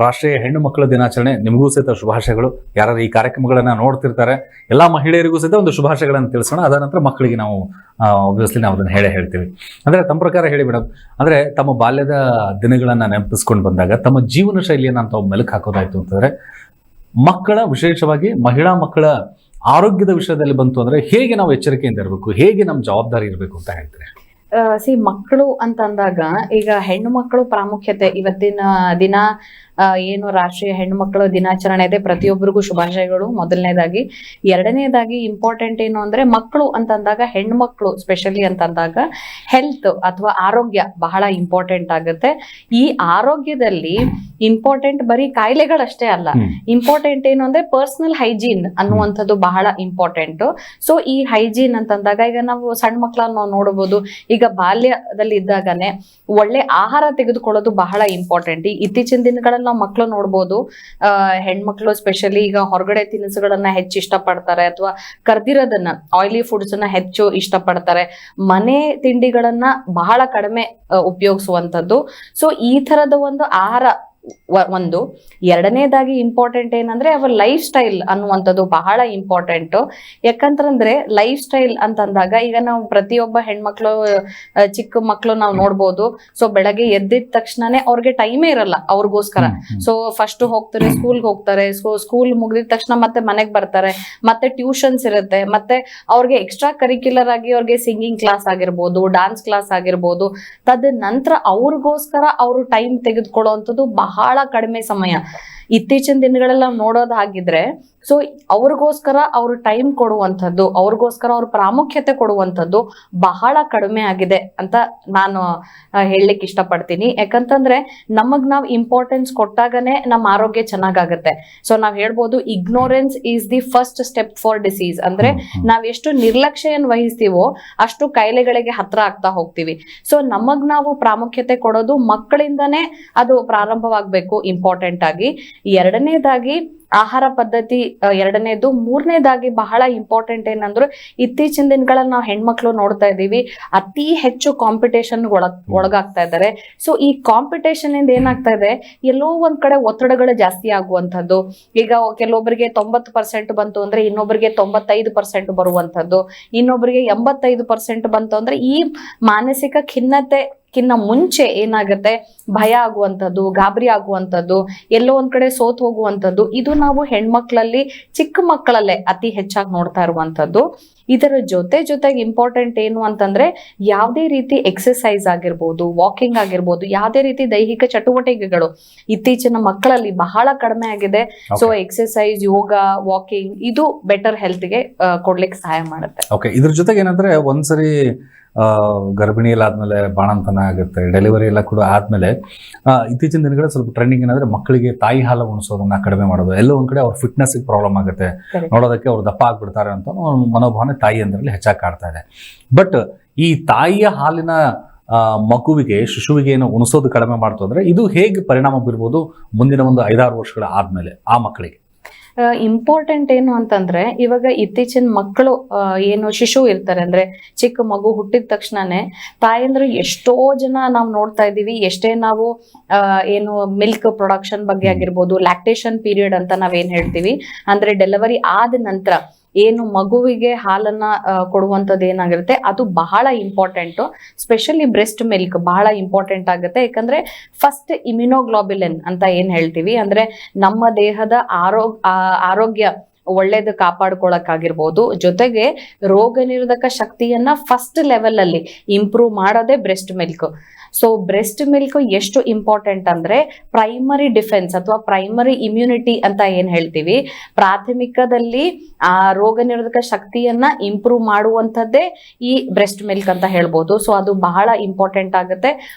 ರಾಷ್ಟ್ರೀಯ ಹೆಣ್ಣು ಮಕ್ಕಳ ದಿನಾಚರಣೆ. ನಿಮಗೂ ಸಹಿತ ಶುಭಾಶಯಗಳು. ಯಾರು ಈ ಕಾರ್ಯಕ್ರಮಗಳನ್ನ ನೋಡ್ತಿರ್ತಾರೆ ಎಲ್ಲಾ ಮಹಿಳೆಯರಿಗೂ ಸಹಿತ ಒಂದು ಶುಭಾಶಯಗಳನ್ನು ತಿಳಿಸೋಣ. ಅದ ನಂತರ ಮಕ್ಕಳಿಗೆ ನಾವು ಆಬ್ವಿಯಸ್ಲಿ ನಾವು ಅದನ್ನ ಹೇಳ್ತೀವಿ. ಅಂದ್ರೆ ತಮ್ಮ ಪ್ರಕಾರ ಹೇಳಿ ಮೇಡಮ್, ಅಂದ್ರೆ ತಮ್ಮ ಬಾಲ್ಯದ ದಿನಗಳನ್ನ ನೆನಪಿಸ್ಕೊಂಡು ಬಂದಾಗ ತಮ್ಮ ಜೀವನ ಶೈಲಿಯನ್ನ ತಾವು ಮೆಲುಕು ಹಾಕೋದಾಯ್ತು ಅಂತಂದ್ರೆ ಮಕ್ಕಳ, ವಿಶೇಷವಾಗಿ ಮಹಿಳಾ ಮಕ್ಕಳ ಆರೋಗ್ಯದ ವಿಷಯದಲ್ಲಿ ಬಂತು ಅಂದ್ರೆ ಹೇಗೆ ನಾವು ಎಚ್ಚರಿಕೆಯಿಂದ ಇರಬೇಕು, ಹೇಗೆ ನಮ್ಮ ಜವಾಬ್ದಾರಿ ಇರಬೇಕು ಅಂತ ಹೇಳ್ತಾರೆ? ಮಕ್ಕಳು ಅಂತಂದಾಗ ಈಗ ಹೆಣ್ಣು ಮಕ್ಕಳು ಪ್ರಾಮುಖ್ಯತೆ ಇವತ್ತಿನ ದಿನ ಏನು ರಾಷ್ಟ್ರೀಯ ಹೆಣ್ಣು ಮಕ್ಕಳ ದಿನಾಚರಣೆ ಇದೆ, ಪ್ರತಿಯೊಬ್ಬರಿಗೂ ಶುಭಾಶಯಗಳು ಮೊದಲನೇದಾಗಿ. ಎರಡನೇದಾಗಿ ಇಂಪಾರ್ಟೆಂಟ್ ಏನು ಅಂದ್ರೆ ಮಕ್ಕಳು ಅಂತಂದಾಗ ಹೆಣ್ಣು ಮಕ್ಕಳು ಸ್ಪೆಷಲಿ ಅಂತಂದಾಗ ಹೆಲ್ತ್ ಅಥವಾ ಆರೋಗ್ಯ ಬಹಳ ಇಂಪಾರ್ಟೆಂಟ್ ಆಗುತ್ತೆ. ಈ ಆರೋಗ್ಯದಲ್ಲಿ ಇಂಪಾರ್ಟೆಂಟ್ ಬರೀ ಕಾಯಿಲೆಗಳಷ್ಟೇ ಅಲ್ಲ, ಇಂಪಾರ್ಟೆಂಟ್ ಏನು ಅಂದ್ರೆ ಪರ್ಸನಲ್ ಹೈಜೀನ್ ಅನ್ನುವಂಥದ್ದು ಬಹಳ ಇಂಪಾರ್ಟೆಂಟ್. ಸೊ ಈ ಹೈಜೀನ್ ಅಂತಂದಾಗ ಈಗ ನಾವು ಸಣ್ಣ ಮಕ್ಕಳನ್ನ ನಾವು ನೋಡಬಹುದು. ಈಗ ಬಾಲ್ಯದಲ್ಲಿ ಇದ್ದಾಗನೆ ಒಳ್ಳೆ ಆಹಾರ ತೆಗೆದುಕೊಳ್ಳೋದು ಬಹಳ ಇಂಪಾರ್ಟೆಂಟ್. ಇತ್ತೀಚಿನ ದಿನಗಳಲ್ಲಿ ನಾವು ಮಕ್ಕಳು ನೋಡ್ಬೋದು, ಹೆಣ್ಮಕ್ಳು ಸ್ಪೆಷಲಿ ಈಗ ಹೊರಗಡೆ ತಿನಿಸುಗಳನ್ನ ಹೆಚ್ಚು ಇಷ್ಟಪಡ್ತಾರೆ ಅಥವಾ ಕರ್ದಿರೋದನ್ನ ಆಯಿಲಿ ಫುಡ್ಸ್ ಅನ್ನ ಹೆಚ್ಚು ಇಷ್ಟಪಡ್ತಾರೆ, ಮನೆ ತಿಂಡಿಗಳನ್ನ ಬಹಳ ಕಡಿಮೆ ಉಪಯೋಗಿಸುವಂಥದ್ದು. ಸೊ ಈ ತರದ ಒಂದು ಆಹಾರ ಒಂದು. ಎರಡನೇದಾಗಿ ಇಂಪಾರ್ಟೆಂಟ್ ಏನಂದ್ರೆ ಅವರ ಲೈಫ್ ಸ್ಟೈಲ್ ಅನ್ನುವಂಥದ್ದು ಬಹಳ ಇಂಪಾರ್ಟೆಂಟ್. ಯಾಕಂತಂದ್ರೆ ಲೈಫ್ ಸ್ಟೈಲ್ ಅಂತಂದಾಗ ಈಗ ನಾವು ಪ್ರತಿಯೊಬ್ಬ ಹೆಣ್ಮಕ್ಳು, ಚಿಕ್ಕ ಮಕ್ಳು ನಾವು ನೋಡ್ಬೋದು. ಸೊ ಬೆಳಗ್ಗೆ ಎದ್ದಿದ ತಕ್ಷಣನೇ ಅವ್ರಿಗೆ ಟೈಮೇ ಇರಲ್ಲ ಅವ್ರಿಗೋಸ್ಕರ. ಸೊ ಫಸ್ಟ್ ಹೋಗ್ತಾರೆ, ಸ್ಕೂಲ್ಗೆ ಹೋಗ್ತಾರೆ, ಸ್ಕೂಲ್ ಮುಗಿದ ತಕ್ಷಣ ಮತ್ತೆ ಮನೆಗೆ ಬರ್ತಾರೆ, ಮತ್ತೆ ಟ್ಯೂಷನ್ಸ್ ಇರುತ್ತೆ, ಮತ್ತೆ ಅವ್ರಿಗೆ ಎಕ್ಸ್ಟ್ರಾ ಕರಿಕ್ಯುಲರ್ ಆಗಿ ಅವ್ರಿಗೆ ಸಿಂಗಿಂಗ್ ಕ್ಲಾಸ್ ಆಗಿರ್ಬೋದು, ಡಾನ್ಸ್ ಕ್ಲಾಸ್ ಆಗಿರ್ಬೋದು. ತದ ನಂತರ ಅವ್ರಿಗೋಸ್ಕರ ಅವರು ಟೈಮ್ ತೆಗೆದುಕೊಳ್ಳುವಂಥದ್ದು ಬಹಳ ಕಡಿಮೆ ಸಮಯ. ಇತ್ತೀಚಿನ ದಿನಗಳಲ್ಲಿ ನಾವು ನೋಡೋದಾಗಿದ್ರೆ ಸೊ ಅವ್ರಿಗೋಸ್ಕರ ಅವ್ರು ಟೈಮ್ ಕೊಡುವಂಥದ್ದು, ಅವ್ರಿಗೋಸ್ಕರ ಅವ್ರ ಪ್ರಾಮುಖ್ಯತೆ ಕೊಡುವಂಥದ್ದು ಬಹಳ ಕಡಿಮೆ ಆಗಿದೆ ಅಂತ ನಾನು ಹೇಳಲಿಕ್ಕೆ ಇಷ್ಟಪಡ್ತೀನಿ. ಯಾಕಂತಂದ್ರೆ ನಮಗ್ ನಾವು ಇಂಪಾರ್ಟೆನ್ಸ್ ಕೊಟ್ಟಾಗನೇ ನಮ್ಮ ಆರೋಗ್ಯ ಚೆನ್ನಾಗಾಗತ್ತೆ. ಸೊ ನಾವ್ ಹೇಳ್ಬೋದು ignorance is the first step for disease. ಅಂದ್ರೆ ನಾವ್ ಎಷ್ಟು ನಿರ್ಲಕ್ಷ್ಯವನ್ನು ವಹಿಸ್ತೀವೋ ಅಷ್ಟು ಕಾಯಿಲೆಗಳಿಗೆ ಹತ್ರ ಆಗ್ತಾ ಹೋಗ್ತೀವಿ. ಸೊ ನಮಗ್ ನಾವು ಪ್ರಾಮುಖ್ಯತೆ ಕೊಡೋದು ಮಕ್ಕಳಿಂದನೇ ಅದು ಪ್ರಾರಂಭವಾಗಬೇಕು ಇಂಪಾರ್ಟೆಂಟ್ ಆಗಿ. ಎರಡನೇದಾಗಿ ಆಹಾರ ಪದ್ಧತಿ ಎರಡನೇದು. ಮೂರನೇದಾಗಿ ಬಹಳ ಇಂಪಾರ್ಟೆಂಟ್ ಏನಂದ್ರೆ ಇತ್ತೀಚಿನ ದಿನಗಳಲ್ಲಿ ನಾವು ಹೆಣ್ಮಕ್ಳು ನೋಡ್ತಾ ಇದ್ದೀವಿ ಅತಿ ಹೆಚ್ಚು ಕಾಂಪಿಟೇಷನ್ ಒಳಗಾಗ್ತಾ ಇದ್ದಾರೆ. ಸೊ ಈ ಕಾಂಪಿಟೇಷನ್ ಇಂದ ಏನಾಗ್ತಾ ಇದೆ, ಎಲ್ಲೋ ಒಂದ್ ಕಡೆ ಒತ್ತಡಗಳು ಜಾಸ್ತಿ ಆಗುವಂಥದ್ದು. ಈಗ ಕೆಲವೊಬ್ಬರಿಗೆ 90% ಬಂತು ಅಂದ್ರೆ ಇನ್ನೊಬ್ಬರಿಗೆ 95% ಬರುವಂಥದ್ದು, ಇನ್ನೊಬ್ಬರಿಗೆ 85% ಬಂತು ಅಂದ್ರೆ ಈ ಮಾನಸಿಕ ಖಿನ್ನತೆಕ್ಕಿನ್ನ ಮುಂಚೆ ಏನಾಗುತ್ತೆ, ಭಯ ಆಗುವಂಥದ್ದು, ಗಾಬರಿ ಆಗುವಂಥದ್ದು, ಎಲ್ಲೋ ಒಂದ್ ಕಡೆ ಸೋತ್ ಹೋಗುವಂಥದ್ದು. ಇದು ನಾವು ಹೆಣ್ಮಕ್ಳಲ್ಲಿ, ಚಿಕ್ಕ ಮಕ್ಕಳಲ್ಲೇ ಅತಿ ಹೆಚ್ಚಾಗಿ ನೋಡ್ತಾ ಇರುವಂಥದ್ದು. ಇದರ ಜೊತೆಗೆ ಇಂಪಾರ್ಟೆಂಟ್ ಏನು ಅಂತಂದ್ರೆ ಯಾವುದೇ ರೀತಿ ಎಕ್ಸರ್ಸೈಸ್ ಆಗಿರ್ಬೋದು, ವಾಕಿಂಗ್ ಆಗಿರ್ಬೋದು, ಯಾವುದೇ ರೀತಿ ದೈಹಿಕ ಚಟುವಟಿಕೆಗಳು ಇತ್ತೀಚಿನ ಮಕ್ಕಳಲ್ಲಿ ಬಹಳ ಕಡಿಮೆ ಆಗಿದೆ. ಸೊ ಎಕ್ಸರ್ಸೈಸ್, ಯೋಗ, ವಾಕಿಂಗ್ ಇದು ಬೆಟರ್ ಹೆಲ್ತ್ಗೆ ಕೊಡ್ಲಿಕ್ಕೆ ಸಹಾಯ ಮಾಡುತ್ತೆ. ಓಕೆ, ಇದ್ರ ಜೊತೆಗೆ ಏನಂದ್ರೆ ಒಂದ್ಸರಿ ಗರ್ಭಿಣಿಯಲ್ಲಾದ್ಮೇಲೆ ಬಾಣಂತನ ಆಗುತ್ತೆ, ಡೆಲಿವರಿ ಎಲ್ಲ ಕೂಡ ಆದ್ಮೇಲೆ ಇತ್ತೀಚಿನ ದಿನಗಳ ಸ್ವಲ್ಪ ಟ್ರೆಂಡಿಂಗ್ ಏನಂದ್ರೆ ಮಕ್ಕಳಿಗೆ ತಾಯಿ ಹಾಲು ಉಣಿಸೋದನ್ನ ಕಡಿಮೆ ಮಾಡೋದು. ಎಲ್ಲೋ ಒಂದ್ ಕಡೆ ಅವ್ರ ಫಿಟ್ನೆಸ್ ಪ್ರಾಬ್ಲಮ್ ಆಗುತ್ತೆ, ನೋಡೋದಕ್ಕೆ ಅವ್ರು ದಪ್ಪ ಆಗ್ಬಿಡ್ತಾರೆ ಅಂತ ಮನೋಭಾವನೆ ತಾಯಿ ಅಂದ್ರಲ್ಲಿ ಹೆಚ್ಚಾಗಿ ಕಾಡ್ತಾ ಇದೆ. ಬಟ್ ಈ ತಾಯಿಯ ಹಾಲಿನ ಮಗುವಿಗೆ, ಶಿಶುವಿಗೆ ಏನು ಉಣಿಸೋದು ಕಡಿಮೆ ಮಾಡ್ತು ಅಂದ್ರೆ ಇದು ಹೇಗೆ ಪರಿಣಾಮ ಬೀರ್ಬೋದು ಮುಂದಿನ ಒಂದು 5-6 ವರ್ಷಗಳ ಆದ್ಮೇಲೆ ಆ ಮಕ್ಕಳಿಗೆ? ಇಂಪಾರ್ಟೆಂಟ್ ಏನು ಅಂತಂದ್ರೆ ಇವಾಗ ಇತ್ತೀಚಿನ ಮಕ್ಕಳು ಏನು ಶಿಶು ಇರ್ತಾರೆ ಅಂದ್ರೆ ಚಿಕ್ಕ ಮಗು ಹುಟ್ಟಿದ ತಕ್ಷಣನೇ ತಾಯಂದ್ರು ಎಷ್ಟೋ ಜನ ನಾವು ನೋಡ್ತಾ ಇದೀವಿ. ಎಷ್ಟೇ ನಾವು ಏನು ಮಿಲ್ಕ್ ಪ್ರೊಡಕ್ಷನ್ ಬಗ್ಗೆ ಆಗಿರ್ಬೋದು, ಲ್ಯಾಕ್ಟೇಷನ್ ಪೀರಿಯಡ್ ಅಂತ ನಾವೇನ್ ಹೇಳ್ತೀವಿ, ಅಂದ್ರೆ ಡೆಲಿವರಿ ಆದ ನಂತರ ಏನು ಮಗುವಿಗೆ ಹಾಲನ್ನ ಕೊಡುವಂಥದ್ದು ಏನಾಗಿರುತ್ತೆ ಅದು ಬಹಳ ಇಂಪಾರ್ಟೆಂಟ್. ಸ್ಪೆಷಲಿ ಬ್ರೆಸ್ಟ್ ಮಿಲ್ಕ್ ಬಹಳ ಇಂಪಾರ್ಟೆಂಟ್ ಆಗುತ್ತೆ. ಯಾಕಂದ್ರೆ ಫಸ್ಟ್ ಇಮ್ಯುನೋಗ್ಲೋಬುಲಿನ್ ಅಂತ ಏನ್ ಹೇಳ್ತೀವಿ, ಅಂದ್ರೆ ನಮ್ಮ ದೇಹದ ಆರೋಗ್ಯ ಒಳ್ಳೇದು ಕಾಪಾಡ್ಕೊಳಕ್ಕಾಗಿರ್ಬೋದು, ಜೊತೆಗೆ ರೋಗ ನಿರೋಧಕ ಶಕ್ತಿಯನ್ನ ಫಸ್ಟ್ ಲೆವೆಲ್ ಅಲ್ಲಿ ಇಂಪ್ರೂವ್ ಮಾಡೋದೇ breast milk. So breast milk ಎಷ್ಟು ಇಂಪಾರ್ಟೆಂಟ್ ಅಂದ್ರೆ ಪ್ರೈಮರಿ ಡಿಫೆನ್ಸ್ ಅಥವಾ ಪ್ರೈಮರಿ ಇಮ್ಯುನಿಟಿ ಅಂತ ಏನ್ ಹೇಳ್ತೀವಿ, ಪ್ರಾಥಮಿಕದಲ್ಲಿ ಆ ರೋಗ ನಿರೋಧಕ ಶಕ್ತಿಯನ್ನ ಇಂಪ್ರೂವ್ ಮಾಡುವಂಥದ್ದೇ ಈ ಬ್ರೆಸ್ಟ್ ಮಿಲ್ಕ್ ಅಂತ ಹೇಳ್ಬೋದು. ಸೊ ಅದು ಬಹಳ ಇಂಪಾರ್ಟೆಂಟ್ ಆಗುತ್ತೆ.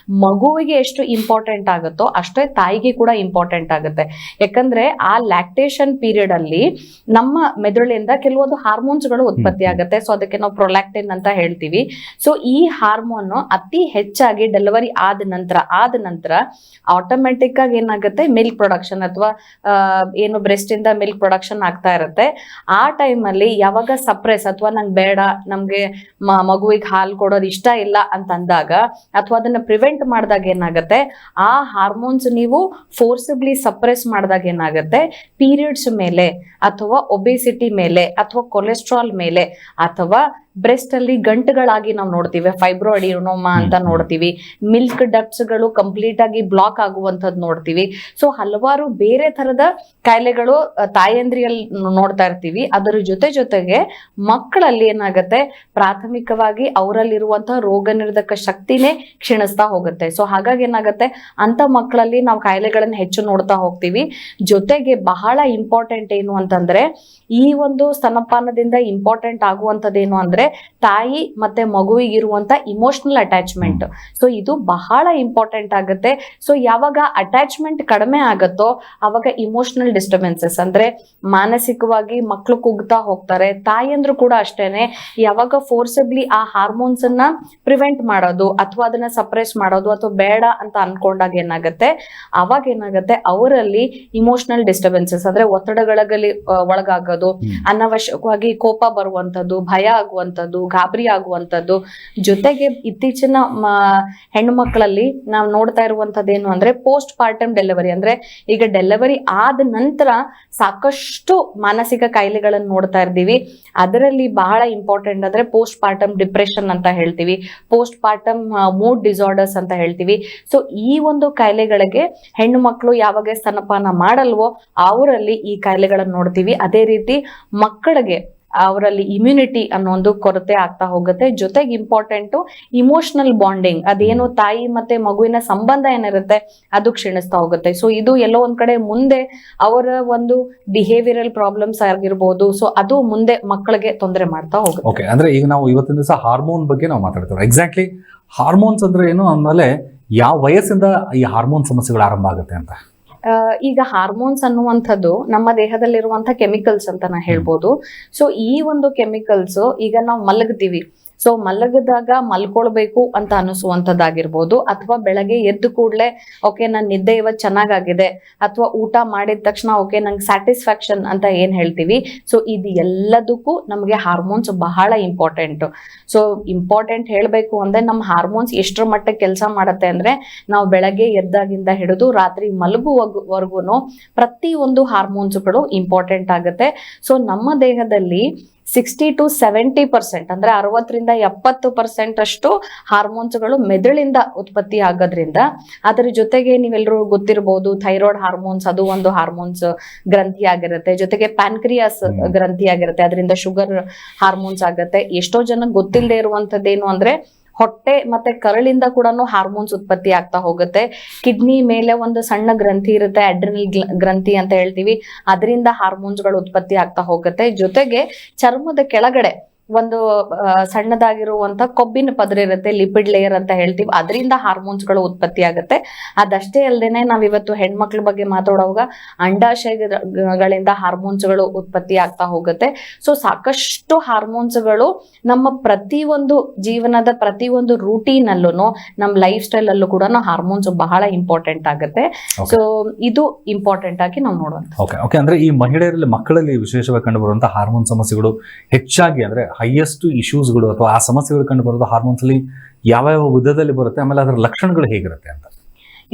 ಮಗುವಿಗೆ ಎಷ್ಟು ಇಂಪಾರ್ಟೆಂಟ್ ಆಗುತ್ತೋ ಅಷ್ಟೇ ತಾಯಿಗೆ ಕೂಡ ಇಂಪಾರ್ಟೆಂಟ್ ಆಗುತ್ತೆ. ಯಾಕಂದ್ರೆ ಆ ಲ್ಯಾಕ್ಟೇಷನ್ ಪೀರಿಯಡ್ ಅಲ್ಲಿ ನಮ್ಮ ಮೆದುಳಿಂದ ಕೆಲವೊಂದು ಹಾರ್ಮೋನ್ಸ್ಗಳು ಉತ್ಪತ್ತಿ ಆಗುತ್ತೆ. ಸೊ ಅದಕ್ಕೆ ನಾವು ಪ್ರೊಲ್ಯಾಕ್ಟಿನ್ ಅಂತ ಹೇಳ್ತೀವಿ. ಸೊ ಈ ಹಾರ್ಮೋನ್ ಅತಿ ಹೆಚ್ಚಾಗಿ ಡೆಲಿವರಿ ಡೆಲಿವರಿ ಆದ ನಂತರ ಆಟೋಮೆಟಿಕ್ ಆಗಿ ಏನಾಗುತ್ತೆ ಮಿಲ್ಕ್ ಪ್ರೊಡಕ್ಷನ್ ಅಥವಾ ಏನು ಬ್ರೆಸ್ಟ್ ಇಂದ ಮಿಲ್ಕ್ ಪ್ರೊಡಕ್ಷನ್ ಆಗ್ತಾ ಇರುತ್ತೆ. ಆ ಟೈಮಲ್ಲಿ ಯಾವಾಗ ಸಪ್ರೆಸ್ ಅಥವಾ ನಂಗೆ ಬೇಡ, ನಮ್ಗೆ ಮಗುವಿಗೆ ಹಾಲು ಕೊಡೋದು ಇಷ್ಟ ಇಲ್ಲ ಅಂತ ಅಂದಾಗ ಅಥವಾ ಅದನ್ನ ಪ್ರಿವೆಂಟ್ ಮಾಡಿದಾಗ ಏನಾಗುತ್ತೆ, ಆ ಹಾರ್ಮೋನ್ಸ್ ನೀವು ಫೋರ್ಸಿಬ್ಲಿ ಸಪ್ರೆಸ್ ಮಾಡಿದಾಗ ಏನಾಗುತ್ತೆ, ಪೀರಿಯಡ್ಸ್ ಮೇಲೆ ಅಥವಾ ಒಬೆಸಿಟಿ ಮೇಲೆ ಅಥವಾ ಕೊಲೆಸ್ಟ್ರಾಲ್ ಮೇಲೆ ಅಥವಾ ಬ್ರೆಸ್ಟ್ ಅಲ್ಲಿ ಗಂಟುಗಳಾಗಿ ನಾವು ನೋಡ್ತೀವಿ, ಫೈಬ್ರೋ ಅಡಿನೋಮಾ ಅಂತ ನೋಡ್ತೀವಿ, ಮಿಲ್ಕ್ ಡಕ್ಟ್ಸ್ ಗಳು ಕಂಪ್ಲೀಟ್ ಆಗಿ ಬ್ಲಾಕ್ ಆಗುವಂತದ್ದು ನೋಡ್ತೀವಿ. ಸೊ ಹಲವಾರು ಬೇರೆ ತರದ ಕಾಯಿಲೆಗಳು ತಾಯಂದ್ರಿಯಲ್ಲಿ ನೋಡ್ತಾ ಇರ್ತೀವಿ. ಅದರ ಜೊತೆಗೆ ಮಕ್ಕಳಲ್ಲಿ ಏನಾಗುತ್ತೆ, ಪ್ರಾಥಮಿಕವಾಗಿ ಅವರಲ್ಲಿರುವಂತಹ ರೋಗ ನಿರೋಧಕ ಶಕ್ತಿನೇ ಕ್ಷೀಣಿಸ್ತಾ ಹೋಗುತ್ತೆ. ಸೊ ಹಾಗಾಗಿ ಏನಾಗುತ್ತೆ, ಅಂತ ಮಕ್ಕಳಲ್ಲಿ ನಾವು ಕಾಯಿಲೆಗಳನ್ನ ಹೆಚ್ಚು ನೋಡ್ತಾ ಹೋಗ್ತೀವಿ. ಜೊತೆಗೆ ಬಹಳ ಇಂಪಾರ್ಟೆಂಟ್ ಏನು ಅಂತಂದ್ರೆ, ಈ ಒಂದು ಸ್ತನಪಾನದಿಂದ ಇಂಪಾರ್ಟೆಂಟ್ ಆಗುವಂತದ್ದೇನು ಅಂದ್ರೆ ತಾಯಿ ಮತ್ತೆ ಮಗುವಿಗಿರುವಂತ ಇಮೋಷನಲ್ ಅಟ್ಯಾಚ್ಮೆಂಟ್. ಸೊ ಇದು ಬಹಳ ಇಂಪಾರ್ಟೆಂಟ್ ಆಗುತ್ತೆ. ಸೊ ಯಾವಾಗ ಅಟ್ಯಾಚ್ಮೆಂಟ್ ಕಡಿಮೆ ಆಗತ್ತೋ ಅವಾಗ ಇಮೋಷನಲ್ ಡಿಸ್ಟರ್ಬೆನ್ಸಸ್ ಅಂದ್ರೆ ಮಾನಸಿಕವಾಗಿ ಮಕ್ಕಳು ಕುಗ್ತಾ ಹೋಗ್ತಾರೆ. ತಾಯಿಯಂದ್ರು ಕೂಡ ಅಷ್ಟೇನೆ, ಯಾವಾಗ ಫೋರ್ಸಿಬ್ಲಿ ಆ ಹಾರ್ಮೋನ್ಸ್ ಅನ್ನ ಪ್ರಿವೆಂಟ್ ಮಾಡೋದು ಅಥವಾ ಅದನ್ನ ಸಪ್ರೆಸ್ ಮಾಡೋದು ಅಥವಾ ಬೇಡ ಅಂತ ಅನ್ಕೊಂಡಾಗ ಏನಾಗುತ್ತೆ, ಅವಾಗ ಏನಾಗುತ್ತೆ ಅವರಲ್ಲಿ ಇಮೋಷನಲ್ ಡಿಸ್ಟರ್ಬೆನ್ಸಸ್ ಅಂದ್ರೆ ಒತ್ತಡಗಳಲ್ಲಿ ಒಳಗಾಗೋದು, ಅನಾವಶ್ಯಕವಾಗಿ ಕೋಪ ಬರುವಂತದ್ದು, ಭಯ ಆಗುವಂತದ್ದು, ಗಾಬರಿ ಆಗುವಂತದ್ದು. ಜೊತೆಗೆ ಇತ್ತೀಚಿನ ಹೆಣ್ಣು ಮಕ್ಕಳಲ್ಲಿ ನಾವು ನೋಡ್ತಾ ಇರುವಂತದ್ದೇನು ಅಂದ್ರೆ ಪೋಸ್ಟ್ ಪಾರ್ಟಮ್ ಡೆಲಿವರಿ, ಅಂದ್ರೆ ಈಗ ಡೆಲಿವರಿ ಆದ ನಂತರ ಸಾಕಷ್ಟು ಮಾನಸಿಕ ಕಾಯಿಲೆಗಳನ್ನು ನೋಡ್ತಾ ಇರ್ತೀವಿ. ಅದರಲ್ಲಿ ಬಹಳ ಇಂಪಾರ್ಟೆಂಟ್ ಅಂದ್ರೆ ಪೋಸ್ಟ್ ಪಾರ್ಟಮ್ ಡಿಪ್ರೆಷನ್ ಅಂತ ಹೇಳ್ತೀವಿ, ಪೋಸ್ಟ್ ಪಾರ್ಟಮ್ ಮೂಡ್ ಡಿಸಾರ್ಡರ್ಸ್ ಅಂತ ಹೇಳ್ತೀವಿ. ಸೊ ಈ ಒಂದು ಕಾಯಿಲೆಗಳಿಗೆ ಹೆಣ್ಣು ಮಕ್ಕಳು ಯಾವಾಗ ಸ್ತನಪಾನ ಮಾಡಲ್ವೋ ಅವರಲ್ಲಿ ಈ ಕಾಯಿಲೆಗಳನ್ನು ನೋಡ್ತೀವಿ. ಅದೇ ರೀತಿ ಮಕ್ಕಳಿಗೆ ಅವರಲ್ಲಿ ಇಮ್ಯುನಿಟಿ ಅನ್ನೋ ಒಂದು ಕೊರತೆ ಆಗ್ತಾ ಹೋಗುತ್ತೆ. ಜೊತೆಗೆ ಇಂಪಾರ್ಟೆಂಟು ಇಮೋಷನಲ್ ಬಾಂಡಿಂಗ್, ಅದೇನು ತಾಯಿ ಮತ್ತೆ ಮಗುವಿನ ಸಂಬಂಧ ಏನಿರುತ್ತೆ ಅದು ಕ್ಷೀಣಿಸ್ತಾ ಹೋಗುತ್ತೆ. ಸೊ ಇದು ಎಲ್ಲೋ ಒಂದ್ ಕಡೆ ಮುಂದೆ ಅವರ ಒಂದು ಬಿಹೇವಿಯರಲ್ ಪ್ರಾಬ್ಲಮ್ಸ್ ಆಗಿರ್ಬೋದು. ಸೊ ಅದು ಮುಂದೆ ಮಕ್ಕಳಿಗೆ ತೊಂದರೆ ಮಾಡ್ತಾ ಹೋಗುತ್ತೆ. ಓಕೆ, ಅಂದ್ರೆ ಈಗ ನಾವು ಇವತ್ತಿನ ದಿವಸ ಹಾರ್ಮೋನ್ ಬಗ್ಗೆ ನಾವು ಮಾತಾಡ್ತೀವಿ. ಎಕ್ಸಾಕ್ಟ್ಲಿ ಹಾರ್ಮೋನ್ಸ್ ಅಂದ್ರೆ ಏನು, ಆಮೇಲೆ ಯಾವ ವಯಸ್ಸಿಂದ ಈ ಹಾರ್ಮೋನ್ ಸಮಸ್ಯೆಗಳು ಆರಂಭ ಆಗುತ್ತೆ ಅಂತ? ಈಗ ಹಾರ್ಮೋನ್ಸ್ ಅನ್ನುವಂಥದ್ದು ನಮ್ಮ ದೇಹದಲ್ಲಿರುವಂತಹ ಕೆಮಿಕಲ್ಸ್ ಅಂತ ನಾ ಹೇಳ್ಬೋದು. ಸೊ ಈ ಒಂದು ಕೆಮಿಕಲ್ಸ್ ಈಗ ನಾವು ಮಲಗ್ತೀವಿ, ಸೊ ಮಲಗದಾಗ ಮಲ್ಕೊಳ್ಬೇಕು ಅಂತ ಅನಿಸುವಂಥದ್ದಾಗಿರ್ಬೋದು, ಅಥವಾ ಬೆಳಗ್ಗೆ ಎದ್ದು ಕೂಡಲೇ ಓಕೆ ನನ್ನ ನಿದ್ದೆ ಇವತ್ತು ಚೆನ್ನಾಗಾಗಿದೆ, ಅಥವಾ ಊಟ ಮಾಡಿದ ತಕ್ಷಣ ಓಕೆ ನಂಗೆ ಸ್ಯಾಟಿಸ್ಫ್ಯಾಕ್ಷನ್ ಅಂತ ಏನ್ ಹೇಳ್ತೀವಿ. ಸೊ ಇದು ಎಲ್ಲದಕ್ಕೂ ನಮಗೆ ಹಾರ್ಮೋನ್ಸ್ ಬಹಳ ಇಂಪಾರ್ಟೆಂಟ್. ಸೊ ಇಂಪಾರ್ಟೆಂಟ್ ಹೇಳಬೇಕು ಅಂದ್ರೆ ನಮ್ಮ ಹಾರ್ಮೋನ್ಸ್ ಎಷ್ಟರ ಮಟ್ಟಕ್ಕೆ ಕೆಲಸ ಮಾಡುತ್ತೆ ಅಂದ್ರೆ, ನಾವು ಬೆಳಗ್ಗೆ ಎದ್ದಾಗಿಂದ ಹಿಡಿದು ರಾತ್ರಿ ಮಲಗುವವರೆಗೂ ಪ್ರತಿಯೊಂದು ಹಾರ್ಮೋನ್ಸ್ಗಳು ಇಂಪಾರ್ಟೆಂಟ್ ಆಗುತ್ತೆ. ಸೊ ನಮ್ಮ ದೇಹದಲ್ಲಿ 60 to 70% ಅಂದ್ರೆ 60-70% ಅಷ್ಟು ಹಾರ್ಮೋನ್ಸ್ಗಳು ಮೆದುಳಿಂದ ಉತ್ಪತ್ತಿ ಆಗೋದ್ರಿಂದ, ಅದರ ಜೊತೆಗೆ ನೀವೆಲ್ಲರೂ ಗೊತ್ತಿರಬಹುದು ಥೈರಾಯ್ಡ್ ಹಾರ್ಮೋನ್ಸ್, ಅದು ಒಂದು ಹಾರ್ಮೋನ್ಸ್ ಗ್ರಂಥಿ ಆಗಿರುತ್ತೆ. ಜೊತೆಗೆ ಪ್ಯಾನ್ಕ್ರಿಯಾಸ್ ಗ್ರಂಥಿ ಆಗಿರುತ್ತೆ, ಅದರಿಂದ ಶುಗರ್ ಹಾರ್ಮೋನ್ಸ್ ಆಗುತ್ತೆ. ಎಷ್ಟೋ ಜನ ಗೊತ್ತಿಲ್ಲದೆ ಇರುವಂತದ್ದೇನು ಅಂದ್ರೆ ಹೊಟ್ಟೆ ಮತ್ತೆ ಕರಳಿಂದ ಕೂಡ ಹಾರ್ಮೋನ್ಸ್ ಉತ್ಪತ್ತಿ ಆಗ್ತಾ ಹೋಗುತ್ತೆ. ಕಿಡ್ನಿ ಮೇಲೆ ಒಂದು ಸಣ್ಣ ಗ್ರಂಥಿ ಇರುತ್ತೆ, ಅಡ್ರಿನಲ್ ಗ್ರಂಥಿ ಅಂತ ಹೇಳ್ತೀವಿ, ಅದರಿಂದ ಹಾರ್ಮೋನ್ಸ್ಗಳು ಉತ್ಪತ್ತಿ ಆಗ್ತಾ ಹೋಗುತ್ತೆ. ಜೊತೆಗೆ ಚರ್ಮದ ಕೆಳಗಡೆ ಒಂದು ಸಣ್ಣದಾಗಿರುವಂತ ಕೊಬ್ಬಿನ ಪದರ ಇರುತ್ತೆ, ಲಿಪಿಡ್ ಲೇಯರ್ ಅಂತ ಹೇಳ್ತೀವಿ, ಅದರಿಂದ ಹಾರ್ಮೋನ್ಸ್ಗಳು ಉತ್ಪತ್ತಿ ಆಗುತ್ತೆ. ಅದಷ್ಟೇ ಅಲ್ಲದೇನೆ ನಾವಿವತ್ತು ಹೆಣ್ಮಕ್ಳ ಬಗ್ಗೆ ಮಾತಾಡುವಾಗ ಅಂಡಾಶಯಗಳಿಂದ ಹಾರ್ಮೋನ್ಸ್ಗಳು ಉತ್ಪತ್ತಿ ಆಗ್ತಾ ಹೋಗುತ್ತೆ. ಸೊ ಸಾಕಷ್ಟು ಹಾರ್ಮೋನ್ಸ್ಗಳು ನಮ್ಮ ಪ್ರತಿಯೊಂದು ಜೀವನದ ಪ್ರತಿಯೊಂದು ರೂಟೀನ್ ಅಲ್ಲೂ ನಮ್ಮ ಲೈಫ್ ಸ್ಟೈಲ್ ಅಲ್ಲೂ ಕೂಡ ಹಾರ್ಮೋನ್ಸ್ ಬಹಳ ಇಂಪಾರ್ಟೆಂಟ್ ಆಗುತ್ತೆ. ಸೊ ಇದು ಇಂಪಾರ್ಟೆಂಟ್ ಆಗಿ ನಾವು ನೋಡುವಂತ. ಓಕೆ, ಅಂದ್ರೆ ಈ ಮಹಿಳೆಯರಲ್ಲಿ ಮಕ್ಕಳಲ್ಲಿ ವಿಶೇಷವಾಗಿ ಕಂಡು ಬರುವಂತಹ ಹಾರ್ಮೋನ್ ಸಮಸ್ಯೆಗಳು ಹೆಚ್ಚಾಗಿ ಅಂದ್ರೆ ಹೈಯೆಸ್ಟ್ ಇಶ್ಯೂಸ್ಗಳು ಅಥವಾ ಆ ಸಮಸ್ಯೆಗಳು ಕಂಡು ಬರೋದು ಹಾರ್ಮೋನ್ಸ್ ಅಲ್ಲಿ ಯಾವ ವಿಧದಲ್ಲಿ ಬರುತ್ತೆ, ಆಮೇಲೆ ಅದರ ಲಕ್ಷಣಗಳು ಹೇಗಿರುತ್ತೆ ಅಂತ?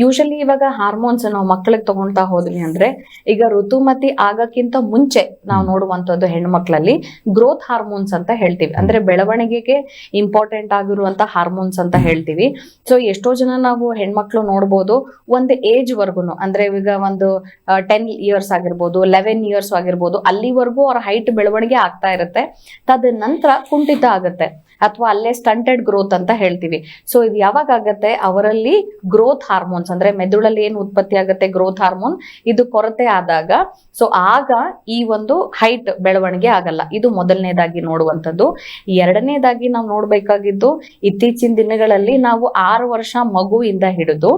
ಯೂಶಲಿ ಇವಾಗ ಹಾರ್ಮೋನ್ಸ್ ನಾವು ಮಕ್ಕಳಿಗೆ ತಗೊಳ್ತಾ ಹೋದ್ವಿ ಅಂದ್ರೆ, ಈಗ ಋತುಮತಿ ಆಗಕ್ಕಿಂತ ಮುಂಚೆ ನಾವು ನೋಡುವಂತದ್ದು ಹೆಣ್ಮಕ್ಳಲ್ಲಿ ಗ್ರೋತ್ ಹಾರ್ಮೋನ್ಸ್ ಅಂತ ಹೇಳ್ತೀವಿ, ಅಂದ್ರೆ ಬೆಳವಣಿಗೆಗೆ ಇಂಪಾರ್ಟೆಂಟ್ ಆಗಿರುವಂತ ಹಾರ್ಮೋನ್ಸ್ ಅಂತ ಹೇಳ್ತೀವಿ. ಸೊ ಎಷ್ಟೋ ಜನ ನಾವು ಹೆಣ್ಮಕ್ಳು ನೋಡ್ಬೋದು, ಒಂದು ಏಜ್ ವರ್ಗುನು ಅಂದ್ರೆ ಈಗ ಒಂದು 10 years ಆಗಿರ್ಬೋದು, 11 years ಆಗಿರ್ಬೋದು, ಅಲ್ಲಿವರೆಗೂ ಅವ್ರ ಹೈಟ್ ಬೆಳವಣಿಗೆ ಆಗ್ತಾ ಇರುತ್ತೆ. ತದ ನಂತರ ಕುಂಠಿತ ಆಗುತ್ತೆ ಅಥವಾ ಅಲ್ಲೇ ಸ್ಟಂಟೆಡ್ ಗ್ರೋತ್ ಅಂತ ಹೇಳ್ತೀವಿ. ಸೊ ಇದು ಯಾವಾಗ ಆಗತ್ತೆ, ಅವರಲ್ಲಿ ಗ್ರೋತ್ ಹಾರ್ಮೋನ್ಸ್ ಅಂದ್ರೆ ಮೆದುಳಲ್ಲಿ ಏನು ಉತ್ಪತ್ತಿ ಆಗುತ್ತೆ ಗ್ರೋತ್ ಹಾರ್ಮೋನ್, ಇದು ಕೊರತೆ ಆದಾಗ ಸೊ ಆಗ ಈ ಒಂದು ಹೈಟ್ ಬೆಳವಣಿಗೆ ಆಗಲ್ಲ. ಇದು ಮೊದಲನೇದಾಗಿ ನೋಡುವಂಥದ್ದು. ಎರಡನೇದಾಗಿ ನಾವು ನೋಡ್ಬೇಕಾಗಿದ್ದು, ಇತ್ತೀಚಿನ ದಿನಗಳಲ್ಲಿ ನಾವು 6 ವರ್ಷ ಮಗುವಿಂದ ಹಿಡಿದು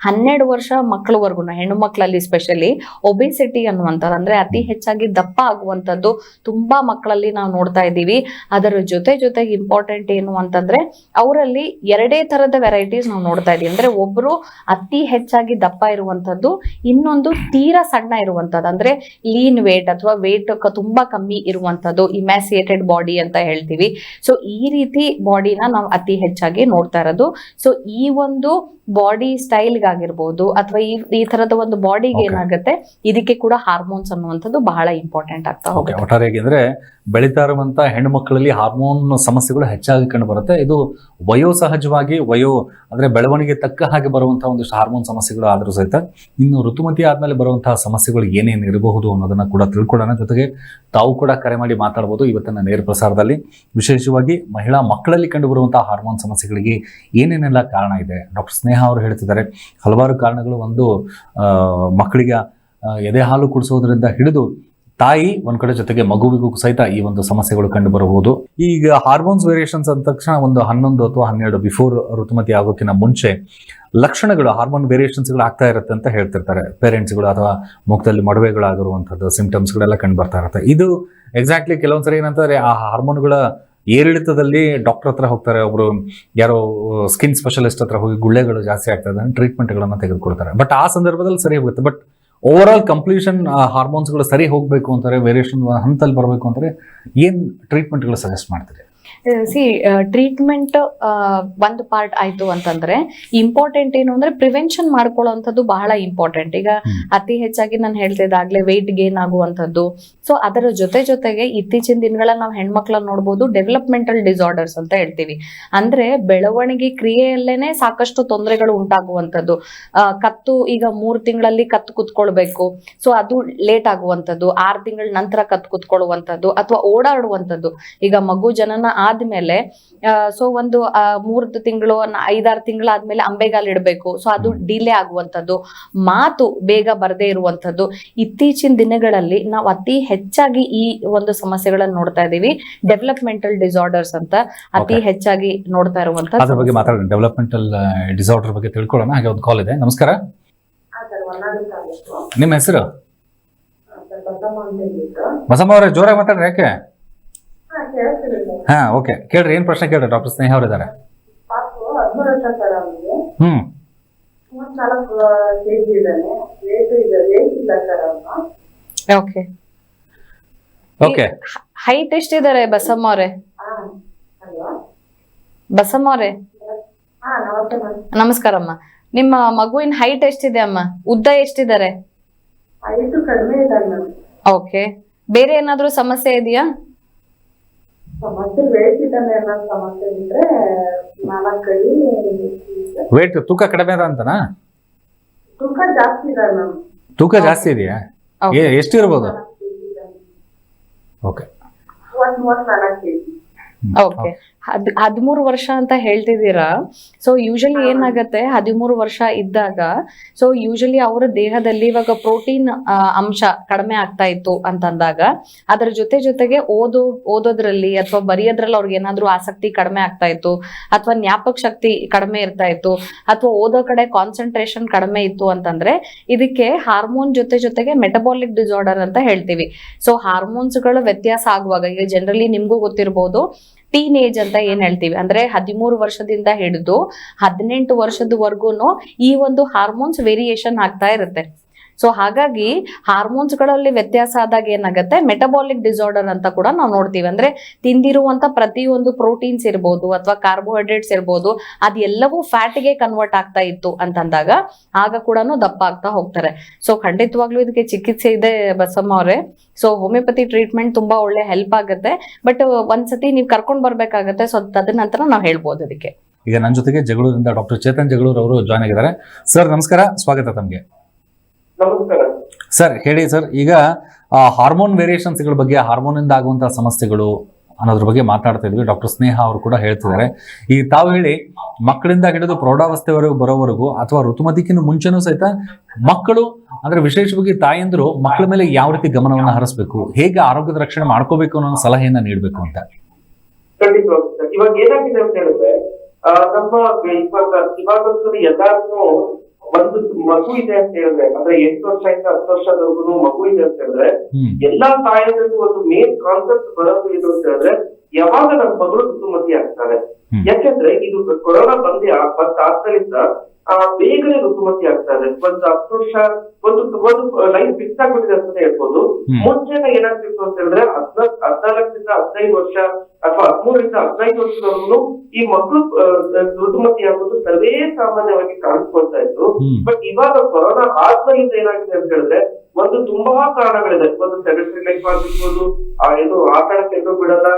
12 ವರ್ಷ ಮಕ್ಕಳವರೆಗೂ, ಹೆಣ್ಣು ಮಕ್ಕಳಲ್ಲಿ ಸ್ಪೆಷಲಿ ಒಬೆಸಿಟಿ ಅನ್ನುವಂಥದ್ದು ಅಂದ್ರೆ ಅತಿ ಹೆಚ್ಚಾಗಿ ದಪ್ಪ ಆಗುವಂಥದ್ದು ತುಂಬಾ ಮಕ್ಕಳಲ್ಲಿ ನಾವು ನೋಡ್ತಾ ಇದ್ದೀವಿ. ಅದರ ಜೊತೆಗೆ ಇಂಪಾರ್ಟೆಂಟ್ ಇಂಪಾರ್ಟೆಂಟ್ ಏನು ಅಂತಂದ್ರೆ ಅವರಲ್ಲಿ 2 ತರದ ವೆರೈಟೀಸ್ ನಾವು ನೋಡ್ತಾ ಇದೀವಿ. ಅಂದ್ರೆ ಒಬ್ರು ಅತಿ ಹೆಚ್ಚಾಗಿ ದಪ್ಪ ಇರುವಂತದ್ದು, ಇನ್ನೊಂದು ತೀರಾ ಸಣ್ಣ ಇರುವಂತದ್ದು, ಅಂದ್ರೆ ಲೀನ್ ವೇಟ್ ಅಥವಾ ವೇಟ್ ತುಂಬಾ ಕಮ್ಮಿ ಇರುವಂತದ್ದು, ಇಮ್ಯಾಸಿಯೇಟೆಡ್ ಬಾಡಿ ಅಂತ ಹೇಳ್ತೀವಿ. ಸೊ ಈ ರೀತಿ ಬಾಡಿನ ನಾವು ಅತಿ ಹೆಚ್ಚಾಗಿ ನೋಡ್ತಾ ಇರೋದು. ಸೊ ಈ ಒಂದು ಬಾಡಿ ಸ್ಟೈಲ್ಗಾಗಿರ್ಬೋದು ಅಥವಾ ಈ ತರದ ಒಂದು ಬಾಡಿಗೆ ಏನಾಗುತ್ತೆ, ಇದಕ್ಕೆ ಕೂಡ ಹಾರ್ಮೋನ್ಸ್ ಅನ್ನುವಂಥದ್ದು ಬಹಳ ಇಂಪಾರ್ಟೆಂಟ್ ಆಗ್ತಾ ಹೋಗುತ್ತೆ. ಒಟ್ಟಾರೆಯಾಗಿ ಅಂದ್ರೆ ಬೆಳೀತಾ ಇರುವಂತ ಹೆಣ್ಣು ಮಕ್ಕಳಲ್ಲಿ ಹಾರ್ಮೋನ್ ಸಮಸ್ಯೆಗಳು ಹೆಚ್ಚಾಗಿ ಕಂಡು ಬರುತ್ತೆ. ಇದು ವಯೋಸಹಜವಾಗಿ ಅಂದ್ರೆ ಬೆಳವಣಿಗೆ ತಕ್ಕ ಹಾಗೆ ಬರುವಂತಹ ಒಂದಿಷ್ಟು ಹಾರ್ಮೋನ್ ಸಮಸ್ಯೆಗಳು ಆದ್ರೂ ಸಹಿತ ಇನ್ನು ಋತುಮತಿ ಆದ್ಮೇಲೆ ಬರುವಂತಹ ಸಮಸ್ಯೆಗಳು ಏನೇನು ಇರಬಹುದು ಅನ್ನೋದನ್ನ ಕೂಡ ತಿಳ್ಕೊಳ್ಳೋಣ. ಜೊತೆಗೆ ತಾವು ಕೂಡ ಕರೆ ಮಾಡಿ ಮಾತಾಡಬಹುದು ಇವತ್ತಿನ ನೇರ ಪ್ರಸಾರದಲ್ಲಿ. ವಿಶೇಷವಾಗಿ ಮಹಿಳಾ ಮಕ್ಕಳಲ್ಲಿ ಕಂಡು ಬರುವಂತಹ ಹಾರ್ಮೋನ್ ಸಮಸ್ಯೆಗಳಿಗೆ ಏನೇನೆಲ್ಲ ಕಾರಣ ಇದೆ ಡಾಕ್ಟರ್ ಸ್ನೇಹ ಅವರು ಹೇಳ್ತಿದ್ದಾರೆ. ಹಲವಾರು ಕಾರಣಗಳು. ಒಂದು ಮಕ್ಕಳಿಗೆ ಎದೆ ಹಾಲು ಕುಡಿಸೋದ್ರಿಂದ ಹಿಡಿದು ತಾಯಿ ಒಂದ್ ಕಡೆ ಜೊತೆಗೆ ಮಗುವಿಗೂ ಸಹಿತ ಈ ಒಂದು ಸಮಸ್ಯೆಗಳು ಕಂಡು ಬರಬಹುದು. ಈಗ ಹಾರ್ಮೋನ್ಸ್ ವೇರಿಯೇಷನ್ಸ್ ಅಂದ ತಕ್ಷಣ ಒಂದು 11 ಅಥವಾ 12 ಬಿಫೋರ್ ಋತುಮತಿ ಆಗೋಕ್ಕಿಂತ ಮುಂಚೆ ಲಕ್ಷಣಗಳು ಹಾರ್ಮೋನ್ ವೇರಿಯೇಷನ್ಸ್ಗಳು ಆಗ್ತಾ ಇರುತ್ತೆ ಅಂತ ಹೇಳ್ತಿರ್ತಾರೆ ಪೇರೆಂಟ್ಸ್ಗಳು, ಅಥವಾ ಮುಖದಲ್ಲಿ ಮೊಡವೆಗಳಾಗಿರುವಂಥದ್ದು ಸಿಂಪ್ಟಮ್ಸ್ಗಳೆಲ್ಲ ಕಂಡು ಬರ್ತಾ ಇರುತ್ತೆ. ಇದು ಎಕ್ಸಾಕ್ಟ್ಲಿ ಕೆಲವೊಂದ್ಸರಿ ಏನಂತಾರೆ ಆ ಹಾರ್ಮೋನ್ಗಳ ಏರಿಳಿತದಲ್ಲಿ ಡಾಕ್ಟರ್ ಹತ್ರ ಹೋಗ್ತಾರೆ, ಒಬ್ರು ಯಾರೋ ಸ್ಕಿನ್ ಸ್ಪೆಷಲಿಸ್ಟ್ ಹತ್ರ ಹೋಗಿ ಗುಳ್ಳೆಗಳು ಜಾಸ್ತಿ ಆಗ್ತದೆ ಟ್ರೀಟ್ಮೆಂಟ್ಗಳನ್ನು ತೆಗೆದುಕೊಡ್ತಾರೆ. ಬಟ್ ಆ ಸಂದರ್ಭದಲ್ಲಿ ಸರಿ ಹೋಗುತ್ತೆ. ಬಟ್ ಓವರ್ ಆಲ್ ಕಂಪ್ಲೀಷನ್ ಹಾರ್ಮೋನ್ಸ್ಗಳು ಸರಿ ಹೋಗಬೇಕು ಅಂತಾರೆ, ವೇರಿಯೇಷನ್ ಹಂತದಲ್ಲಿ ಬರಬೇಕು ಅಂತಾರೆ, ಏನು ಟ್ರೀಟ್ಮೆಂಟ್ಗಳು ಸಜೆಸ್ಟ್ ಮಾಡ್ತೀರಿ? ಟ್ರೀಟ್ಮೆಂಟ್ ಒಂದು ಪಾರ್ಟ್ ಆಯ್ತು ಅಂತಂದ್ರೆ ಇಂಪಾರ್ಟೆಂಟ್ ಏನು ಅಂದ್ರೆ ಪ್ರಿವೆನ್ಷನ್ ಮಾಡ್ಕೊಳ್ಳುವಂಥದ್ದು ಬಹಳ ಇಂಪಾರ್ಟೆಂಟ್. ಈಗ ಅತಿ ಹೆಚ್ಚಾಗಿ ನಾನು ಹೇಳ್ತಿದ್ದಾಗ್ಲೇ ವೆಯ್ಟ್ ಗೇನ್ ಆಗುವಂಥದ್ದು. ಸೊ ಅದರ ಜೊತೆಗೆ ಇತ್ತೀಚಿನ ದಿನಗಳಲ್ಲಿ ನಾವು ಹೆಣ್ಮಕ್ಳನ್ನ ನೋಡ್ಬೋದು ಡೆವಲಪ್ಮೆಂಟಲ್ ಡಿಸಾರ್ಡರ್ಸ್ ಅಂತ ಹೇಳ್ತೀವಿ. ಅಂದ್ರೆ ಬೆಳವಣಿಗೆ ಕ್ರಿಯೆಯಲ್ಲೇನೆ ಸಾಕಷ್ಟು ತೊಂದರೆಗಳು ಉಂಟಾಗುವಂಥದ್ದು. ಕತ್ತು ಈಗ 3 ತಿಂಗಳಲ್ಲಿ ಕತ್ತು ಕುತ್ಕೊಳ್ಬೇಕು, ಸೊ ಅದು ಲೇಟ್ ಆಗುವಂಥದ್ದು. 6 ತಿಂಗಳ ನಂತರ ಕತ್ತು ಕುತ್ಕೊಳ್ಳುವಂಥದ್ದು ಅಥವಾ ಓಡಾಡುವಂಥದ್ದು. ಈಗ ಮಗು ಜನನ ಆದ್ಮೇಲೆ ಸೊ ಒಂದು 3 ತಿಂಗಳು 5-6 ತಿಂಗಳಾದ್ಮೇಲೆ ಅಂಬೆಗಾಲ್ ಇಡಬೇಕು, ಸೊ ಅದು ಡಿಲೇ ಆಗುವಂಥದ್ದು, ಮಾತು ಬೇಗ ಬರದೇ ಇರುವಂಥದ್ದು. ಇತ್ತೀಚಿನ ದಿನಗಳಲ್ಲಿ ನಾವು ಅತಿ ಹೆಚ್ಚಾಗಿ ಈ ಒಂದು ಸಮಸ್ಯೆಗಳನ್ನು ನೋಡ್ತಾ ಇದೀವಿ. ಡೆವಲಪ್ಮೆಂಟಲ್ ಡಿಸಾರ್ಡರ್ಸ್ ಅಂತ ಅತಿ ಹೆಚ್ಚಾಗಿ ನೋಡ್ತಾ ಇರುವಂತ ಅದ್ರ ಬಗ್ಗೆ ಮಾತಾಡೋಣ. ಡೆವಲಪ್ಮೆಂಟಲ್ ಡಿಸಾರ್ಡರ್ ಬಗ್ಗೆ ತಿಳ್ಕೊಳ್ಳೋಣ. ಹಾಗೆ ಒಂದು ಕಾಲ್ ಇದೆ. ನಮಸ್ಕಾರ, ನಿಮ್ಮ ಹೆಸರು? ಬಸಮ್ಮ ಅವರೇ, ಜೋರಾಗಿ ಮಾತಾಡ್ರಿ. ಯಾಕೆ? ಹಾ, ಓಕೆ, ಕೇಳ್ರಿ. ಏನ್ ಪ್ರಶ್ನೆ ಕೇಳ್ರಿ? ಡಾಕ್ಟರ್ ಸ್ನೇಹ ಅವ್ರು ಇದ್ದಾರೆ. ಓಕೆ, ಹೈಟ್ ಎಷ್ಟಿದ್ದಾರೆ ಬಸಮ್ಮ ಅವರೇ? ಬಸಮ್ಮ ಅವರೇ ನಮಸ್ಕಾರಮ್ಮ. ನಿಮ್ಮ ಮಗುವಿನ ಹೈಟ್ ಎಷ್ಟಿದೆ ಅಮ್ಮ? ಉದ್ದ ಎಷ್ಟಿದ್ದಾರೆ? ಓಕೆ, ಬೇರೆ ಏನಾದ್ರೂ ಸಮಸ್ಯೆ ಇದೆಯಾ? ವೇಟ್ ತೂಕ ಕಡಿಮೆ ಅದ ಅಂತನಾ? ತೂಕ ಜಾಸ್ತಿ ಇದೆಯಾ? ಎಷ್ಟಿರ್ಬೋದು? ಓಕೆ ಓಕೆ, 13 ವರ್ಷ ಅಂತ ಹೇಳ್ತಿದ್ದೀರಾ. ಸೊ ಯೂಶಲಿ ಏನಾಗತ್ತೆ, 13 ವರ್ಷ ಇದ್ದಾಗ ಸೊ ಯೂಶಲಿ ಅವರ ದೇಹದಲ್ಲಿ ಇವಾಗ ಪ್ರೋಟೀನ್ ಅಂಶ ಕಡಿಮೆ ಆಗ್ತಾ ಇತ್ತು ಅಂತಂದಾಗ ಅದರ ಜೊತೆಗೆ ಓದೋದ್ರಲ್ಲಿ ಅಥವಾ ಬರೆಯೋದ್ರಲ್ಲಿ ಅವ್ರಿಗೆ ಏನಾದ್ರೂ ಆಸಕ್ತಿ ಕಡಿಮೆ ಆಗ್ತಾ ಇತ್ತು, ಅಥವಾ ಜ್ಞಾಪಕ ಶಕ್ತಿ ಕಡಿಮೆ ಇರ್ತಾ ಇತ್ತು, ಅಥವಾ ಓದೋ ಕಡೆ ಕಾನ್ಸಂಟ್ರೇಷನ್ ಕಡಿಮೆ ಇತ್ತು ಅಂತಂದ್ರೆ ಇದಕ್ಕೆ ಹಾರ್ಮೋನ್ ಜೊತೆಗೆ ಮೆಟಬಾಲಿಕ್ ಡಿಸಾರ್ಡರ್ ಅಂತ ಹೇಳ್ತೀವಿ. ಸೊ ಹಾರ್ಮೋನ್ಸ್ಗಳ ವ್ಯತ್ಯಾಸ ಆಗುವಾಗ ಈಗ ಜನರಲಿ ನಿಮ್ಗೂ ಗೊತ್ತಿರ್ಬೋದು, ಟೀನ್ ಏಜ್ ಅಂತ ಏನ್ ಹೇಳ್ತೀವಿ, ಅಂದ್ರೆ 13 ವರ್ಷದಿಂದ ಹಿಡಿದು 18 ವರ್ಷದವರೆಗೂ ಈ ಒಂದು ಹಾರ್ಮೋನ್ಸ್ ವೇರಿಯೇಷನ್ ಆಗ್ತಾ ಇರುತ್ತೆ. ಸೊ ಹಾಗಾಗಿ ಹಾರ್ಮೋನ್ಸ್ಗಳಲ್ಲಿ ವ್ಯತ್ಯಾಸ ಆದಾಗ ಏನಾಗುತ್ತೆ, ಮೆಟಬಾಲಿಕ್ ಡಿಸಾರ್ಡರ್ ಅಂತ ಕೂಡ ನಾವು ನೋಡ್ತೀವಿ. ಅಂದ್ರೆ ತಿಂದಿರುವಂತ ಪ್ರತಿಯೊಂದು ಪ್ರೋಟೀನ್ಸ್ ಇರ್ಬೋದು ಅಥವಾ ಕಾರ್ಬೋಹೈಡ್ರೇಟ್ಸ್ ಇರ್ಬೋದು, ಅದೆಲ್ಲವೂ ಫ್ಯಾಟ್ಗೆ ಕನ್ವರ್ಟ್ ಆಗ್ತಾ ಇತ್ತು ಅಂತಂದಾಗ ಆಗ ಕೂಡ ದಪ್ಪ ಆಗ್ತಾ ಹೋಗ್ತಾರೆ. ಸೊ ಖಂಡಿತವಾಗ್ಲೂ ಇದಕ್ಕೆ ಚಿಕಿತ್ಸೆ ಇದೆ ಬಸಮ್ಮ ಅವರೇ. ಸೊ ಹೋಮಿಯೋಪತಿ ಟ್ರೀಟ್ಮೆಂಟ್ ತುಂಬಾ ಒಳ್ಳೆ ಹೆಲ್ಪ್ ಆಗುತ್ತೆ. ಬಟ್ ಒಂದ್ಸತಿ ನೀವು ಕರ್ಕೊಂಡ್ ಬರ್ಬೇಕಾಗತ್ತೆ. ಸೊ ತದನಂತರ ನಾವು ಹೇಳ್ಬೋದು ಅದಕ್ಕೆ. ಈಗ ನನ್ನ ಜೊತೆಗೆ ಜಗಳೂರಿಂದ ಡಾಕ್ಟರ್ ಚೇತನ್ ಜಗಳೂರ್ ಅವರು ಜಾಯ್ನ್ ಆಗಿದ್ದಾರೆ. ಸರ್ ನಮಸ್ಕಾರ, ಸ್ವಾಗತ ತಮಗೆ. ಸರ್ ಹೇಳಿ ಸರ್, ಈಗ ಹಾರ್ಮೋನ್ ವೇರಿಯೇಷನ್ಸ್ಗಳ ಬಗ್ಗೆ, ಹಾರ್ಮೋನ್ ಇಂದ ಆಗುವಂತಹ ಸಮಸ್ಯೆಗಳು ಅನ್ನೋದ್ರ ಬಗ್ಗೆ ಮಾತಾಡ್ತಾ ಇದ್ವಿ. ಡಾಕ್ಟರ್ ಸ್ನೇಹ ಅವರು ಕೂಡ ಹೇಳ್ತಿದ್ದಾರೆ. ಈಗ ತಾವು ಹೇಳಿ, ಮಕ್ಕಳಿಂದ ಹಿಡಿದು ಪ್ರೌಢಾವಸ್ಥೆವರೆಗೂ ಬರೋವರೆಗೂ ಅಥವಾ ಋತುಮತಿಗಿಂತ ಮುಂಚೆನೂ ಸಹಿತ ಮಕ್ಕಳು, ಅಂದ್ರೆ ವಿಶೇಷವಾಗಿ ತಾಯಂದ್ರು ಮಕ್ಕಳ ಮೇಲೆ ಯಾವ ರೀತಿ ಗಮನವನ್ನ ಹರಿಸಬೇಕು, ಹೇಗೆ ಆರೋಗ್ಯದ ರಕ್ಷಣೆ ಮಾಡ್ಕೋಬೇಕು ಅನ್ನೋ ಸಲಹೆಯನ್ನ ನೀಡಬೇಕು ಅಂತ. ಇವಾಗ ಏನಾಗಿದೆ ಅಂತ ಹೇಳಿದ್ರೆ, ನಮ್ಮ ಇವಾಗ ಎಲ್ಲಾದ್ರೂ ಒಂದು ಮಗು ಇದೆ ಅಂತ ಹೇಳಿದ್ರೆ, ಅಂದ್ರೆ 8 ವರ್ಷದಿಂದ 10 ವರ್ಷದವರೆಗೂ ಮಗು ಇದೆ ಅಂತ ಹೇಳಿದ್ರೆ, ಎಲ್ಲಾ ತಾಯಂದಿಗೂ ಒಂದು ಮೇನ್ ಕಾನ್ಸೆಪ್ಟ್ ಬರೋದು ಏನು ಅಂತ ಹೇಳಿದ್ರೆ, ಯಾವಾಗ ನನ್ನ ಮಗಳು ಋತುಮತಿ ಆಗ್ತಾಳೆ. ಯಾಕೆಂದ್ರೆ ಇದು ಕೊರೋನಾ ಬಂದಾದ್ಮೇಲಿಂದ ಬೇಗನೆ ಋತುಮತಿ ಆಗ್ತದೆ. ಒಂದು 10 ವರ್ಷ ಒಂದು ಲೈಫ್ ಫಿಕ್ಸ್ ಆಗ್ಬಿಟ್ಟಿದೆ ಅಂತ ಹೇಳ್ಬೋದು. ಮುಂಚೆ ಏನಾಗ್ತಿತ್ತು ಅಂತ ಹೇಳಿದ್ರೆ 14ರಿಂದ 15 ವರ್ಷ ಅಥವಾ 13ರಿಂದ 15 ವರ್ಷದವರೆಗೂ ಈ ಮಕ್ಕಳು ಋತುಮತಿ ಆಗೋದು ಸರ್ವೇ ಸಾಮಾನ್ಯವಾಗಿ ಕಾಣಿಸ್ಕೊಳ್ತಾ ಇತ್ತು. ಬಟ್ ಇವಾಗ ಕೊರೋನಾ ಆದ್ಮೇಲಿಂದ ಏನಾಗಿದೆ ಅಂತ ಹೇಳಿದ್ರೆ, ಒಂದು ತುಂಬಾ ಕಾರಣಗಳಿದೆ. ಒಂದು ಸೆಡೆಂಟರಿ ಲೈಫ್ ಆಗಿರ್ಬೋದು, ಏನು ಆಟ ಆಡಕ್ಕೆ ಎಲ್ಲೂ ಬಿಡಲ್ಲ,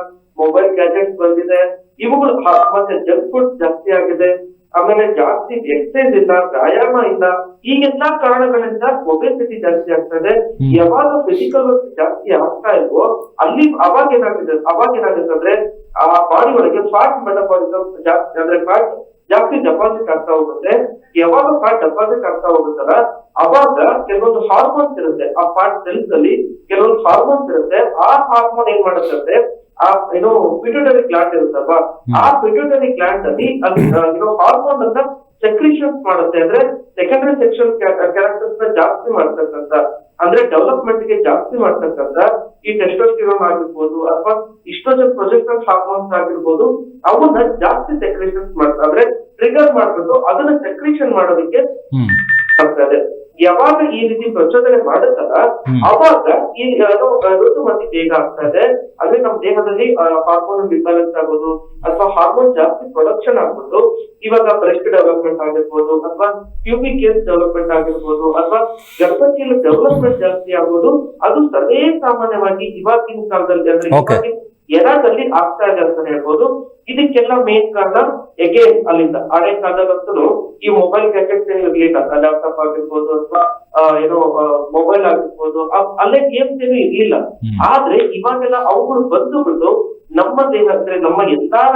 ಮೊಬೈಲ್ ಗ್ಯಾಜೆಟ್ಸ್ ಬಂದಿದೆ, ಇವುಗಳು ಮತ್ತೆ ಜಂಕ್ ಫುಡ್ ಜಾಸ್ತಿ ಆಗಿದೆ, ಆಮೇಲೆ ಜಾಸ್ತಿ ಎಕ್ಸರ್ಸೈಸ್ ಇಲ್ಲ, ವ್ಯಾಯಾಮ ಇಲ್ಲ, ಈಗೆಲ್ಲಾ ಕಾರಣಗಳಿಂದ ಒಬೆಸಿಟಿ ಜಾಸ್ತಿ ಆಗ್ತದೆ. ಯಾವಾಗ ಫಿಸಿಕಲ್ ವರ್ಕ್ ಜಾಸ್ತಿ ಆಗ್ತಾ ಇಲ್ವೋ ಅಲ್ಲಿ ಅವಾಗ ಏನಾಗುತ್ತೆ ಅಂದ್ರೆ ಆ ಬಾಡಿ ಒಳಗೆ ಫ್ಯಾಟ್ ಮೆಟಬಾಲಿಸಮ್ ಜಾಸ್ತಿ, ಅಂದ್ರೆ ಫ್ಯಾಟ್ ಜಾಸ್ತಿ ಡೆಪಾಸಿಟ್ ಆಗ್ತಾ ಹೋಗುತ್ತೆ. ಯಾವಾಗ ಫ್ಯಾಟ್ ಡೆಪಾಸಿಟ್ ಆಗ್ತಾ ಹೋಗುತ್ತಲ್ಲ ಅವಾಗ ಕೆಲವೊಂದು ಹಾರ್ಮೋನ್ಸ್ ಇರುತ್ತೆ ಆ ಫ್ಯಾಟ್ ಸೆಲ್ಸ್ ಅಲ್ಲಿ, ಕೆಲವೊಂದು ಹಾರ್ಮೋನ್ಸ್ ಇರುತ್ತೆ. ಆ ಹಾರ್ಮೋನ್ ಏನ್ ಮಾಡುತ್ತೆ ಅಂದ್ರೆ ಏನು ಪಿಟ್ಯೂಟರಿ ಗ್ಲ್ಯಾಂಡ್ ಇರುತ್ತಲ್ವಾ, ಆ ಪಿಟ್ಯೂಟರಿ ಗ್ಲ್ಯಾಂಡ್ ಅಲ್ಲಿ ಹಾರ್ಮೋನ್ ಅನ್ನ ಸೆಕ್ರಿಷನ್ಸ್ ಮಾಡುತ್ತೆ. ಅಂದ್ರೆ ಸೆಕೆಂಡರಿ ಸೆಕ್ಷುವಲ್ ಕ್ಯಾರೆಕ್ಟರ್ಸ್ ನ ಜಾಸ್ತಿ ಮಾಡ್ತಕ್ಕಂತ, ಅಂದ್ರೆ ಡೆವಲಪ್ಮೆಂಟ್ ಗೆ ಜಾಸ್ತಿ ಮಾಡ್ತಕ್ಕಂತ ಈ ಟೆಸ್ಟೋಸ್ಟಿರೋನ್ ಆಗಿರ್ಬೋದು ಅಥವಾ ಇಸ್ಟ್ರೋಜನ್ ಪ್ರೊಜೆಸ್ಟರಾನ್ ಹಾರ್ಮೋನ್ಸ್ ಆಗಿರ್ಬೋದು, ಅವನ್ನ ಜಾಸ್ತಿ ಸೆಕ್ರಿಷನ್ಸ್ ಮಾಡ್ತಾರೆ. ಅಂದ್ರೆ ಟ್ರಿಗರ್ ಮಾಡ್ಬಿಟ್ಟು ಅದನ್ನ ಸೆಕ್ರಿಷನ್ ಮಾಡೋದಕ್ಕೆ ಆಗ್ತದೆ. ಯಾವಾಗ ಈ ರೀತಿ ಪ್ರಚೋದನೆ ಮಾಡುತ್ತಲ್ಲ ಅವಾಗ ಈ ಋತುಮತಿ ಬೇಗ ಆಗ್ತದೆ. ಅಂದ್ರೆ ನಮ್ಮ ದೇಹದಲ್ಲಿ ಹಾರ್ಮೋನ್ ಇಂಬ್ಯಾಲೆನ್ಸ್ ಆಗೋದು ಅಥವಾ ಹಾರ್ಮೋನ್ ಜಾಸ್ತಿ ಪ್ರೊಡಕ್ಷನ್ ಆಗ್ಬಿಟ್ಟು ಇವಾಗ ಬ್ರೆಸ್ಟ್ ಡೆವಲಪ್ಮೆಂಟ್ ಆಗಿರ್ಬೋದು ಅಥವಾ ಟ್ಯೂಬಿಕ್ ಕೇಸ್ ಡೆವಲಪ್ಮೆಂಟ್ ಆಗಿರ್ಬೋದು ಅಥವಾ ಗರ್ಭಚೀಲ ಡೆವಲಪ್ಮೆಂಟ್ ಜಾಸ್ತಿ ಆಗೋದು ಅದು ಸರ್ವೇ ಸಾಮಾನ್ಯವಾಗಿ ಇವಾಗಿನ ಕಾಲದಲ್ಲಿ, ಅಂದ್ರೆ ಇವಾಗಿನ ಎರಾದಲ್ಲಿ ಆಗ್ತಾ ಇದೆ ಅಂತ ಹೇಳ್ಬೋದು. ಇದಕ್ಕೆಲ್ಲ ಮೇನ್ ಕಾರಣ ಎಗೇನ್ ಅಲ್ಲಿಂದ ಹಳೆ ಕಾಲದಲ್ಲಂತೂ ಈ ಮೊಬೈಲ್ ಗ್ಯಾಜೆಟ್ಸ್ ಏನು ಇರ್ಲಿಲ್ಲ, ಲ್ಯಾಪ್ಟಾಪ್ ಆಗಿರ್ಬೋದು ಅಥವಾ ಏನೋ ಮೊಬೈಲ್ ಆಗಿರ್ಬೋದು, ಅಲ್ಲೇ ಗೇಮ್ಸ್ ಏನು ಇರ್ಲಿಲ್ಲ. ಆದ್ರೆ ಇವಾಗೆಲ್ಲ ಅವುಗಳು ಬಂದು ನಮ್ಮ ದೇಹ, ಅಂದ್ರೆ ನಮ್ಮ ಎಲ್ಲಾರ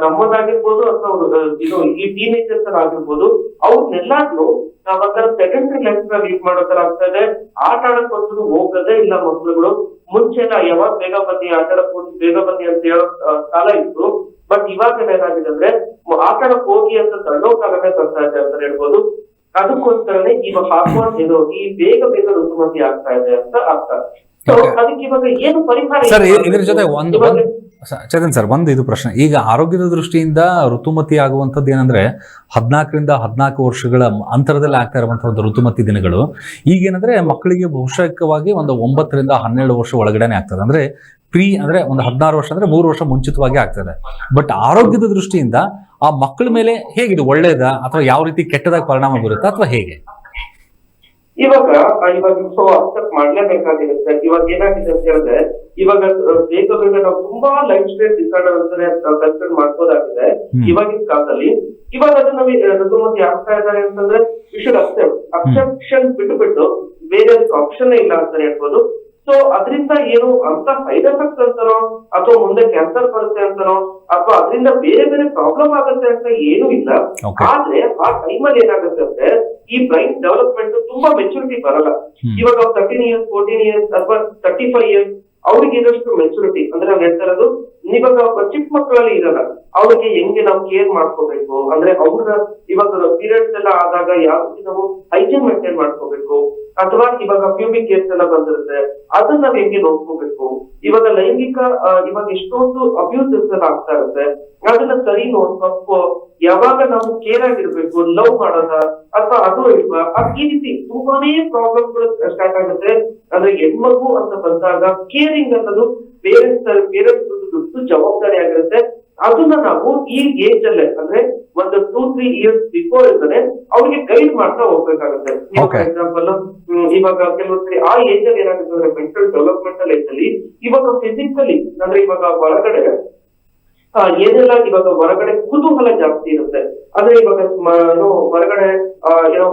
ನಮ್ಮದಾಗಿರ್ಬೋದು ಅಥವಾ ಇದು ಈ ಟೀನೇಜರ್ಸ್ ಆಗಿರ್ಬೋದು, ಅವ್ರನ್ನೆಲ್ಲಾದ್ರೂ ನಾವಾಗ ಸೆಕೆಂಡರಿ ಲೈಫ್ ಲೀಡ್ ಮಾಡೋ ತರ ಆಗ್ತದೆ. ಆಟ ಆಡಕ್ ಒಂದು ಹೋಗೋದೇ ಇಲ್ಲ ಮಕ್ಳುಗಳು. ಮುಂಚೆ ಯಾವಾಗ ಬೇಗ ಬನ್ನಿ ಆಟ ಆಡಕ್ ಹೋಗಿ ಬೇಗ ಬನ್ನಿ ಅಂತ ಹೇಳೋ ಕಾಲ ಇತ್ತು. ಬಟ್ ಇವಾಗ ಏನಾಗಿದೆ ಅಂದ್ರೆ ಆಟ ಆಡಕ್ ಹೋಗಿ ಅಂತ ತಳ್ಳೋ ಕಾಲನೇ ಬರ್ತಾ ಇದೆ ಅಂತ ಹೇಳ್ಬೋದು. ಅದಕ್ಕೋಸ್ಕರನೇ ಇವಾಗ ಹಾರ್ಮೋನ್ ಇದು ಈ ಬೇಗ ಋತುಮತಿ ಆಗ್ತಾ ಇದೆ ಅಂತ ಅರ್ಥ. ಅದಕ್ಕೆ ಇವಾಗ ಏನು ಪರಿಹಾರ ಸರ್? ಇದ್ರ ಜೊತೆ ಚೇತನ್ ಸರ್, ಒಂದು ಇದು ಪ್ರಶ್ನೆ. ಈಗ ಆರೋಗ್ಯದ ದೃಷ್ಟಿಯಿಂದ ಋತುಮತಿ ಆಗುವಂಥದ್ದು ಏನಂದ್ರೆ 14ರಿಂದ 14 ವರ್ಷಗಳ ಅಂತರದಲ್ಲಿ ಆಗ್ತಾ ಇರುವಂತಹ ಒಂದು ಋತುಮತಿ ದಿನಗಳು. ಈಗೇನಂದ್ರೆ ಮಕ್ಕಳಿಗೆ ಬಹುಶಃವಾಗಿ ಒಂದು 9ರಿಂದ 12 ವರ್ಷ ಒಳಗಡೆನೆ ಆಗ್ತದೆ. ಅಂದ್ರೆ ಅಂದ್ರೆ ಒಂದು 16 ವರ್ಷ ಅಂದ್ರೆ 3 ವರ್ಷ ಮುಂಚಿತವಾಗಿ ಆಗ್ತದೆ. ಬಟ್ ಆರೋಗ್ಯದ ದೃಷ್ಟಿಯಿಂದ ಆ ಮಕ್ಕಳ ಮೇಲೆ ಹೇಗಿದೆ, ಒಳ್ಳೇದಾ ಅಥವಾ ಯಾವ ರೀತಿ ಕೆಟ್ಟದಾಗಿ ಪರಿಣಾಮ ಬೀರುತ್ತಾ ಅಥವಾ ಹೇಗೆ? ಇವಾಗ ಅಕ್ಸೆಪ್ಟ್ ಮಾಡ್ಲೇಬೇಕಾಗಿರುತ್ತೆ. ಇವಾಗ ಏನಾಗಿದೆ ಅಂತ ಹೇಳಿದ್ರೆ, ಇವಾಗ ಬೇಗ ನಾವು ತುಂಬಾ ಲೈಫ್ ಸ್ಟೈಲ್ ಡಿಸಾರ್ಡರ್ ಅಂತಾನೆ ಕನ್ಸಿಡರ್ ಮಾಡ್ಬೋದಾಗಿದೆ ಇವಾಗಿನ ಕಾಲದಲ್ಲಿ. ಇವಾಗ ಅದನ್ನ ಋತುಮತಿ ಆಗ್ತಾ ಇದ್ದಾರೆ ಅಂತಂದ್ರೆ ಅಕ್ಸೆಪ್ಷನ್ ಬಿಟ್ಟು ಬೇರೆ ಆಪ್ಷನ್ ಇಲ್ಲ ಅಂತ ಹೇಳ್ಬೋದು. ಸೊ ಅದರಿಂದ ಏನು ಅಂತ ಸೈಡ್ ಎಫೆಕ್ಟ್ಸ್ ಅಂತಾನೋ ಅಥವಾ ಮುಂದೆ ಕ್ಯಾನ್ಸರ್ ಬರುತ್ತೆ ಅಂತಾನೋ ಅಥವಾ ಅದರಿಂದ ಬೇರೆ ಪ್ರಾಬ್ಲಮ್ ಆಗುತ್ತೆ ಅಂತ ಏನು ಇಲ್ಲ. ಆದ್ರೆ ಆ ಟೈಮಲ್ಲಿ ಏನಾಗುತ್ತೆ ಅಂದ್ರೆ ಈ ಬ್ರೈನ್ ಡೆವಲಪ್ಮೆಂಟ್ ತುಂಬಾ ಮೆಚುರಿಟಿ ಬರಲ್ಲ. ಇವಾಗ 13 ಇಯರ್ಸ್ 14 ಇಯರ್ಸ್ ಅಥವಾ 35 ಇಯರ್ಸ್ ಅವ್ರಿಗೆ ಇರೋಷ್ಟು ಮೆಚುರಿಟಿ, ಅಂದ್ರೆ ನಾವು ಹೇಳ್ತಾ ಇರೋದು ಇವಾಗ ಚಿಕ್ಕ ಮಕ್ಕಳಲ್ಲಿ ಇರಲ್ಲ. ಅವ್ರಿಗೆ ಹೆಂಗೆ ನಾವು ಕೇರ್ ಮಾಡ್ಕೋಬೇಕು, ಅಂದ್ರೆ ಅವ್ರ ಇವಾಗ ಪೀರಿಯಡ್ಸ್ ಎಲ್ಲ ಆದಾಗ ಯಾವ ರೀತಿ ನಾವು ಹೈಜೀನ್ ಮೇಂಟೈನ್ ಮಾಡ್ಕೋಬೇಕು, ಅಥವಾ ಇವಾಗ ಪ್ಯೂಬಿಕ್ ಕೇಸ್ ಎಲ್ಲ ಬಂದಿರುತ್ತೆ ಅದನ್ನ ನಾವ್ ಹೆಂಗೆ ನೋಡ್ಕೋಬೇಕು. ಇವಾಗ ಲೈಂಗಿಕ ಇವಾಗ ಎಷ್ಟೊಂದು ಅಬ್ಯೂಸಸ್ ಎಲ್ಲ ಆಗ್ತಾ ಇರುತ್ತೆ, ಅದನ್ನ ಸರಿ ನೋಡ್ಬೇಕು. ಯಾವಾಗ ನಾವು ಕೇರ್ ಆಗಿರ್ಬೇಕು, ಲವ್ ಮಾಡೋದ ಅಥವಾ ಅದು ಇಲ್ವಾ, ಈ ರೀತಿ ತುಂಬಾನೇ ಪ್ರಾಬ್ಲಮ್ಗಳು ಸ್ಟಾರ್ಟ್ ಆಗುತ್ತೆ. ಅಂದ್ರೆ ಹೆಣ್ಮಗು ಅಂತ ಬಂದಾಗ ಕೇರಿಂಗ್ ಅನ್ನೋದು ಪೇರೆಂಟ್ಸ್ ದೊಡ್ಡ ಜವಾಬ್ದಾರಿ ಆಗಿರುತ್ತೆ. ಅದನ್ನ ನಾವು ಈ ಏಜ್ ಅಲ್ಲೇ, ಅಂದ್ರೆ ಒಂದು 2-3 ಇಯರ್ಸ್ ಬಿಫೋರ್ ಇರ್ತಾನೆ ಅವ್ರಿಗೆ ಗೈಡ್ ಮಾಡ್ತಾ ಹೋಗ್ಬೇಕಾಗುತ್ತೆ. ಫಾರ್ ಎಕ್ಸಾಂಪಲ್ ಇವಾಗ ಕೆಲವೊಂದ್ಸರಿ ಆ ಏಜ್ ಅಲ್ಲಿ ಏನಾಗುತ್ತೆ ಅಂದ್ರೆ ಮೆಂಟಲ್ ಡೆವಲಪ್ಮೆಂಟಲ್ ಏಜ್ ಅಲ್ಲಿ ಇವಾಗ ಫಿಸಿಕಲಿ, ಅಂದ್ರೆ ಇವಾಗ ಹೊರಗಡೆ ಏನೆಲ್ಲ ಇವಾಗ ಹೊರಗಡೆ ಕುತೂಹಲ ಜಾಸ್ತಿ ಇರುತ್ತೆ. ಅಂದ್ರೆ ಇವಾಗ ಹೊರಗಡೆ ಏನೋ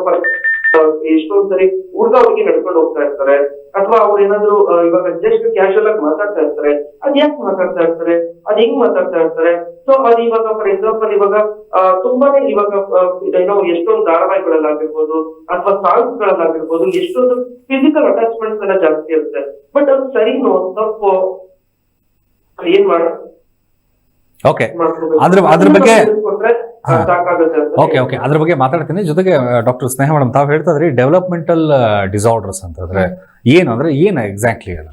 ಎಷ್ಟೊಂದ್ಸರಿ ಹುಡುಗ ಹುಡುಗಿ ನಡ್ಕೊಂಡು ಹೋಗ್ತಾ ಇರ್ತಾರೆ, ಅಥವಾ ಅವ್ರು ಏನಾದ್ರು ಇವಾಗ ಜಸ್ಟ್ ಕ್ಯಾಶುಯಲ್ ಆಗಿ ಮಾತಾಡ್ತಾ ಇರ್ತಾರೆ. ಅದ್ ಯಾಕೆ ಮಾತಾಡ್ತಾ ಇರ್ತಾರೆ, ಅದ್ ಹೆಂಗ್ ಮಾತಾಡ್ತಾ ಇರ್ತಾರೆ. ಸೊ ಅದು ಇವಾಗ ಫಾರ್ ಎಕ್ಸಾಂಪಲ್ ಇವಾಗ ತುಂಬಾನೇ ಇವಾಗ ಎಷ್ಟೊಂದು ಧಾರಾವಾಹಿಗಳಲ್ಲಾಗಿರ್ಬೋದು ಅಥವಾ ಸಾಂಗ್ಸ್ ಗಳಲ್ಲಾಗಿರ್ಬೋದು ಎಷ್ಟೊಂದು ಫಿಸಿಕಲ್ ಅಟ್ಯಾಚ್ಮೆಂಟ್ಸ್ ಎಲ್ಲ ಜಾಸ್ತಿ ಇರುತ್ತೆ. ಬಟ್ ಅದು ಸರಿನೋ ತಪ್ಪು ಏನ್ ಓಕೆ, ಅದ್ರ ಬಗ್ಗೆ ಸಾಕಾಗುತ್ತೆ ಅಂತ. ಓಕೆ ಅದ್ರ ಬಗ್ಗೆ ಮಾತಾಡ್ತೀನಿ. ಜೊತೆಗೆ ಡಾಕ್ಟರ್ ಸ್ನೇಹ ಮೇಡಮ್, ತಾವು ಹೇಳ್ತಾ ಇದ್ರಿ ಡೆವಲಪ್ಮೆಂಟಲ್ ಡಿಸಾರ್ಡರ್ಸ್ ಅಂತಂದ್ರೆ ಏನು ಎಕ್ಸಾಕ್ಟ್ಲಿ ಅದು?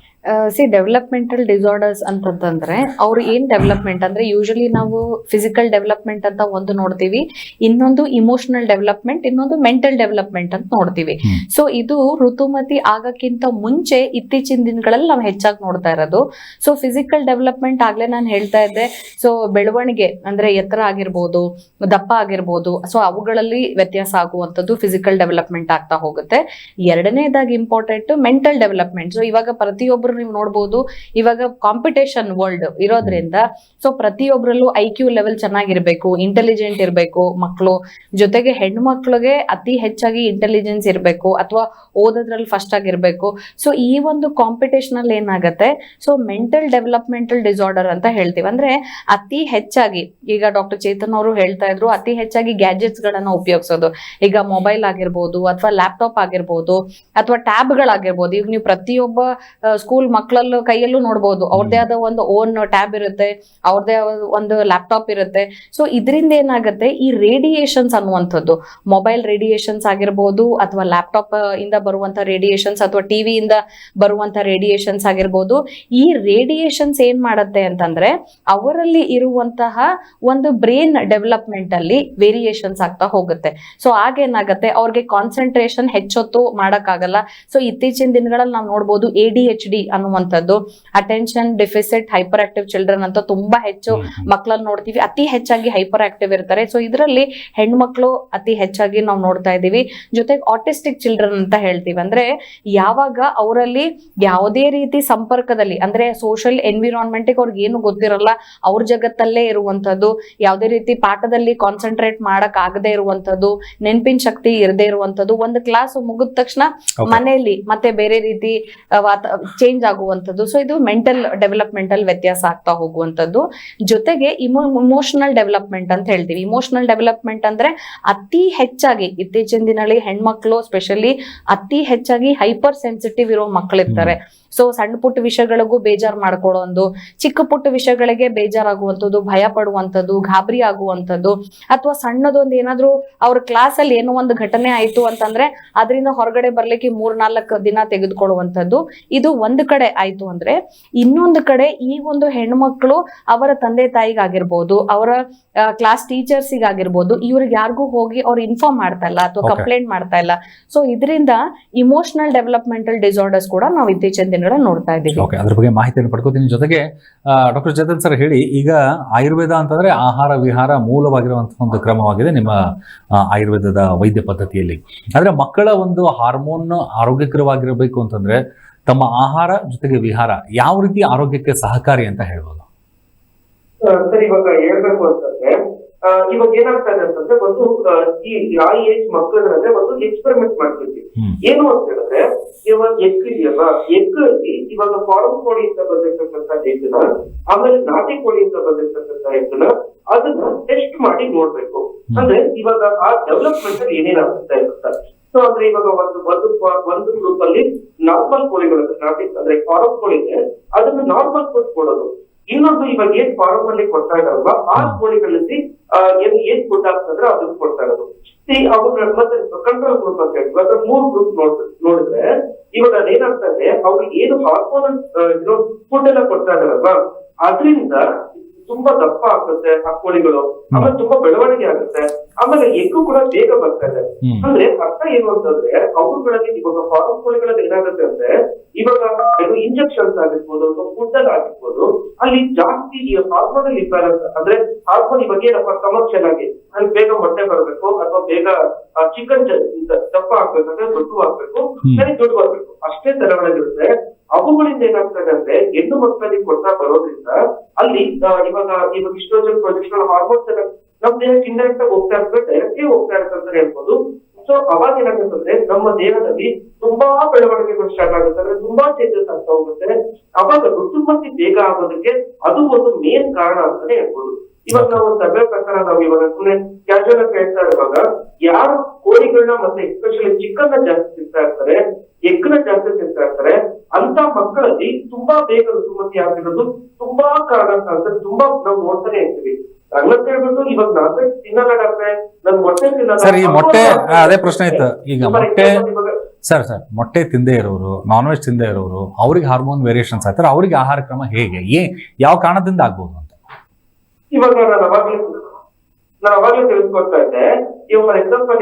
ಡೆವಲಪ್ಮೆಂಟಲ್ ಡಿಸಾರ್ಡರ್ಸ್ ಅಂತಂದ್ರೆ ಅವ್ರು ಏನ್ ಡೆವಲಪ್ಮೆಂಟ್ ಅಂದ್ರೆ ಯೂಶಲಿ ನಾವು ಫಿಸಿಕಲ್ ಡೆವಲಪ್ಮೆಂಟ್ ಅಂತ ಒಂದು ನೋಡ್ತೀವಿ, ಇನ್ನೊಂದು ಇಮೋಷನಲ್ ಡೆವಲಪ್ಮೆಂಟ್, ಇನ್ನೊಂದು ಮೆಂಟಲ್ ಡೆವಲಪ್ಮೆಂಟ್ ಅಂತ ನೋಡ್ತೀವಿ. ಸೊ ಇದು ಋತುಮತಿ ಆಗಕ್ಕಿಂತ ಮುಂಚೆ ಇತ್ತೀಚಿನ ದಿನಗಳಲ್ಲಿ ನಾವು ಹೆಚ್ಚಾಗಿ ನೋಡ್ತಾ ಇರೋದು. ಸೊ ಫಿಸಿಕಲ್ ಡೆವಲಪ್ಮೆಂಟ್ ಆಗ್ಲೇ ನಾನು ಹೇಳ್ತಾ ಇದ್ದೆ, ಸೊ ಬೆಳವಣಿಗೆ ಅಂದ್ರೆ ಎತ್ತರ ಆಗಿರ್ಬೋದು, ದಪ್ಪ ಆಗಿರ್ಬೋದು, ಸೊ ಅವುಗಳಲ್ಲಿ ವ್ಯತ್ಯಾಸ ಆಗುವಂಥದ್ದು ಫಿಸಿಕಲ್ ಡೆವಲಪ್ಮೆಂಟ್ ಆಗ್ತಾ ಹೋಗುತ್ತೆ. ಎರಡನೇದಾಗಿ ಇಂಪಾರ್ಟೆಂಟ್ ಮೆಂಟಲ್ ಡೆವಲಪ್ಮೆಂಟ್. ಸೊ ಇವಾಗ ಪ್ರತಿಯೊಬ್ಬರು ನೀವು ನೋಡ್ಬೋದು, ಇವಾಗ ಕಾಂಪಿಟೇಷನ್ ವರ್ಲ್ಡ್ ಇರೋದ್ರಿಂದ ಸೊ ಪ್ರತಿಯೊಬ್ಬರಲ್ಲೂ IQ ಲೆವೆಲ್ ಚೆನ್ನಾಗಿರ್ಬೇಕು, ಇಂಟೆಲಿಜೆಂಟ್ ಇರಬೇಕು ಮಕ್ಕಳು. ಜೊತೆಗೆ ಹೆಣ್ಣು ಮಕ್ಕಳಿಗೆ ಅತಿ ಹೆಚ್ಚಾಗಿ ಇಂಟೆಲಿಜೆನ್ಸ್ ಇರಬೇಕು ಅಥವಾ ಓದೋದ್ರಲ್ಲಿ ಫಸ್ಟ್ ಆಗಿರ್ಬೇಕು. ಸೊ ಈ ಒಂದು ಕಾಂಪಿಟೇಷನ್ ಅಲ್ಲಿ ಏನಾಗತ್ತೆ, ಸೊ ಮೆಂಟಲ್ ಡೆವಲಪ್ಮೆಂಟಲ್ ಡಿಸಾರ್ಡರ್ ಅಂತ ಹೇಳ್ತೀವಿ. ಅಂದ್ರೆ ಅತಿ ಹೆಚ್ಚಾಗಿ, ಈಗ ಡಾಕ್ಟರ್ ಚೇತನ್ ಅವರು ಹೇಳ್ತಾ ಇದ್ರು, ಅತಿ ಹೆಚ್ಚಾಗಿ ಗ್ಯಾಜೆಟ್ಸ್ ಗಳನ್ನ ಉಪಯೋಗಿಸೋದು. ಈಗ ಮೊಬೈಲ್ ಆಗಿರ್ಬೋದು ಅಥವಾ ಲ್ಯಾಪ್ಟಾಪ್ ಆಗಿರ್ಬೋದು ಅಥವಾ ಟ್ಯಾಬ್ ಗಳಾಗಿರ್ಬೋದು. ಈಗ ನೀವು ಪ್ರತಿಯೊಬ್ಬ ಸ್ಕೂಲ್ ಮಕ್ಕಳಲ್ಲೂ ಕೈಯಲ್ಲೂ ನೋಡ್ಬೋದು, ಅವ್ರದೇ ಆದ ಒಂದು ಓನ್ ಟ್ಯಾಬ್ ಇರುತ್ತೆ, ಅವ್ರದೇ ಒಂದು ಲ್ಯಾಪ್ಟಾಪ್ ಇರುತ್ತೆ. ಸೊ ಇದರಿಂದ ಏನಾಗುತ್ತೆ, ಈ ರೇಡಿಯೇಷನ್ಸ್ ಅನ್ನುವಂಥದ್ದು, ಮೊಬೈಲ್ ರೇಡಿಯೇಷನ್ಸ್ ಆಗಿರ್ಬೋದು ಅಥವಾ ಲ್ಯಾಪ್ಟಾಪ್ ಇಂದ ಬರುವಂತ ರೇಡಿಯೇಷನ್ಸ್ ಅಥವಾ ಟಿವಿಯಿಂದ ಬರುವಂತ ರೇಡಿಯೇಷನ್ಸ್ ಆಗಿರ್ಬೋದು, ಈ ರೇಡಿಯೇಷನ್ಸ್ ಏನ್ ಮಾಡತ್ತೆ ಅಂತಂದ್ರೆ ಅವರಲ್ಲಿ ಇರುವಂತಹ ಒಂದು ಬ್ರೈನ್ ಡೆವಲಪ್ಮೆಂಟ್ ಅಲ್ಲಿ ವೇರಿಯೇಷನ್ಸ್ ಆಗ್ತಾ ಹೋಗುತ್ತೆ. ಸೊ ಆಗೇನಾಗತ್ತೆ, ಅವ್ರಿಗೆ ಕಾನ್ಸಂಟ್ರೇಷನ್ ಹೆಚ್ಚೊತ್ತು ಮಾಡಕ್ಕಾಗಲ್ಲ. ಸೊ ಇತ್ತೀಚಿನ ದಿನಗಳಲ್ಲಿ ನಾವು ನೋಡ್ಬೋದು ADHD ಅನ್ನುವಂಥದ್ದು, attention deficit hyperactive children ಅಂತ ತುಂಬಾ ಹೆಚ್ಚು ಮಕ್ಕಳಲ್ಲಿ ನೋಡ್ತೀವಿ, ಅತಿ ಹೆಚ್ಚಾಗಿ ಹೈಪರ್ ಆಕ್ಟಿವ್ ಇರ್ತಾರೆ. ಸೊ ಇದರಲ್ಲಿ ಹೆಣ್ಮಕ್ಳು ಅತಿ ಹೆಚ್ಚಾಗಿ ನಾವು ನೋಡ್ತಾ ಇದೀವಿ. ಜೊತೆಗೆ ಆಟಿಸ್ಟಿಕ್ ಚಿಲ್ಡ್ರನ್ ಅಂತ ಹೇಳ್ತೀವಿ, ಅಂದ್ರೆ ಯಾವಾಗ ಅವರಲ್ಲಿ ಯಾವುದೇ ರೀತಿ ಸಂಪರ್ಕದಲ್ಲಿ ಅಂದ್ರೆ ಸೋಷಿಯಲ್ ಎನ್ವಿರಾನ್ಮೆಂಟ್ ಅವ್ರಿಗೆ ಏನು ಗೊತ್ತಿರಲ್ಲ, ಅವ್ರ ಜಗತ್ತಲ್ಲೇ ಇರುವಂತದ್ದು, ಯಾವುದೇ ರೀತಿ ಪಾಠದಲ್ಲಿ ಕಾನ್ಸಂಟ್ರೇಟ್ ಮಾಡಕ್ ಆಗದೆ ಇರುವಂತದ್ದು, ನೆನಪಿನ ಶಕ್ತಿ ಇರದೇ ಇರುವಂತದ್ದು, ಒಂದು ಕ್ಲಾಸ್ ಮುಗಿದ ತಕ್ಷಣ ಮನೆಯಲ್ಲಿ ಮತ್ತೆ ಬೇರೆ ರೀತಿ ಚೇಂಜ್ ಆಗುವಂಥದ್ದು. ಸೊ ಇದು ಮೆಂಟಲ್ ಡೆವಲಪ್ಮೆಂಟಲ್ ವ್ಯತ್ಯಾಸ ಆಗ್ತಾ ಹೋಗುವಂಥದ್ದು. ಜೊತೆಗೆ ಇಮೋಷನಲ್ ಡೆವಲಪ್ಮೆಂಟ್ ಅಂತ ಹೇಳ್ತೀವಿ. ಇಮೋಷನಲ್ ಡೆವಲಪ್ಮೆಂಟ್ ಅಂದ್ರೆ ಅತಿ ಹೆಚ್ಚಾಗಿ ಇತ್ತೀಚಿನ ದಿನಗಳಲ್ಲಿ ಹೆಣ್ಮಕ್ಳು ಸ್ಪೆಷಲಿ ಅತಿ ಹೆಚ್ಚಾಗಿ ಹೈಪರ್ ಸೆನ್ಸಿಟಿವ್ ಇರೋ ಮಕ್ಕಳಿರ್ತಾರೆ. ಸೊ ಸಣ್ಣ ಪುಟ್ಟ ವಿಷಯಗಳಿಗೂ ಬೇಜಾರ್ ಮಾಡ್ಕೊಳ್ಳೋದು, ಚಿಕ್ಕ ಪುಟ್ಟ ವಿಷಯಗಳಿಗೆ ಬೇಜಾರಾಗುವಂಥದ್ದು, ಭಯ ಪಡುವಂಥದ್ದು, ಗಾಬರಿ ಆಗುವಂಥದ್ದು, ಅಥವಾ ಸಣ್ಣದೊಂದು ಏನಾದ್ರೂ ಅವ್ರ ಕ್ಲಾಸ್ ಅಲ್ಲಿ ಏನೋ ಒಂದು ಘಟನೆ ಆಯ್ತು ಅಂತಂದ್ರೆ ಅದರಿಂದ ಹೊರಗಡೆ ಬರ್ಲಿಕ್ಕೆ 3-4 ದಿನ ತೆಗೆದುಕೊಳ್ಳುವಂಥದ್ದು. ಇದು ಒಂದು ಕಡೆ ಆಯ್ತು ಅಂದ್ರೆ, ಇನ್ನೊಂದು ಕಡೆ ಈ ಒಂದು ಹೆಣ್ಮಕ್ಳು ಅವರ ತಂದೆ ತಾಯಿಗಾಗಿರ್ಬೋದು, ಅವರ ಕ್ಲಾಸ್ ಟೀಚರ್ಸಿಗಾಗಿರ್ಬೋದು, ಇವ್ರಿಗೆ ಯಾರಿಗೂ ಹೋಗಿ ಅವ್ರು ಇನ್ಫಾರ್ಮ್ ಮಾಡ್ತಾ ಇಲ್ಲ ಅಥವಾ ಕಂಪ್ಲೇಂಟ್ ಮಾಡ್ತಾ ಇಲ್ಲ. ಸೊ ಇದರಿಂದ ಇಮೋಷನಲ್ ಡೆವಲಪ್ಮೆಂಟಲ್ ಡಿಸಾರ್ಡರ್ಸ್ ಕೂಡ ನಾವು ಇತ್ತೀಚಿನ ದಿನಗಳಲ್ಲಿ ನೋಡ್ತಾ ಇದ್ದೀವಿ. ಅದ್ರ ಬಗ್ಗೆ ಮಾಹಿತಿಯನ್ನು ಪಡ್ಕೋತೀನಿ. ಜೊತೆಗೆ ಡಾಕ್ಟರ್ ಚೇತನ್ ಸರ್ ಹೇಳಿ, ಈಗ ಆಯುರ್ವೇದ ಅಂತಂದ್ರೆ ಆಹಾರ ವಿಹಾರ ಮೂಲವಾಗಿರುವಂತಹ ಒಂದು ಕ್ರಮವಾಗಿದೆ ನಿಮ್ಮ ಆಯುರ್ವೇದದ ವೈದ್ಯ ಪದ್ಧತಿಯಲ್ಲಿ. ಆದ್ರೆ ಮಕ್ಕಳ ಒಂದು ಹಾರ್ಮೋನ್ ಆರೋಗ್ಯಕರವಾಗಿರಬೇಕು ಅಂತಂದ್ರೆ ತಮ್ಮ ಆಹಾರ ಜೊತೆಗೆ ವಿಹಾರ ಯಾವ ರೀತಿ ಆರೋಗ್ಯಕ್ಕೆ ಸಹಕಾರಿ ಅಂತ ಹೇಳ್ಬೋದು? ಸರ್, ಇವಾಗ ಹೇಳ್ಬೇಕು ಅಂತಂದ್ರೆ ಇವಾಗ ಏನಾಗ್ತಾ ಇದೆ ಅಂತಂದ್ರೆ, ಒಂದು ಈ ಏಜ್ ಮಕ್ಕಳಂದ್ರೆ ಒಂದು ಎಕ್ಸ್ಪೆರಿಮೆಂಟ್ ಮಾಡ್ತಿದ್ವಿ. ಏನು ಅಂತ ಹೇಳಿದ್ರೆ, ಇವಾಗ ಎಗ್ ಇದೆಯಲ್ಲ, ಎಗ್ ಅಲ್ಲಿ ಇವಾಗ ಫಾರಂ ಕೋಳಿಯಿಂದ ಬಂದಿರ್ತಕ್ಕಂಥ ಎಗ್ನ, ಆಮೇಲೆ ನಾಟಿ ಕೋಳಿಯಿಂದ ಬಂದಿರ್ತಕ್ಕಂಥ ಎಗ್ನ, ಅದನ್ನ ಟೆಸ್ಟ್ ಮಾಡಿ ನೋಡ್ಬೇಕು. ಅಂದ್ರೆ ಇವಾಗ ಆ ಡೆವಲಪ್ಮೆಂಟ್ ಅಲ್ಲಿ ಏನೇನಾಗ್ತಾ ಇರುತ್ತೆ. ಸೊ ಅಂದ್ರೆ ಇವಾಗ ಒಂದು ಗ್ರೂಪ್ ಅಲ್ಲಿ ನಾರ್ಮಲ್ ಕೋಳಿಗಳು ನಾಟಿ ಅಂದ್ರೆ ಫಾರಂ ಕೋಳಿಗೆ ಅದನ್ನ ನಾರ್ಮಲ್ ಫುಡ್ ಕೊಡೋದು. ಇನ್ನೊಂದು ಇವಾಗ ಏನ್ ಫಾರಂ ಅಲ್ಲಿ ಕೊಡ್ತಾ ಇದಾರಲ್ಲ ಆ ಕೋಳಿಗಳಲ್ಲಿ ಏನ್ ಫುಡ್ ಆಗ್ತಂದ್ರೆ ಅದನ್ನ ಕೊಡ್ತಾ ಇರೋದು. ಅವ್ರ ಮತ್ತೆ ಕಂಟ್ರೋಲ್ ಗ್ರೂಪ್ ಅಂತ ಹೇಳಿ ಇವಾಗ 3 ಗ್ರೂಪ್ ನೋಡಿದ್ರೆ ಇವಾಗ ಅದೇನಾಗ್ತಾ ಇದೆ, ಅವ್ರಿಗೆ ಏನು ಹಾರ್ಮೋನಲ್ ಫುಡ್ ಎಲ್ಲ ಕೊಡ್ತಾ ಇದಾರಲ್ಲ ಅದರಿಂದ ತುಂಬಾ ದಪ್ಪ ಆಗುತ್ತೆ ಆ ಕೋಳಿಗಳು, ಆಮೇಲೆ ತುಂಬಾ ಬೆಳವಣಿಗೆ ಆಗುತ್ತೆ, ಆಮೇಲೆ ಎಗ್ಗು ಕೂಡ ಬೇಗ ಬರ್ತಾ ಇದೆ. ಅಂದ್ರೆ ಅರ್ಥ ಏನು ಅಂತಂದ್ರೆ, ಅವುಗಳಲ್ಲಿ ಇವಾಗ ಫಾರಂ ಕೋಳಿಗಳಲ್ಲಿ ಏನಾಗುತ್ತೆ ಅಂದ್ರೆ, ಇವಾಗ ಇಂಜೆಕ್ಷನ್ಸ್ ಆಗಿರ್ಬೋದು ಅಥವಾ ಫುಡ್ ಅಲ್ಲಿ ಆಗಿರ್ಬೋದು, ಅಲ್ಲಿ ಜಾಸ್ತಿ ಹಾರ್ಮೋನಲ್ ಇಂಬ್ಯಾಲೆನ್ಸ್ ಅಂದ್ರೆ ಹಾರ್ಮೋನ್ ಇವಾಗ ಏನಪ್ಪ ಕಮರ್ಷಿಯಲ್ ಆಗಿ ಅಲ್ಲಿ ಬೇಗ ಮೊಟ್ಟೆ ಬರ್ಬೇಕು ಅಥವಾ ಬೇಗ ಚಿಕನ್ ದಪ್ಪ ಆಗ್ಬೇಕಂದ್ರೆ ದೊಡ್ಡ ಆಗ್ಬೇಕು, ದುಡ್ಡು ಬರ್ಬೇಕು, ಅಷ್ಟೇ ತರಗಳಿರುತ್ತೆ. ಅವುಗಳಿಂದ ಏನಾಗ್ತದೆ ಅಂದ್ರೆ ಹೆಣ್ಣು ಮಕ್ಕಳಿಗೆ ಕೊಡ್ತಾ ಬರೋದ್ರಿಂದ ಅಲ್ಲಿ ಇವಾಗ ಇಸ್ಟ್ರೋಜನ್ ಪ್ರೊಜೆಸ್ಟರಾನ್ ಹಾರ್ಮೋನ್ಸ್ ಎಲ್ಲ ನಮ್ ದೇಹಕ್ಕೆ ಇಂಡೈರೆಕ್ಟ್ ಆಗಿ ಹೋಗ್ತಾ ಇರ್ತದೆ, ಡೈರೆಕ್ಟ್ಲಿ ಹೋಗ್ತಾ ಇರುತ್ತೆ ಅಂತ ಹೇಳ್ಬೋದು. ಸೊ ಅವಾಗ ಏನಾಗುತ್ತಂದ್ರೆ ನಮ್ಮ ದೇಹದಲ್ಲಿ ತುಂಬಾ ಬೆಳವಣಿಗೆಗಳು ಸ್ಟಾರ್ಟ್ ಆಗುತ್ತೆ, ಅಂದ್ರೆ ತುಂಬಾ ಚೇಂಜಸ್ ಆಗ್ತಾ ಹೋಗುತ್ತೆ. ಅವಾಗ ಋತುಮತಿ ಬೇಗ ಆಗೋದಕ್ಕೆ ಅದು ಒಂದು ಮೇನ್ ಕಾರಣ ಅಂತಾನೆ ಹೇಳ್ಬೋದು. ಇವಾಗ ನಾವು ಒಂದು ಸರ್ವೆ ಪ್ರಕಾರ ನಾವು ಇವಾಗ ಸುಮ್ಮನೆ ಕ್ಯಾಶುವಲ್ ಆಗಿ ಹೇಳ್ತಾ ಇರುವಾಗ, ಯಾರು ಕೋಳಿಗಳನ್ನ ಮತ್ತೆ ಎಸ್ಪೆಷಲಿ ಚಿಕನ್ ನ ಜಾಸ್ತಿ ತಿಂತಾ ಇರ್ತಾರೆ, ಎಗ್ ನ ಜಾಸ್ತಿ ತಿಂತಾ ಇರ್ತಾರೆ, ಅಂತ ಮಕ್ಕಳಲ್ಲಿ ತುಂಬಾ ಬೇಗ ಋತುಮತಿ ಆಗಿರೋದು ತುಂಬಾ ಕಾರಣ ಅಂತ ತುಂಬಾ ನಾವು ನೋಡ್ತಾನೆ ಇರ್ತೀವಿ. ಹಂಗಂತ ಹೇಳ್ಬಿಟ್ಟು ಇವಾಗ ನಾನ್ ವೆಜ್ ತಿನ್ನಲ್ಲ ಡಾಕ್ಟ್ರೆ, ನನ್ ಮೊಟ್ಟೆ ತಿನ್ನಲ್ಲ. ಸರ್ ಈ ಮೊಟ್ಟೆ ಅದೇ ಪ್ರಶ್ನೆ ಇತ್ತು ಈಗ For ಮೊಟ್ಟೆ example, ಇವಾಗ ಸರ್ ಮೊಟ್ಟೆ ತಿಂದೇ ಇರೋರು, ನಾನ್ ವೆಜ್ ತಿಂದೇ ಇರೋರು, ಅವ್ರಿಗೆ ಹಾರ್ಮೋನ್ ವೇರಿಯೇಷನ್ಸ್ ಆಗ್ತಾರೆ, ಅವ್ರಿಗೆ ಆಹಾರ ಕ್ರಮ ಹೇಗೆ, ಯಾವ ಕಾರಣದಿಂದ ಆಗ್ಬೋದು ಅಂತ? ಇವಾಗ ನಾನು ಅವಾಗ್ಲೇ ತಿಳಿಸ್ಕೊಡ್ತಾ ಇದ್ದೆ. ಇವಾಗ ಫಾರ್ ಎಕ್ಸಾಂಪಲ್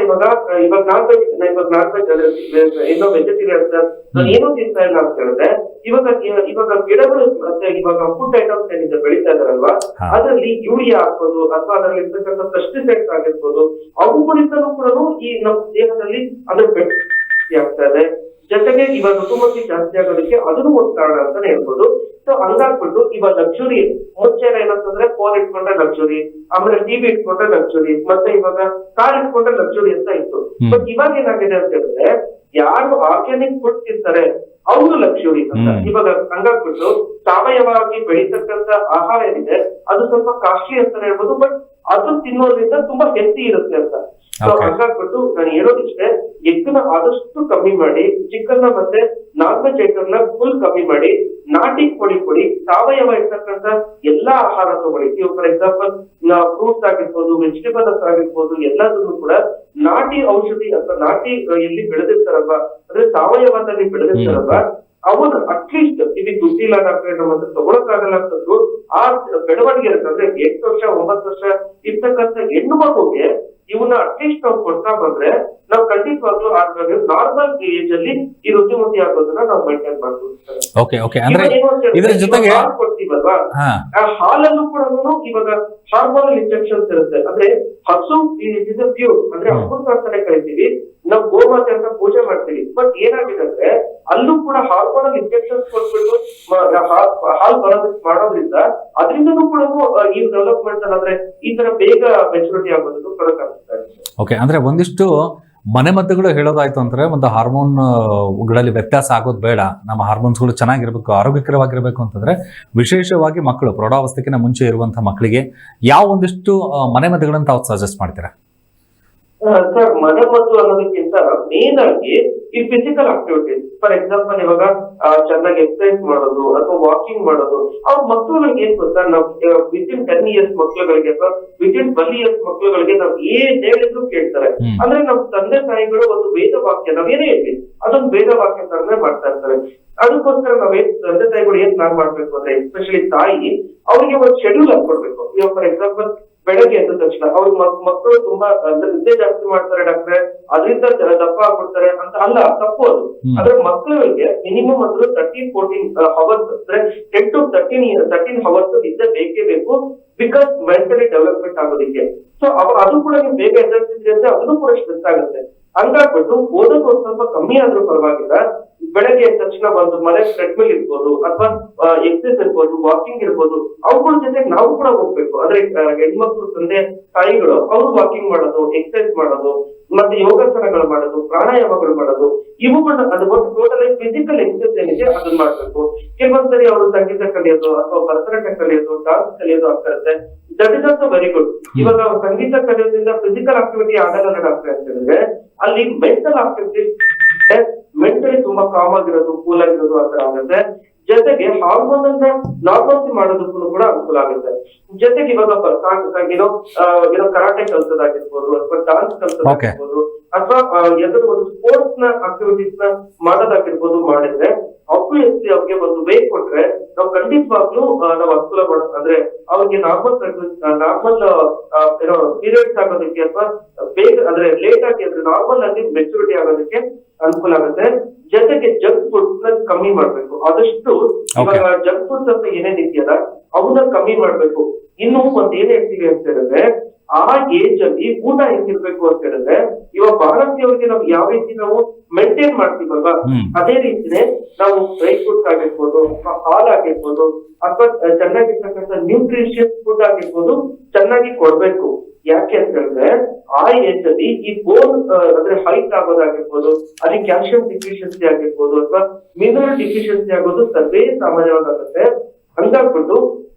ಇವಾಗ ನಾನ್ ವೆಜ್ ಅಂದ್ರೆ ಏನೋ ವೆಜಿಟೇರಿಯನ್ ಸರ್, ನಾನು ಏನೂ ತಿಂತಾ ಇಲ್ಲ ಅಂತ ಹೇಳಿದ್ರೆ, ಇವಾಗ ಗಿಡಗಳು ಮತ್ತೆ ಇವಾಗ ಫುಡ್ ಐಟಮ್ಸ್ ಏನಿದೆ ಬೆಳೀತಾ ಇದಾರಲ್ವಾ, ಅದರಲ್ಲಿ ಯೂರಿಯಾ ಹಾಕೋದು ಅಥವಾ ಅದರಲ್ಲಿ ಇರ್ತಕ್ಕಂಥ ಪೆಸ್ಟಿಸೈಡ್ಸ್ ಆಗಿರ್ಬೋದು, ಅವುಗಳಿಂದಲೂ ಕೂಡ ಈ ನಮ್ಮ ದೇಹದಲ್ಲಿ ಅದ್ರ ಬೆಳವಣಿಗೆ ಆಗ್ತಾ ಇದೆ. ಜೊತೆಗೆ ಇವಾಗ ಋತುಮತಿ ಜಾಸ್ತಿ ಆಗೋದಕ್ಕೆ ಅದನ್ನು ಒಂದು ಕಾರಣ ಅಂತಾನೆ ಹೇಳ್ಬೋದು. ಸೊ ಹಂಗಾಗ್ಬಿಟ್ಟು ಇವಾಗ ಲಕ್ಸುರಿ ಮುಂಚೆ ಏನಂತಂದ್ರೆ ಫೋನ್ ಇಟ್ಕೊಂಡ್ರೆ ಲಕ್ಸುರಿ, ಆಮೇಲೆ ಟಿವಿ ಇಟ್ಕೊಂಡ್ರೆ ಲಕ್ಸುರಿ, ಮತ್ತೆ ಇವಾಗ ಕಾರ್ ಇಟ್ಕೊಂಡ್ರೆ ಲಕ್ಸುರಿ ಅಂತ ಇತ್ತು. ಬಟ್ ಇವಾಗ ಏನಾಗಿದೆ ಅಂತ ಹೇಳಿದ್ರೆ, ಯಾರು ಆರ್ಗ್ಯಾನಿಕ್ ಫುಡ್ ತಿಂತಾರೆ ಅವರು ಲಕ್ಸುರಿ ಅಂತ. ಇವಾಗ ಹಂಗಾಗ್ಬಿಟ್ಟು ಸಾವಯವವಾಗಿ ಬೆಳೀತಕ್ಕಂತ ಆಹಾರ ಏನಿದೆ ಅದು ಸ್ವಲ್ಪ ಕಾಸ್ಟ್ಲಿ ಅಂತಾನೆ ಹೇಳ್ಬೋದು, ಬಟ್ ಅದು ತಿನ್ನೋದ್ರಿಂದ ತುಂಬಾ ಹೆಲ್ತಿ ಇರುತ್ತೆ ಅಂತ. ಸೊ ಹಂಗಾಗ್ಬಿಟ್ಟು ನಾನು ಹೇಳೋದಿಷ್ಟೇ, ಎಗ್ನ ಆದಷ್ಟು ಕಮ್ಮಿ ಮಾಡಿ, ಚಿಕನ್ ಮತ್ತೆ ನಾನ್ ವೆಜ್ ಐಟಮ್ ನ ಫುಲ್ ಕಮ್ಮಿ ಮಾಡಿ, ನಾಟಿ ಕೊಡಿ, ಸಾವಯವ ಇರ್ತಕ್ಕಂಥ ಎಲ್ಲಾ ಆಹಾರ ತಗೊಳ್ಳಿ. ಇವಾಗ ಫಾರ್ ಎಕ್ಸಾಂಪಲ್ ಫ್ರೂಟ್ಸ್ ಆಗಿರ್ಬೋದು, ವೆಜಿಟೇಬಲ್ಸ್ ಆಗಿರ್ಬೋದು, ಎಲ್ಲದನ್ನು ಕೂಡ ನಾಟಿ ಔಷಧಿ ಅಥವಾ ನಾಟಿ ಎಲ್ಲಿ ಬೆಳೆದಿರ್ತಾರಲ್ವಾ, ಅಂದ್ರೆ ಸಾವಯವದಲ್ಲಿ ಬೆಳೆದಿರ್ತಾರಲ್ವಾ, ಅವನು ಅಟ್ಲೀಸ್ಟ್ ಇಲ್ಲಿ ದುಡ್ಡಿಲ್ಲ ಡಾಕ್ಟ್ರೆ ನಮ್ಮ ಹತ್ರ ತಗೊಳಕ್ಕಾಗಲ್ಲ ಅಂತಂದ್ರು ಆ ಬೆಳವಣಿಗೆ ಇರುತ್ತೆ. 8 ವರ್ಷ 9 ವರ್ಷ ಇರ್ತಕ್ಕಂಥ ಹೆಣ್ಣು ಮಗುಗೆ ಇವನ್ನ ಅಟ್ಲೀಸ್ಟ್ ನಾವು ಕೊಡ್ತಾ ಬಂದ್ರೆ ನಾವು ಖಂಡಿತವಾಗ್ಲೂ ನಾರ್ಮಲ್ ಏಜ್ ಅಲ್ಲಿ ಈ ರುಚಿಮುತಿ ಆಗೋದನ್ನ ನಾವು ಮೇಂಟೈನ್ ಮಾಡ್ತೀವಿ. ಅಂದ್ರೆ ಇದ್ರ ಜೊತೆಗೆ ಕೊಡ್ತೀವಲ್ವಾ, ಆ ಹಾಲಲ್ಲೂ ಕೂಡ ಇವಾಗ ಹಾರ್ಮೋನಲ್ ಇಂಜೆಕ್ಷನ್ಸ್ ಇರುತ್ತೆ. ಅಂದ್ರೆ ಹಸು ಪ್ಯೂರ್ ಅಂದ್ರೆ ಅಮೃತ ಅಂತಾನೆ ಕರಿತೀವಿ, ನಾವು ಗೋಮಾತೆ ಅಂತ ಪೂಜೆ ಮಾಡ್ತೀವಿ. ಬಟ್ ಏನಾಗಿದೆ ಅಂದ್ರೆ ಅಲ್ಲೂ ಕೂಡ ಹಾರ್ಮೋನಲ್ ಇಂಜೆಕ್ಷನ್ಸ್ ಕೊಟ್ಬಿಟ್ಟು ಹಾಲ್ ಬರೋದಕ್ಕೆ ಮಾಡೋದ್ರಿಂದ ಅದರಿಂದನೂ ಕೂಡ ಈ ಡೆವಲಪ್ಮೆಂಟ್ ಅಂದ್ರೆ ಈ ತರ ಬೇಗ ಮೆಚುರಿಟಿ ಆಗೋದನ್ನು ಬರೋಕ್ಕಾಗ್ತದೆ. ಅಂದ್ರೆ ಒಂದಿಷ್ಟು ಮನೆಮದ್ದುಗಳು ಹೇಳೋದಾಯ್ತು ಅಂದ್ರೆ ಒಂದು ಹಾರ್ಮೋನ್ಗಳಲ್ಲಿ ವ್ಯತ್ಯಾಸ ಆಗೋದು ಬೇಡ, ನಮ್ಮ ಹಾರ್ಮೋನ್ಸ್ಗಳು ಚೆನ್ನಾಗಿರ್ಬೇಕು, ಆರೋಗ್ಯಕರವಾಗಿರ್ಬೇಕು ಅಂತಂದ್ರೆ ವಿಶೇಷವಾಗಿ ಮಕ್ಕಳು ಪ್ರೌಢಾವಸ್ಥೆಗಿಂತ ಮುಂಚೆ ಇರುವಂತಹ ಮಕ್ಕಳಿಗೆ ಯಾವ ಒಂದಿಷ್ಟು ಮನೆಮದ್ದುಗಳನ್ನ ತಾವು ಸಜೆಸ್ಟ್ ಮಾಡ್ತೀರಾ? ಸರ್ ಮನೆಮದ್ದು ಅನ್ನೋದಕ್ಕಿಂತ ಮೇನ್ ಆಗಿ ಈ ಫಿಸಿಕಲ್ ಆಕ್ಟಿವಿಟೀಸ್. ಫಾರ್ ಎಕ್ಸಾಂಪಲ್ ಇವಾಗ ಚೆನ್ನಾಗಿ ಎಕ್ಸರ್ಸೈಸ್ ಮಾಡೋದು ಅಥವಾ ವಾಕಿಂಗ್ ಮಾಡೋದು. ಅವ್ರ ಮಕ್ಕಳುಗಳಿಗೆ ಏನ್ ಗೊತ್ತಾ, ನಾವು ವಿತಿನ್ 10 years ಮಕ್ಕಳುಗಳಿಗೆ ಅಥವಾ ವಿತಿನ್ 12 years ಮಕ್ಕಳುಗಳಿಗೆ ನಾವು ಏನ್ ಹೇಳಿದ್ರು ಕೇಳ್ತಾರೆ. ಅಂದ್ರೆ ನಮ್ ತಂದೆ ತಾಯಿಗಳು ಒಂದು ವೇದ ವಾಕ್ಯ ನಾವೇನೇ ಹೇಳಿ ಅದೊಂದು ವೇದ ವಾಕ್ಯ ತರನೇ ಮಾಡ್ತಾ ಇರ್ತಾರೆ. ಅದಕ್ಕೋಸ್ಕರ ನಾವೇನ್ ತಂದೆ ತಾಯಿಗಳು ಏನ್ ಪ್ಲಾನ್ ಮಾಡ್ಬೇಕು ಅಂದ್ರೆ, ಎಸ್ಪೆಷಲಿ ತಾಯಿ ಅವ್ರಿಗೆ ಒಂದು ಶೆಡ್ಯೂಲ್ ಹಾಕೊಡ್ಬೇಕು. ಇವಾಗ ಫಾರ್ ಎಕ್ಸಾಂಪಲ್ ಬೆಳಗ್ಗೆ ಎದ್ದ ತಕ್ಷಣ ಅವ್ರ ಮಕ್ಕಳು ತುಂಬಾ ನಿದ್ದೆ ಜಾಸ್ತಿ ಮಾಡ್ತಾರೆ ಡಾಕ್ಟ್ರೆ, ಅದರಿಂದ ದಪ್ಪ ಆಗ್ಬಿಡ್ತಾರೆ ಅಂತ ಅಲ್ಲ, ತಪ್ಪು ಅದು. ಆದ್ರೆ ಮಕ್ಕಳಿಗೆ ಮಿನಿಮಮ್ ಅಂದ್ರೆ 13-14 ಅವರ್ಸ್ ಅಂದ್ರೆ 10 to 13 ಅವರ್ಸ್ ನಿದ್ದೆ ಬೇಕೇ ಬೇಕು, ಬಿಕಾಸ್ ಮೆಂಟಲಿ ಡೆವಲಪ್ಮೆಂಟ್ ಆಗೋದಕ್ಕೆ. ಸೊ ಅದು ಕೂಡ ನೀವು ಬೇಗ ಎದುರಿಸಿದ್ರಿ ಅಂದ್ರೆ ಅದನ್ನು ಕೂಡ ಸ್ಟ್ರೆಸ್ ಆಗುತ್ತೆ. ಹಂಗಾಗ್ಬಿಟ್ಟು ಓದೋದು ಒಂದ್ ಸ್ವಲ್ಪ ಕಮ್ಮಿ ಆದ್ರೂ ಪರವಾಗಿಲ್ಲ, ಬೆಳಗ್ಗೆ ಎದ್ದ ತಕ್ಷಣ ಒಂದು ಮನೆ ಟ್ರೆಡ್ಮಿಲ್ ಇರ್ಬೋದು ಅಥವಾ ಎಕ್ಸರ್ಸೈಸ್ ಇರ್ಬೋದು, ವಾಕಿಂಗ್ ಇರ್ಬೋದು, ಅವುಗಳ ಜೊತೆಗೆ ನಾವು ಕೂಡ ಹೋಗ್ಬೇಕು. ಅಂದ್ರೆ ಹೆಣ್ಮಕ್ಳು ತಂದೆ ತಾಯಿಗಳು ಅವರು ವಾಕಿಂಗ್ ಮಾಡೋದು, ಎಕ್ಸರ್ಸೈಸ್ ಮಾಡೋದು, ಮತ್ತೆ ಯೋಗಾಸನಗಳು ಮಾಡೋದು, ಪ್ರಾಣಾಯಾಮಗಳು ಮಾಡೋದು, ಇವುಗಳನ್ನ ಅದು ಒಂದು ಟೋಟಲ್ ಫಿಸಿಕಲ್ ಎಕ್ಸರ್ಸೈಸ್ ಏನಿದೆ ಅದನ್ನ ಮಾಡ್ಬೇಕು. ಕೆಲವೊಂದ್ಸರಿ ಅವರು ಸಂಗೀತ ಕಲಿಯೋದು ಅಥವಾ ಭರತನಾಟ್ಯ ಕಲಿಯೋದು, ಡಾನ್ಸ್ ಕಲಿಯೋದು ಆಗ್ತಾ ಇರುತ್ತೆ. That is also very good. ಇವಾಗ ಸಂಗೀತ ಕಲಿಯೋದ್ರಿಂದ ಫಿಸಿಕಲ್ ಆಕ್ಟಿವಿಟಿ ಆಗಲ್ಲ ಡಾಕ್ಟರ್ ಅಂತ ಹೇಳಿದ್ರೆ, ಅಲ್ಲಿ ಮೆಂಟಲ್ ಆಕ್ಟಿವಿಟಿ, ಮೆಂಟಲಿ ತುಂಬಾ ಕಾಮ್ ಆಗಿರೋದು, ಕೂಲ್ ಆಗಿರೋದು ಆತರ ಆಗುತ್ತೆ. ಜೊತೆಗೆ ಹಾರ್ಮೋನ್ ಅನ್ನ ನಾರ್ಮಲ್ಸಿ ಮಾಡೋದಕ್ಕೂ ಕೂಡ ಅನುಕೂಲ ಆಗುತ್ತೆ. ಜೊತೆಗೆ ಇವಾಗ ಏನೋ ಕರಾಟೆ ಕಲ್ಸೋದಾಗಿರ್ಬೋದು ಅಥವಾ ಡಾನ್ಸ್ ಕಲ್ಸೋದಾಗಿರ್ಬೋದು ಅಥವಾ ಯಾವ್ದಾದ್ರು ಒಂದು ಸ್ಪೋರ್ಟ್ಸ್ ನ ಆಕ್ಟಿವಿಟೀಸ್ ನ ಮಾಡೋದಾಗಿರ್ಬೋದು ಮಾಡಿದ್ರೆ ಆಬ್ವಿಯಸ್ಲಿ ಅವ್ರಿಗೆ ಒಂದು ವೇ ಕೊಟ್ರೆ ನಾವು ಖಂಡಿತವಾಗ್ಲೂ ನಾವು ಅನುಕೂಲ ಮಾಡೋದು. ಅಂದ್ರೆ ಅವ್ರಿಗೆ ನಾರ್ಮಲ್ ಏನೋ ಪೀರಿಯಡ್ಸ್ ಆಗೋದಕ್ಕೆ ಅಥವಾ ಬೇಗ ಅಂದ್ರೆ ಲೇಟ್ ಆಗಿ ಅಂದ್ರೆ ನಾರ್ಮಲ್ ಆಗಿ ಮೆಚುರಿಟಿ ಆಗೋದಕ್ಕೆ ಅನುಕೂಲ ಆಗುತ್ತೆ. ಜೊತೆಗೆ ಜಂಕ್ ಫುಡ್ ನ ಕಮ್ಮಿ ಮಾಡ್ಬೇಕು. ಆದಷ್ಟು ಇವಾಗ ಜಂಕ್ ಫುಡ್ಸ್ ಅಂತ ಏನೇನ್ ಇದೆಯಲ್ಲ ಅವನ್ನ ಕಮ್ಮಿ ಮಾಡ್ಬೇಕು. ಇನ್ನು ಒಂದ್ ಏನ್ ಹೇಳ್ತೀವಿ ಅಂತ ಹೇಳಿದ್ರೆ, ಆ ಏಜ್ ಅಲ್ಲಿ ಊಟ ಹೆಂಗಿರ್ಬೇಕು ಅಂತ ಹೇಳಿದ್ರೆ, ಇವಾಗ ಭಾರತೀಯವ್ರಿಗೆ ನಾವು ಯಾವ ರೀತಿ ನಾವು ಮೇಂಟೈನ್ ಮಾಡ್ತೀವಲ್ವಾ, ಅದೇ ರೀತಿನೇ ನಾವು ಡ್ರೈ ಫ್ರೂಟ್ಸ್ ಆಗಿರ್ಬೋದು ಅಥವಾ ಹಾಲ್ ಆಗಿರ್ಬೋದು ಅಥವಾ ಚೆನ್ನಾಗಿರ್ತಕ್ಕಂಥ ನ್ಯೂಟ್ರಿಷಿಯಸ್ ಫುಡ್ ಆಗಿರ್ಬೋದು ಚೆನ್ನಾಗಿ ಕೊಡ್ಬೇಕು. ಯಾಕೆ ಅಂತ ಹೇಳಿದ್ರೆ ಆ ಏಜ್ ಅಲ್ಲಿ ಈ ಬೋನ್ ಅಂದ್ರೆ ಹೈಟ್ ಆಗೋದಾಗಿರ್ಬೋದು, ಅಲ್ಲಿ ಕ್ಯಾಲ್ಸಿಯಂ ಡಿಫಿಷಿಯನ್ಸಿ ಆಗಿರ್ಬೋದು ಅಥವಾ ಮಿನರಲ್ ಡಿಫಿಷಿಯನ್ಸಿ ಆಗೋದು ಸರ್ವೇ ಸಾಮಾನ್ಯವಾಗುತ್ತೆ. ಹಂಗಾಗ್ಬಿಟ್ಟು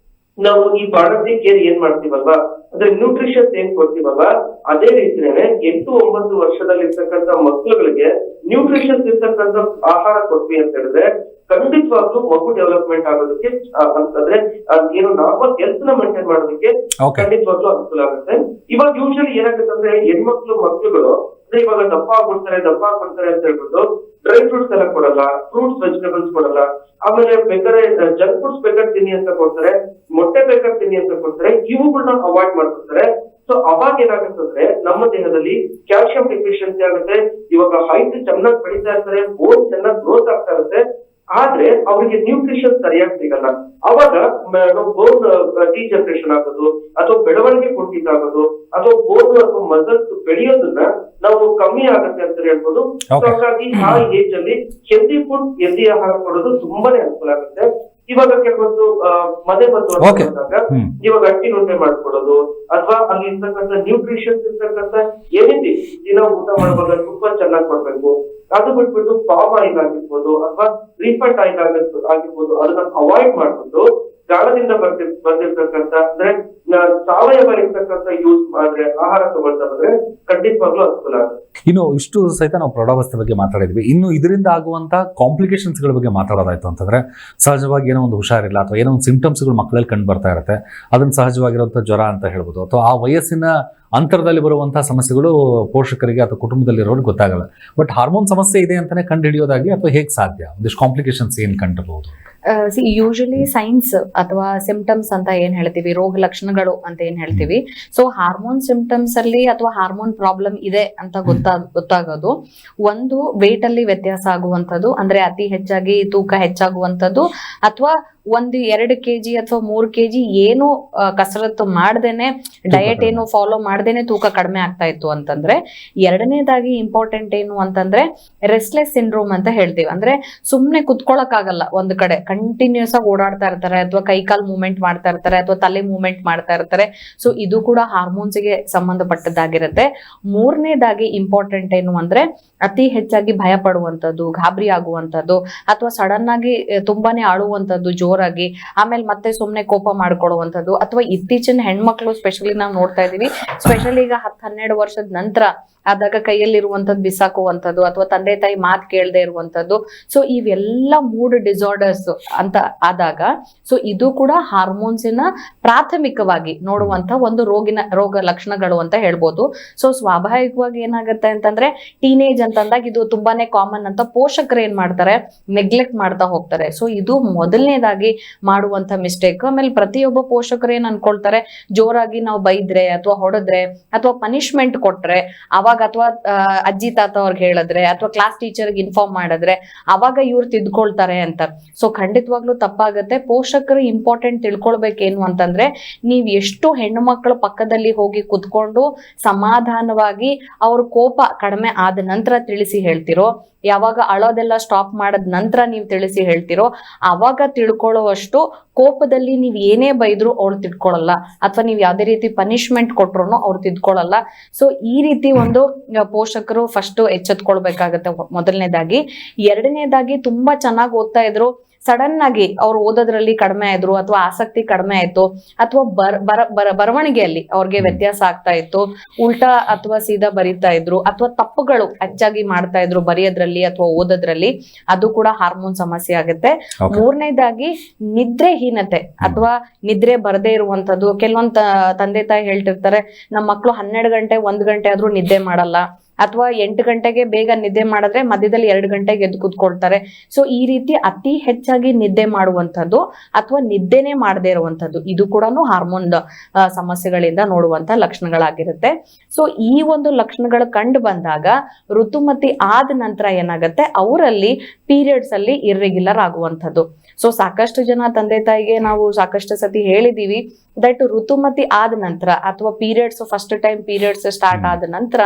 ನಾವು ಈ ಬಾಣಂತಿ ಕೇರ್ ಏನ್ ಮಾಡ್ತೀವಲ್ವಾ, ಅಂದ್ರೆ ನ್ಯೂಟ್ರಿಷನ್ಸ್ ಏನ್ ಕೊಡ್ತೀವಲ್ವಾ, ಅದೇ ರೀತಿನೇ 8-9 ವರ್ಷದಲ್ಲಿ ಇರ್ತಕ್ಕಂಥ ಮಕ್ಕಳುಗಳಿಗೆ ನ್ಯೂಟ್ರಿಷನ್ಸ್ ಇರ್ತಕ್ಕಂಥ ಆಹಾರ ಕೊಡ್ತೀವಿ ಅಂತ ಹೇಳಿದ್ರೆ ಖಂಡಿತವಾಗ್ಲೂ ಮಗು ಡೆವಲಪ್ಮೆಂಟ್ ಆಗೋದಕ್ಕೆ ಅಂತಂದ್ರೆ ಏನು ನಾರ್ಮಲ್ ಹೆಲ್ತ್ ನ ಮೇಂಟೈನ್ ಮಾಡೋದಕ್ಕೆ ಖಂಡಿತವಾಗ್ಲೂ ಅನುಕೂಲ ಆಗುತ್ತೆ. ಇವಾಗ ಯೂಶಲಿ ಏನಾಗುತ್ತೆ ಅಂದ್ರೆ ಮಕ್ಳುಗಳು ಅಂದ್ರೆ ಇವಾಗ ದಪ್ಪ ಆಗ್ಬಿಡ್ತಾರೆ ಅಂತ ಹೇಳ್ಬಿಟ್ಟು ಡ್ರೈ ಫ್ರೂಟ್ಸ್ ಎಲ್ಲ ಕೊಡಲ್ಲ, ಫ್ರೂಟ್ಸ್ ವೆಜಿಟೇಬಲ್ಸ್ ಕೊಡಲ್ಲ, ಆಮೇಲೆ ಬೇಕಾದ್ರೆ ಜಂಕ್ ಫುಡ್ಸ್ ಬೇಕಾದ್ರೆ ತಿನ್ನಿ ಅಂತ ಕೊಡ್ತಾರೆ, ಮೊಟ್ಟೆ ಬೇಕಾದ್ರೆ ತಿನ್ನಿ ಅಂತ ಕೊಡ್ತಾರೆ, ಇವುಗಳನ್ನ ಅವಾಯ್ಡ್ ಮಾಡ್ಕೊಡ್ತಾರೆ. ಸೊ ಅವಾಗ ಏನಾಗುತ್ತೆ ನಮ್ಮ ದೇಹದಲ್ಲಿ ಕ್ಯಾಲ್ಸಿಯಂ ಡೆಫಿಷಿಯನ್ಸಿ ಆಗುತ್ತೆ. ಇವಾಗ ಹೈಟ್ ಚೆನ್ನಾಗಿ ಬೆಳೀತಾ ಇರ್ತಾರೆ, ಬೋನ್ ಚೆನ್ನಾಗಿ ಗ್ರೋತ್ ಆಗ್ತಾ ಇರುತ್ತೆ, ಆದ್ರೆ ಅವ್ರಿಗೆ ನ್ಯೂಟ್ರಿಷನ್ ಸರಿಯಾಗಿ ಸಿಗಲ್ಲ. ಅವಾಗ ಬೋನ್ ಡಿಜನರೇಷನ್ ಆಗೋದು ಅಥವಾ ಬೆಳವಣಿಗೆ ಕುಂಠಿತ ಆಗೋದು ಅಥವಾ ಬೋನ್ ಅಥವಾ ಮಸಲ್ಸ್ ಬೆಳೆಯೋದನ್ನ ನಾವು ಕಮ್ಮಿ ಆಗುತ್ತೆ ಅಂತ ಹೇಳ್ಬೋದು. ಹಾಗಾಗಿ ಆ ಏಜ್ ಅಲ್ಲಿ ಹೆಲ್ದಿ ಫುಡ್, ಹೆಲ್ದಿ ಆಹಾರ ಕೊಡೋದು ತುಂಬಾನೇ ಅನುಕೂಲ ಆಗುತ್ತೆ. ಇವಾಗ ಕೆಲವೊಂದು ಮನೆ ಬಂದು ಇವಾಗ ಅಕ್ಕಿ ರೊಟ್ಟೆ ಮಾಡ್ಕೊಡೋದು ಅಥವಾ ಅಲ್ಲಿ ಇರ್ತಕ್ಕಂಥ ನ್ಯೂಟ್ರಿಷನ್ಸ್ ಇರ್ತಕ್ಕಂಥ ಏನಿದೆ ದಿನ ಊಟ ಮಾಡುವಾಗ ತುಂಬಾ ಚೆನ್ನಾಗಿ ಕೊಡ್ಬೇಕು. ಅದು ಬಿಟ್ಬಿಟ್ಟು ಪಾಮ್ ಆಯಿಲ್ ಆಗಿರ್ಬೋದು ಅಥವಾ ರೀಫೈಂಡ್ ಆಯಿಲ್ ಆಗಿರ್ಬೋದು ಅದನ್ನ ಅವಾಯ್ಡ್ ಮಾಡ್ಬಿಟ್ಟು ಗಾಳದಿಂದ ಬಂದಿರ್ತಕ್ಕಂಥ ಅಂದ್ರೆ ಸಾವಯವ ಇರ್ತಕ್ಕಂಥ ಯೂಸ್ ಮಾಡಿದ್ರೆ ಆಹಾರ ತಗೊಳ್ತಾ ಬಂದ್ರೆ ಖಂಡಿತವಾಗ್ಲೂ ಅನುಕೂಲ ಆಗುತ್ತೆ. ಇನ್ನು ಇಷ್ಟು ಸಹಿತ ನಾವು ಪ್ರೌಢಾವಸ್ಥೆ ಬಗ್ಗೆ ಮಾತಾಡಿದ್ವಿ. ಇನ್ನು ಇದರಿಂದ ಆಗುವಂತ ಕಾಂಪ್ಲಿಕೇಶನ್ಸ್ ಗಳ ಬಗ್ಗೆ ಮಾತಾಡೋದಾಯ್ತು ಅಂತಂದ್ರೆ, ಸಹಜವಾಗಿ ಏನೋ ಒಂದು ಹುಷಾರಿಲ್ಲ ಅಥವಾ ಏನೋ ಒಂದು ಸಿಂಪ್ಟಮ್ಸ್ಗಳು ಮಕ್ಕಳಲ್ಲಿ ಕಂಡು ಬರ್ತಾ ಇರುತ್ತೆ. ಅದನ್ನ ಸಹಜವಾಗಿರುವಂತಹ ಜ್ವರ ಅಂತ ಹೇಳ್ಬೋದು, ಅಥವಾ ಆ ವಯಸ್ಸಿನ ಅಂತರದಲ್ಲಿ ಬರುವಂತಹ ಸಮಸ್ಯೆಗಳು ಪೋಷಕರಿಗೆ ಅಥವಾ ಕುಟುಂಬದಲ್ಲಿರೋರಿಗೆ ಗೊತ್ತಾಗಲ್ಲ. ಬಟ್ ಹಾರ್ಮೋನ್ ಸಮಸ್ಯೆ ಇದೆ ಅಂತಾನೆ ಕಂಡು ಹಿಡಿಯೋದಾಗಿ ಅಥವಾ ಹೇಗೆ ಸಾಧ್ಯ? ಒಂದಿಷ್ಟು ಕಾಂಪ್ಲಿಕೇಶನ್ಸ್ ಏನ್ ಕಂಡಿರಬಹುದು? ಯೂಶಲಿ ಸೈನ್ಸ್ ಅಥವಾ ಸಿಂಪ್ಟಮ್ಸ್ ಅಂತ ಏನ್ ಹೇಳ್ತೀವಿ, ರೋಗ ಲಕ್ಷಣಗಳು ಅಂತ ಏನ್ ಹೇಳ್ತೀವಿ. ಸೊ ಹಾರ್ಮೋನ್ ಸಿಂಪ್ಟಮ್ಸ್ ಅಲ್ಲಿ ಅಥವಾ ಹಾರ್ಮೋನ್ ಪ್ರಾಬ್ಲಮ್ ಇದೆ ಅಂತ ಗೊತ್ತಾಗೋದು ಒಂದು ವೇಟ್ ಅಲ್ಲಿ ವ್ಯತ್ಯಾಸ ಆಗುವಂಥದ್ದು, ಅಂದ್ರೆ ಅತಿ ಹೆಚ್ಚಾಗಿ ತೂಕ ಹೆಚ್ಚಾಗುವಂಥದ್ದು, ಅಥವಾ 1-2 kg ಅಥವಾ 3 kg ಏನು ಕಸರತ್ತು ಮಾಡ್ದೇನೆ, ಡಯಟ್ ಏನು ಫಾಲೋ ಮಾಡ್ದೇನೆ ತೂಕ ಕಡಿಮೆ ಆಗ್ತಾ ಇತ್ತು ಅಂತಂದ್ರೆ. ಎರಡನೇದಾಗಿ ಇಂಪಾರ್ಟೆಂಟ್ ಏನು ಅಂತಂದ್ರೆ ರೆಸ್ಟ್ಲೆಸ್ ಸಿಂಡ್ರೋಮ್ ಅಂತ ಹೇಳ್ತೀವಿ. ಅಂದ್ರೆ ಸುಮ್ನೆ ಕುತ್ಕೊಳಕ್ ಆಗಲ್ಲ ಒಂದ್ ಕಡೆ, ಕಂಟಿನ್ಯೂಸ್ ಆಗಿ ಓಡಾಡ್ತಾ ಇರ್ತಾರೆ, ಅಥವಾ ಕೈಕಾಲ್ ಮೂವ್ಮೆಂಟ್ ಮಾಡ್ತಾ ಇರ್ತಾರೆ, ಅಥವಾ ತಲೆ ಮೂವ್ಮೆಂಟ್ ಮಾಡ್ತಾ ಇರ್ತಾರೆ. ಸೊ ಇದು ಕೂಡ ಹಾರ್ಮೋನ್ಸ್ ಗೆ ಸಂಬಂಧಪಟ್ಟದ್ದಾಗಿರುತ್ತೆ. ಮೂರನೇದಾಗಿ ಇಂಪಾರ್ಟೆಂಟ್ ಏನು ಅಂದ್ರೆ ಅತಿ ಹೆಚ್ಚಾಗಿ ಭಯ ಪಡುವಂಥದ್ದು, ಗಾಬರಿ ಆಗುವಂಥದ್ದು, ಅಥವಾ ಸಡನ್ ಆಗಿ ತುಂಬಾನೇ ಆಳುವಂಥದ್ದು ಜೋರಾಗಿ, ಆಮೇಲೆ ಮತ್ತೆ ಸುಮ್ನೆ ಕೋಪ ಮಾಡ್ಕೊಳ್ಳುವಂಥದ್ದು, ಅಥವಾ ಇತ್ತೀಚಿನ ಹೆಣ್ಮಕ್ಳು ಸ್ಪೆಷಲಿ ನಾವು ನೋಡ್ತಾ ಇದೀವಿ, ಸ್ಪೆಷಲಿ ಈಗ 10-12 ವರ್ಷದ ನಂತರ ಆದಾಗ ಕೈಯಲ್ಲಿರುವಂಥದ್ದು ಬಿಸಾಕುವಂಥದ್ದು, ಅಥವಾ ತಂದೆ ತಾಯಿ ಮಾತು ಕೇಳದೆ ಇರುವಂಥದ್ದು. ಸೊ ಇವೆಲ್ಲ ಮೂಡ್ ಡಿಸಾರ್ಡರ್ಸ್ ಅಂತ ಆದಾಗ, ಸೊ ಇದು ಕೂಡ ಹಾರ್ಮೋನ್ಸಿನ ಪ್ರಾಥಮಿಕವಾಗಿ ನೋಡುವಂತ ಒಂದು ರೋಗ ಲಕ್ಷಣಗಳು ಅಂತ ಹೇಳ್ಬೋದು. ಸೊ ಸ್ವಾಭಾವಿಕವಾಗಿ ಏನಾಗುತ್ತೆ ಅಂತಂದ್ರೆ ಟೀನೇಜ್ ಅಂತಂದಾಗ ಇದು ತುಂಬಾನೇ ಕಾಮನ್ ಅಂತ ಪೋಷಕರು ಏನ್ ಮಾಡ್ತಾರೆ, ನೆಗ್ಲೆಕ್ಟ್ ಮಾಡ್ತಾ ಹೋಗ್ತಾರೆ. ಸೊ ಇದು ಮೊದಲನೇದಾಗಿ ಮಾಡುವಂತ ಮಿಸ್ಟೇಕ್. ಆಮೇಲೆ ಪ್ರತಿಯೊಬ್ಬ ಪೋಷಕರು ಏನ್ ಅನ್ಕೊಳ್ತಾರೆ, ಜೋರಾಗಿ ನಾವು ಬೈದ್ರೆ ಅಥವಾ ಹೊಡೆದ್ರೆ ಅಥವಾ ಪನಿಷ್ಮೆಂಟ್ ಕೊಟ್ರೆ ಅವಾಗ, ಅಥವಾ ಅಜ್ಜಿ ತಾತ ಅವ್ರಿಗೆ ಹೇಳಿದ್ರೆ ಅಥವಾ ಕ್ಲಾಸ್ ಟೀಚರ್ಗೆ ಇನ್ಫಾರ್ಮ್ ಮಾಡಿದ್ರೆ ಅವಾಗ ಇವ್ರು ತಿದ್ಕೊಳ್ತಾರೆ ಅಂತ. ಸೊ ಖಂಡಿತವಾಗ್ಲೂ ತಪ್ಪಾಗತ್ತೆ. ಪೋಷಕರು ಇಂಪಾರ್ಟೆಂಟ್ ತಿಳ್ಕೊಳ್ಬೇಕೇನು ಅಂತಂದ್ರೆ, ನೀವ್ ಎಷ್ಟು ಹೆಣ್ಣು ಮಕ್ಕಳು ಪಕ್ಕದಲ್ಲಿ ಹೋಗಿ ಕುತ್ಕೊಂಡು ಸಮಾಧಾನವಾಗಿ ಅವ್ರ ಕೋಪ ಕಡಿಮೆ ಆದ ನಂತರ ತಿಳಿಸಿ ಹೇಳ್ತಿರೋ, ಯಾವಾಗ ಅಳೋದೆಲ್ಲ ಸ್ಟಾಪ್ ಮಾಡದ ನಂತರ ನೀವು ತಿಳಿಸಿ ಹೇಳ್ತಿರೋ, ಅವಾಗ ತಿಳ್ಕೊಳ್ಳುವಷ್ಟು ಕೋಪದಲ್ಲಿ ನೀವ್ ಏನೇ ಬೈದ್ರು ಅವ್ರು ತಿಳ್ಕೊಳ್ಳಲ್ಲ, ಅಥವಾ ನೀವ್ ಯಾವ್ದೇ ರೀತಿ ಪನಿಷ್ಮೆಂಟ್ ಕೊಟ್ರು ಅವ್ರು ತಿಳ್ಕೊಳ್ಳಲ್ಲ. ಸೊ ಈ ರೀತಿ ಒಂದು ಪೋಷಕರು ಫಸ್ಟ್ ಎಚ್ಚೆತ್ಕೊಳ್ಬೇಕಾಗತ್ತೆ ಮೊದಲನೇದಾಗಿ. ಎರಡನೇದಾಗಿ ತುಂಬಾ ಚೆನ್ನಾಗಿ ಓದ್ತಾ ಇದ್ರು, ಸಡನ್ ಆಗಿ ಅವ್ರು ಓದೋದ್ರಲ್ಲಿ ಕಡಿಮೆ ಆಯ್ರು, ಅಥವಾ ಆಸಕ್ತಿ ಕಡಿಮೆ ಆಯ್ತು, ಅಥವಾ ಬರವಣಿಗೆಯಲ್ಲಿ ಅವ್ರಿಗೆ ವ್ಯತ್ಯಾಸ ಆಗ್ತಾ ಇತ್ತು, ಉಲ್ಟಾ ಅಥವಾ ಸೀದಾ ಬರೀತಾ ಇದ್ರು, ಅಥವಾ ತಪ್ಪುಗಳು ಹೆಚ್ಚಾಗಿ ಮಾಡ್ತಾ ಇದ್ರು ಬರೆಯೋದ್ರಲ್ಲಿ ಅಥವಾ ಓದೋದ್ರಲ್ಲಿ, ಅದು ಕೂಡ ಹಾರ್ಮೋನ್ ಸಮಸ್ಯೆ ಆಗುತ್ತೆ. ಮೂರನೇದಾಗಿ ನಿದ್ರೆಹೀನತೆ ಅಥವಾ ನಿದ್ರೆ ಬರದೇ ಇರುವಂತದ್ದು. ಕೆಲವೊಂದು ತಂದೆ ತಾಯಿ ಹೇಳ್ತಿರ್ತಾರೆ, ನಮ್ಮ ಮಕ್ಕಳು 12 ಗಂಟೆ 1 ಗಂಟೆ ಆದ್ರೂ ನಿದ್ದೆ ಮಾಡಲ್ಲ, ಅಥವಾ 8 ಗಂಟೆಗೆ ಬೇಗ ನಿದ್ದೆ ಮಾಡಿದ್ರೆ ಮಧ್ಯದಲ್ಲಿ 2 ಗಂಟೆಗೆ ಎದ್ದು ಕೂತ್ಕೊಳ್ತಾರೆ. ಸೊ ಈ ರೀತಿ ಅತಿ ಹೆಚ್ಚಾಗಿ ನಿದ್ದೆ ಮಾಡುವಂಥದ್ದು ಅಥವಾ ನಿದ್ದೆನೆ ಮಾಡದೇ ಇರುವಂಥದ್ದು, ಇದು ಕೂಡ ಹಾರ್ಮೋನ್ ಸಮಸ್ಯೆಗಳಿಂದ ನೋಡುವಂತ ಲಕ್ಷಣಗಳಾಗಿರುತ್ತೆ. ಸೊ ಈ ಒಂದು ಲಕ್ಷಣಗಳು ಕಂಡು ಬಂದಾಗ ಋತುಮತಿ ಆದ ನಂತರ ಏನಾಗುತ್ತೆ, ಅವರಲ್ಲಿ ಪೀರಿಯಡ್ಸ್ ಅಲ್ಲಿ ಇರ್ರೆಗ್ಯುಲರ್ ಆಗುವಂಥದ್ದು. ಸೊ ಸಾಕಷ್ಟು ಜನ ತಂದೆ ತಾಯಿಗೆ ನಾವು ಸಾಕಷ್ಟು ಸತಿ ಹೇಳಿದೀವಿ ದಟ್ ಋತುಮತಿ ಆದ ನಂತರ ಅಥವಾ periods first time periods start ಆದ ನಂತರ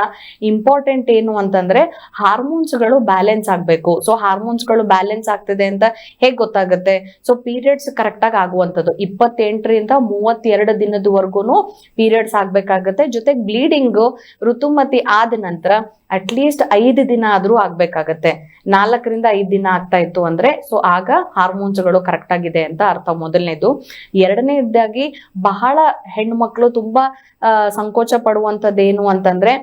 ಇಂಪಾರ್ಟೆಂಟ್ ಏನು ಅಂತಂದ್ರೆ ಹಾರ್ಮೋನ್ಸ್ಗಳು ಬ್ಯಾಲೆನ್ಸ್ ಆಗ್ಬೇಕು. ಸೊ ಹಾರ್ಮೋನ್ಸ್ಗಳು ಬ್ಯಾಲೆನ್ಸ್ ಆಗ್ತಿದೆ ಅಂತ ಹೇಗ್ ಗೊತ್ತಾಗುತ್ತೆ? ಸೊ ಪೀರಿಯಡ್ಸ್ ಕರೆಕ್ಟ್ ಆಗಿ ಆಗುವಂಥದ್ದು 28ರಿಂದ 32 ದಿನದವರೆಗೂ ಪೀರಿಯಡ್ಸ್ ಆಗ್ಬೇಕಾಗತ್ತೆ. ಜೊತೆಗೆ ಬ್ಲೀಡಿಂಗ್ ಋತುಮತಿ ಆದ ನಂತರ ಅಟ್ಲೀಸ್ಟ್ 5 ದಿನ ಆದ್ರೂ ಆಗ್ಬೇಕಾಗತ್ತೆ. 4ರಿಂದ 5 ದಿನ ಆಗ್ತಾ ಇತ್ತು ಅಂದ್ರೆ ಸೊ ಆಗ ಹಾರ್ಮೋನ್ಸ್ಗಳು ಕರೆಕ್ಟ್ ಆಗಿದೆ ಅಂತ ಅರ್ಥ, ಮೊದಲನೇದು. ಎರಡನೇದಾಗಿ ಬಹಳ ಹೆಣ್ಣು ಮಕ್ಕಳು ತುಂಬಾ ಸಂಕೋಚ ಪಡುವಂತದ್ದೇನು ಅಂತಂದ್ರೆ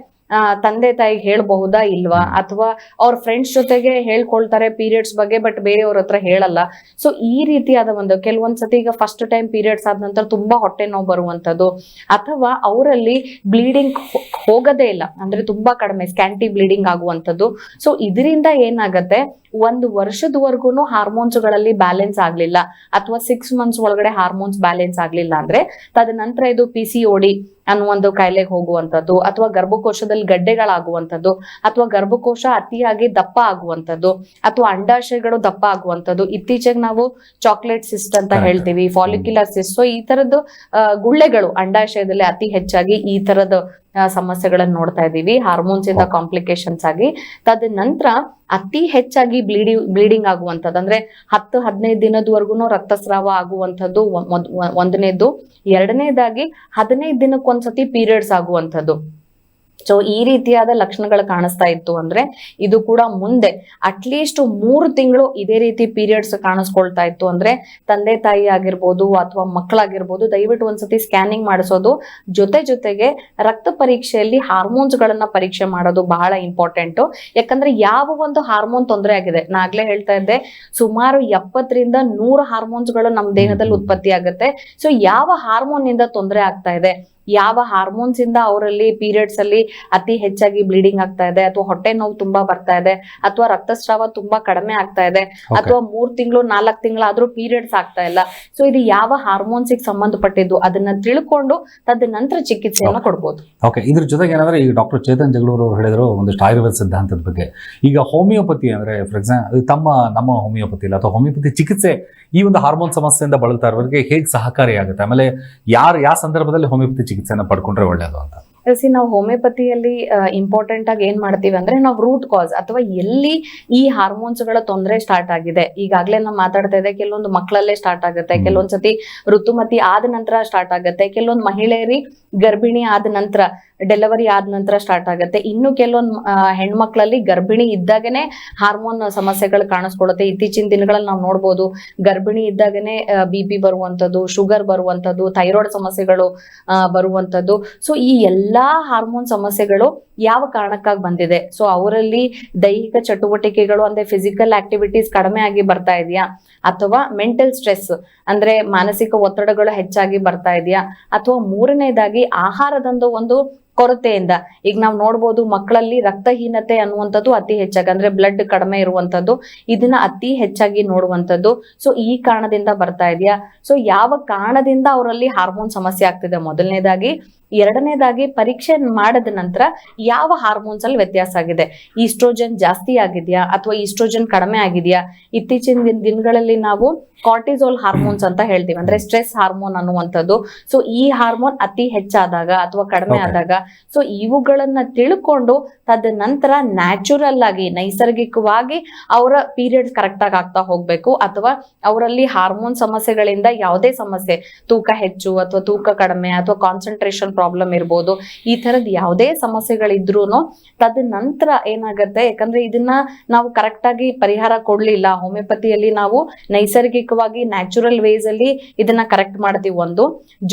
ತಂದೆ ತಾಯಿಗೆ ಹೇಳ್ಬಹುದಾ ಇಲ್ವಾ, ಅಥವಾ ಅವ್ರ ಫ್ರೆಂಡ್ಸ್ ಜೊತೆಗೆ ಹೇಳ್ಕೊಳ್ತಾರೆ ಪೀರಿಯಡ್ಸ್ ಬಗ್ಗೆ, ಬಟ್ ಬೇರೆಯವ್ರ ಹತ್ರ ಹೇಳಲ್ಲ. ಸೊ ಈ ರೀತಿಯಾದ ಒಂದು ಕೆಲವೊಂದ್ಸತಿ ಈಗ ಫಸ್ಟ್ ಟೈಮ್ ಪೀರಿಯಡ್ಸ್ ಆದ ನಂತರ ತುಂಬಾ ಹೊಟ್ಟೆ ನೋವು ಬರುವಂತದ್ದು, ಅಥವಾ ಅವರಲ್ಲಿ ಬ್ಲೀಡಿಂಗ್ ಹೋಗದೇ ಇಲ್ಲ, ಅಂದ್ರೆ ತುಂಬಾ ಕಡಿಮೆ ಸ್ಕ್ಯಾಂಟಿ ಬ್ಲೀಡಿಂಗ್ ಆಗುವಂಥದ್ದು. ಸೊ ಇದರಿಂದ ಏನಾಗತ್ತೆ, 1 ವರ್ಷದವರೆಗೂ ಹಾರ್ಮೋನ್ಸ್ ಗಳಲ್ಲಿ ಬ್ಯಾಲೆನ್ಸ್ ಆಗ್ಲಿಲ್ಲ, ಅಥವಾ 6 months ಒಳಗಡೆ ಹಾರ್ಮೋನ್ಸ್ ಬ್ಯಾಲೆನ್ಸ್ ಆಗ್ಲಿಲ್ಲ ಅಂದ್ರೆ ತದನಂತರ ಇದು PCOD ಅನ್ನೋ ಒಂದು ಕಾಯಿಲೆಗೆ ಹೋಗುವಂಥದ್ದು, ಅಥವಾ ಗರ್ಭಕೋಶದಲ್ಲಿ ಗಡ್ಡೆಗಳಾಗುವಂಥದ್ದು, ಅಥವಾ ಗರ್ಭಕೋಶ ಅತಿಯಾಗಿ ದಪ್ಪ ಆಗುವಂಥದ್ದು, ಅಥವಾ ಅಂಡಾಶಯಗಳು ದಪ್ಪ ಆಗುವಂಥದ್ದು. ಇತ್ತೀಚೆಗೆ ನಾವು ಚಾಕ್ಲೇಟ್ ಸಿಸ್ಟ್ ಅಂತ ಹೇಳ್ತೀವಿ, ಫಾಲಿಕ್ಯುಲರ್ ಸಿಸ್ಟ್. ಸೊ ಈ ತರದ್ದು ಗುಳ್ಳೆಗಳು ಅಂಡಾಶಯದಲ್ಲಿ ಅತಿ ಹೆಚ್ಚಾಗಿ ಈ ತರದ ಸಮಸ್ಯೆಗಳನ್ನ ನೋಡ್ತಾ ಇದೀವಿ ಹಾರ್ಮೋನ್ಸ್ ಇಂದ ಕಾಂಪ್ಲಿಕೇಶನ್ಸ್ ಆಗಿ. ತದನಂತರ ಅತಿ ಹೆಚ್ಚಾಗಿ ಬ್ಲೀಡಿಂಗ್ ಆಗುವಂಥದ್ದು, ಅಂದ್ರೆ 10-15 ದಿನದವರೆಗೂ ರಕ್ತಸ್ರಾವ ಆಗುವಂಥದ್ದು ಒಂದನೇದು. ಎರಡನೇದಾಗಿ 15 ದಿನಕ್ಕೊಂದ್ಸತಿ ಪೀರಿಯಡ್ಸ್ ಆಗುವಂಥದ್ದು. ಸೊ ಈ ರೀತಿಯಾದ ಲಕ್ಷಣಗಳು ಕಾಣಿಸ್ತಾ ಇತ್ತು ಅಂದ್ರೆ ಇದು ಕೂಡ ಮುಂದೆ ಅಟ್ಲೀಸ್ಟ್ 3 ತಿಂಗಳು ಇದೇ ರೀತಿ ಪೀರಿಯಡ್ಸ್ ಕಾಣಿಸ್ಕೊಳ್ತಾ ಇತ್ತು ಅಂದ್ರೆ ತಂದೆ ತಾಯಿ ಆಗಿರ್ಬೋದು ಅಥವಾ ಮಕ್ಕಳಾಗಿರ್ಬೋದು, ದಯವಿಟ್ಟು ಒಂದ್ಸತಿ ಸ್ಕ್ಯಾನಿಂಗ್ ಮಾಡಿಸೋದು. ಜೊತೆಗೆ ರಕ್ತ ಪರೀಕ್ಷೆಯಲ್ಲಿ ಹಾರ್ಮೋನ್ಸ್ ಗಳನ್ನ ಪರೀಕ್ಷೆ ಮಾಡೋದು ಬಹಳ ಇಂಪಾರ್ಟೆಂಟ್. ಯಾಕಂದ್ರೆ ಯಾವ ಒಂದು ಹಾರ್ಮೋನ್ ತೊಂದರೆ ಆಗಿದೆ, ನಾಗ್ಲೇ ಹೇಳ್ತಾ ಇದ್ದೆ, ಸುಮಾರು 70ರಿಂದ 100 ಹಾರ್ಮೋನ್ಸ್ ಗಳು ನಮ್ಮ ದೇಹದಲ್ಲಿ ಉತ್ಪತ್ತಿ ಆಗುತ್ತೆ. ಸೊ ಯಾವ ಹಾರ್ಮೋನ್ ಇಂದ ತೊಂದರೆ ಆಗ್ತಾ ಇದೆ, ಯಾವ ಹಾರ್ಮೋನ್ಸ್ ಇಂದ ಅವರಲ್ಲಿ ಪೀರಿಯಡ್ಸ್ ಅಲ್ಲಿ ಅತಿ ಹೆಚ್ಚಾಗಿ ಬ್ಲೀಡಿಂಗ್ ಆಗ್ತಾ ಇದೆ, ಅಥವಾ ಹೊಟ್ಟೆ ನೋವು ತುಂಬಾ ಬರ್ತಾ ಇದೆ, ಅಥವಾ ರಕ್ತಸ್ರಾವ ತುಂಬಾ ಕಡಿಮೆ ಆಗ್ತಾ ಇದೆ, ಅಥವಾ 3 ತಿಂಗಳು 4 ತಿಂಗಳಾದ್ರೂ ಪೀರಿಯಡ್ಸ್ ಆಗ್ತಾ ಇಲ್ಲ. ಸೊ ಇದು ಯಾವ ಹಾರ್ಮೋನ್ಸ್ ಸಂಬಂಧಪಟ್ಟಿದ್ದು ಅದನ್ನ ತಿಳ್ಕೊಂಡು ತದನಂತರ ಚಿಕಿತ್ಸೆಯನ್ನು ಕೊಡ್ಬೋದು. ಓಕೆ, ಇದ್ರ ಜೊತೆಗೆ ಏನಂದ್ರೆ ಈಗ ಡಾಕ್ಟರ್ ಚೇತನ್ ಜಗಳೂರು ಅವರು ಹೇಳಿದ್ರು ಒಂದಿಷ್ಟು ಆಯುರ್ವೇದ ಸಿದ್ಧಾಂತದ ಬಗ್ಗೆ. ಈಗ ಹೋಮಿಯೋಪತಿ ಅಂದ್ರೆ ಫಾರ್ ಎಕ್ಸಾಂಪಲ್ ನಮ್ಮ ಹೋಮಿಯೋಪತಿ ಇಲ್ಲ ಅಥವಾ ಹೋಮಿಯೋಪತಿ ಚಿಕಿತ್ಸೆ ಈ ಒಂದು ಹಾರ್ಮೋನ್ ಸಮಸ್ಯೆಯಿಂದ ಬಳಲ್ತಾ ಇರೋರಿಗೆ ಹೇಗೆ ಸಹಕಾರಿಯಾಗುತ್ತೆ, ಆಮೇಲೆ ಯಾವ ಸಂದರ್ಭದಲ್ಲಿ ಹೋಮಿಯೋಪತಿ ಚಿಕಿತ್ಸೆನ ಪಡ್ಕೊಂಡ್ರೆ ಒಳ್ಳೇದು ಅಂತ? ನಾವು ಹೋಮಿಯೋಪತಿಯಲ್ಲಿ ಇಂಪಾರ್ಟೆಂಟ್ ಆಗಿ ಏನ್ ಮಾಡ್ತೀವಿ ಅಂದ್ರೆ ನಾವು ರೂಟ್ ಕಾಸ್ ಅಥವಾ ಎಲ್ಲಿ ಈ ಹಾರ್ಮೋನ್ಸ್ ಗಳ ತೊಂದರೆ ಸ್ಟಾರ್ಟ್ ಆಗಿದೆ, ಈಗಾಗ್ಲೇ ನಾವು ಮಾತಾಡ್ತಾ ಇದ್ದೆ, ಕೆಲವೊಂದು ಮಕ್ಕಳಲ್ಲೇ ಸ್ಟಾರ್ಟ್ ಆಗುತ್ತೆ, ಕೆಲವೊಂದ್ಸತಿ ಋತುಮತಿ ಆದ ನಂತರ ಸ್ಟಾರ್ಟ್ ಆಗುತ್ತೆ, ಕೆಲವೊಂದು ಮಹಿಳೆಯರಿ ಗರ್ಭಿಣಿ ಆದ ನಂತರ ಡೆಲಿವರಿ ಆದ ನಂತರ ಸ್ಟಾರ್ಟ್ ಆಗುತ್ತೆ, ಇನ್ನು ಕೆಲವೊಂದು ಹೆಣ್ಮಕ್ಳಲ್ಲಿ ಗರ್ಭಿಣಿ ಇದ್ದಾಗನೇ ಹಾರ್ಮೋನ್ ಸಮಸ್ಯೆಗಳು ಕಾಣಿಸ್ಕೊಳ್ಳುತ್ತೆ. ಇತ್ತೀಚಿನ ದಿನಗಳಲ್ಲಿ ನಾವು ನೋಡ್ಬೋದು, ಗರ್ಭಿಣಿ ಇದ್ದಾಗನೇ BP ಬರುವಂಥದ್ದು, ಶುಗರ್ ಬರುವಂಥದ್ದು, ಥೈರಾಯ್ಡ್ ಸಮಸ್ಯೆಗಳು ಬರುವಂಥದ್ದು. ಸೊ ಈ ಎಲ್ಲಾ ಹಾರ್ಮೋನ್ ಸಮಸ್ಯೆಗಳು ಯಾವ ಕಾರಣಕ್ಕಾಗಿ ಬಂದಿದೆ? ಸೊ ಅವರಲ್ಲಿ ದೈಹಿಕ ಚಟುವಟಿಕೆಗಳು ಅಂದ್ರೆ ಫಿಸಿಕಲ್ ಆಕ್ಟಿವಿಟೀಸ್ ಕಡಿಮೆ ಆಗಿ ಬರ್ತಾ ಇದೆಯಾ, ಅಥವಾ ಮೆಂಟಲ್ ಸ್ಟ್ರೆಸ್ ಅಂದ್ರೆ ಮಾನಸಿಕ ಒತ್ತಡಗಳು ಹೆಚ್ಚಾಗಿ ಬರ್ತಾ ಇದೆಯಾ, ಅಥವಾ ಮೂರನೇದಾಗಿ ಆಹಾರದಂದು ಒಂದು ಕೊರತೆಯಿಂದ. ಈಗ ನಾವು ನೋಡ್ಬೋದು ಮಕ್ಕಳಲ್ಲಿ ರಕ್ತಹೀನತೆ ಅನ್ನುವಂಥದ್ದು ಅತಿ ಹೆಚ್ಚಾಗಿ, ಅಂದ್ರೆ ಬ್ಲಡ್ ಕಡಿಮೆ ಇರುವಂತದ್ದು, ಇದನ್ನ ಅತಿ ಹೆಚ್ಚಾಗಿ ನೋಡುವಂಥದ್ದು. ಸೊ ಈ ಕಾರಣದಿಂದ ಬರ್ತಾ ಇದೆಯಾ? ಸೊ ಯಾವ ಕಾರಣದಿಂದ ಅವರಲ್ಲಿ ಹಾರ್ಮೋನ್ ಸಮಸ್ಯೆ ಆಗ್ತಿದೆ ಮೊದಲನೇದಾಗಿ. ಎರಡನೇದಾಗಿ ಪರೀಕ್ಷೆ ಮಾಡಿದ ನಂತರ ಯಾವ ಹಾರ್ಮೋನ್ಸ್ ಅಲ್ಲಿ ವ್ಯತ್ಯಾಸ ಆಗಿದೆ, ಈಸ್ಟ್ರೋಜನ್ ಜಾಸ್ತಿ ಆಗಿದೆಯಾ ಅಥವಾ ಈಸ್ಟ್ರೋಜನ್ ಕಡಿಮೆ ಆಗಿದೆಯಾ. ಇತ್ತೀಚಿನ ದಿನಗಳಲ್ಲಿ ನಾವು ಕಾರ್ಟಿಸೋಲ್ ಹಾರ್ಮೋನ್ಸ್ ಅಂತ ಹೇಳ್ತೀವಿ, ಅಂದ್ರೆ ಸ್ಟ್ರೆಸ್ ಹಾರ್ಮೋನ್ ಅನ್ನುವಂಥದ್ದು. ಸೊ ಈ ಹಾರ್ಮೋನ್ ಅತಿ ಹೆಚ್ಚಾದಾಗ ಅಥವಾ ಕಡಿಮೆ ಆದಾಗ, ಸೊ ಇವುಗಳನ್ನ ತಿಳ್ಕೊಂಡು ತದನಂತರ ನ್ಯಾಚುರಲ್ ಆಗಿ ನೈಸರ್ಗಿಕವಾಗಿ ಅವರ ಪೀರಿಯಡ್ಸ್ ಕರೆಕ್ಟ್ ಆಗಿ ಆಗ್ತಾ ಹೋಗ್ಬೇಕು, ಅಥವಾ ಅವರಲ್ಲಿ ಹಾರ್ಮೋನ್ ಸಮಸ್ಯೆಗಳಿಂದ ಯಾವುದೇ ಸಮಸ್ಯೆ, ತೂಕ ಹೆಚ್ಚು ಅಥವಾ ತೂಕ ಕಡಿಮೆ ಅಥವಾ ಕಾನ್ಸಂಟ್ರೇಷನ್ ಪ್ರಾಬ್ಲಮ್ ಇರ್ಬೋದು, ಈ ತರದ್ ಯಾವುದೇ ಸಮಸ್ಯೆಗಳಿದ್ರು ತದನಂತರ ಏನಾಗುತ್ತೆ, ಯಾಕಂದ್ರೆ ಇದನ್ನ ನಾವು ಕರೆಕ್ಟ್ ಆಗಿ ಪರಿಹಾರ ಕೊಡ್ಲಿಲ್ಲ, ಹೋಮಿಯೋಪತಿಯಲ್ಲಿ ನಾವು ನೈಸರ್ಗಿಕವಾಗಿ ನ್ಯಾಚುರಲ್ ವೇಸ್ ಅಲ್ಲಿ ಇದನ್ನ ಕರೆಕ್ಟ್ ಮಾಡ್ತೀವಿ. ಒಂದು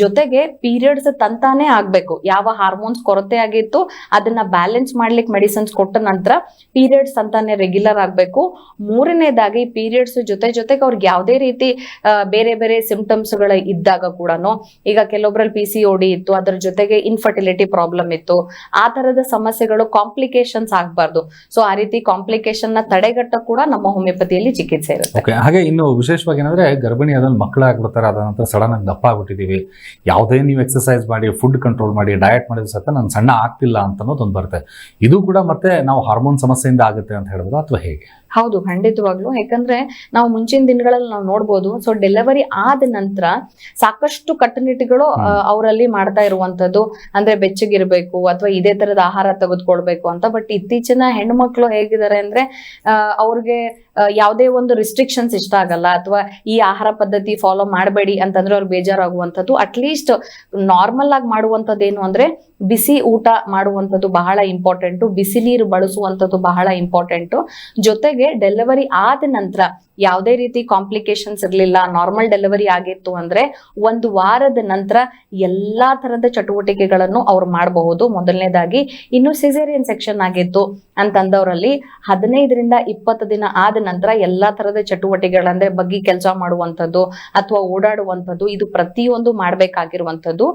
ಜೊತೆಗೆ ಪೀರಿಯಡ್ಸ್ ತಂತಾನೆ ಆಗ್ಬೇಕು, ಯಾವ ಹಾರ್ಮೋನ್ಸ್ ಕೊರತೆ ಆಗಿತ್ತು ಅದನ್ನ ಬ್ಯಾಲೆನ್ಸ್ ಮಾಡ್ಲಿಕ್ಕೆ ಮೆಡಿಸಿನ್ಸ್ ಕೊಟ್ಟ ನಂತರ ಪೀರಿಯಡ್ಸ್ ತಂತಾನೆ ರೆಗ್ಯುಲರ್ ಆಗ್ಬೇಕು. ಮೂರನೇದಾಗಿ ಪೀರಿಯಡ್ಸ್ ಜೊತೆಗೆ ಅವ್ರಿಗೆ ಯಾವುದೇ ರೀತಿ ಬೇರೆ ಬೇರೆ ಸಿಂಪ್ಟಮ್ಸ್ ಗಳು ಇದ್ದಾಗ ಕೂಡ, ಈಗ ಕೆಲವೊಬ್ರಲ್ಲಿ PCOD ಇತ್ತು, ಅದ್ರ ಜೊತೆಗೆ ಇನ್ಫರ್ಟಿಲಿಟಿ ಪ್ರಾಬ್ಲಮ್ ಇತ್ತು, ಆ ತರದ ಸಮಸ್ಯೆಗಳು ಕಾಂಪ್ಲಿಕೇಶನ್ಸ್ ಆಗ್ಬಾರ್ದು. ಸೊ ಆ ರೀತಿ ಕಾಂಪ್ಲಿಕೇಶನ್ ನ ತಡೆಗಟ್ಟ ಕೂಡ ನಮ್ಮ ಹೋಮಿಯೋಪತಿಯಲ್ಲಿ ಚಿಕಿತ್ಸೆ ಇರುತ್ತೆ. ಹಾಗೆ ಇನ್ನು ವಿಶೇಷವಾಗಿ ಏನಂದ್ರೆ ಗರ್ಭಿಣಿ ಅದನ್ನ ಮಕ್ಕಳಾಗ್ಬಿಡ್ತಾರೆ, ಅದ ನಂತರ ಸಡನ್ ಆಗಿ ದಪ್ಪ ಆಗ್ಬಿಟ್ಟಿದೀವಿ, ಯಾವುದೇ ನೀವು ಎಕ್ಸರ್ಸೈಸ್ ಮಾಡಿ, ಫುಡ್ ಕಂಟ್ರೋಲ್ ಮಾಡಿ, ಡಯಟ್ ಮಾಡಿದ್ರೆ ಸಹ ನಾನು ಸಣ್ಣ ಆಗ್ತಿಲ್ಲ ಅಂತ ಅನ್ನೋದೊಂದು ಬರುತ್ತೆ. ಇದು ಕೂಡ ಮತ್ತೆ ನಾವು ಹಾರ್ಮೋನ್ ಸಮಸ್ಯೆಯಿಂದ ಆಗುತ್ತೆ ಅಂತ ಹೇಳ್ಬೋದು ಅಥವಾ ಹೇಗೆ? ಹೌದು, ಖಂಡಿತವಾಗ್ಲು. ಯಾಕಂದ್ರೆ ನಾವು ಮುಂಚಿನ ದಿನಗಳಲ್ಲಿ ನಾವು ನೋಡ್ಬೋದು, ಸೊ ಡೆಲಿವರಿ ಆದ ನಂತರ ಸಾಕಷ್ಟು ಕಟ್ಟುನಿಟ್ಟುಗಳು ಅವರಲ್ಲಿ ಮಾಡ್ತಾ ಇರುವಂತದ್ದು, ಅಂದ್ರೆ ಬೆಚ್ಚಗಿರ್ಬೇಕು ಅಥವಾ ಇದೇ ತರದ ಆಹಾರ ತೆಗೆದುಕೊಳ್ಬೇಕು ಅಂತ. ಬಟ್ ಇತ್ತೀಚಿನ ಹೆಣ್ಣು ಮಕ್ಕಳು ಹೇಗಿದ್ದಾರೆ ಅಂದ್ರೆ ಅವ್ರಿಗೆ ಯಾವುದೇ ಒಂದು ರಿಸ್ಟ್ರಿಕ್ಷನ್ಸ್ ಇಷ್ಟ ಆಗಲ್ಲ, ಅಥವಾ ಈ ಆಹಾರ ಪದ್ಧತಿ ಫಾಲೋ ಮಾಡಬೇಡಿ ಅಂತಂದ್ರೆ ಅವ್ರಿಗೆ ಬೇಜಾರಾಗುವಂಥದ್ದು. ಅಟ್ಲೀಸ್ಟ್ ನಾರ್ಮಲ್ ಆಗಿ ಮಾಡುವಂಥದ್ದು ಏನು ಅಂದ್ರೆ ಬಿಸಿ ಊಟ ಮಾಡುವಂಥದ್ದು ಬಹಳ ಇಂಪಾರ್ಟೆಂಟು, ಬಿಸಿ ನೀರು ಬಳಸುವಂಥದ್ದು ಬಹಳ ಇಂಪಾರ್ಟೆಂಟು. ಜೊತೆಗೆ ಜೊತೆಗೆ ಡೆಲಿವರಿ ಆದ ನಂತರ ಯಾವುದೇ ರೀತಿ ಕಾಂಪ್ಲಿಕೇಶನ್ಸ್ ಇರ್ಲಿಲ್ಲ, ನಾರ್ಮಲ್ ಡೆಲಿವರಿ ಆಗಿತ್ತು ಅಂದ್ರೆ 1 ವಾರದ ನಂತರ ಎಲ್ಲಾ ತರದ ಚಟುವಟಿಕೆಗಳನ್ನು ಅವ್ರು ಮಾಡಬಹುದು. ಮೊದಲನೇದಾಗಿ ಇನ್ನು ಸಿಸೇರಿಯನ್ ಸೆಕ್ಷನ್ ಆಗಿತ್ತು ಅಂತಂದವರಲ್ಲಿ 15ರಿಂದ 20 ದಿನ ಆದ ನಂತರ ಎಲ್ಲಾ ತರದ ಚಟುವಟಿಕೆಗಳಂದ್ರೆ ಬಗ್ಗಿ ಕೆಲಸ ಮಾಡುವಂಥದ್ದು ಅಥವಾ ಓಡಾಡುವಂಥದ್ದು, ಇದು ಪ್ರತಿಯೊಂದು ಮಾಡ್ಬೇಕಾಗಿರುವಂಥದ್ದು.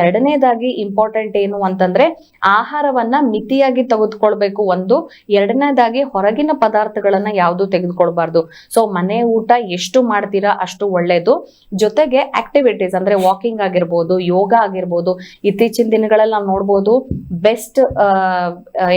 ಎರಡನೇದಾಗಿ ಇಂಪಾರ್ಟೆಂಟ್ ಏನು ಅಂತಂದ್ರೆ ಆಹಾರವನ್ನ ಮಿತಿಯಾಗಿ ತೆಗೆದುಕೊಳ್ಬೇಕು ಒಂದು. ಎರಡನೇದಾಗಿ ಹೊರಗಿನ ಪದಾರ್ಥಗಳನ್ನ ಯಾವುದು ತೆಗೆದುಕೊಳ್ಬಾರ್ದು. ಸೊ ಮನೆ ಊಟ ಎಷ್ಟು ಮಾಡ್ತೀರಾ ಅಷ್ಟು ಒಳ್ಳೇದು. ಜೊತೆಗೆ ಆಕ್ಟಿವಿಟೀಸ್ ಅಂದ್ರೆ ವಾಕಿಂಗ್ ಆಗಿರ್ಬೋದು, ಯೋಗ ಆಗಿರ್ಬೋದು. ಇತ್ತೀಚಿನ ದಿನಗಳಲ್ಲಿ ನಾವು ನೋಡ್ಬೋದು ಬೆಸ್ಟ್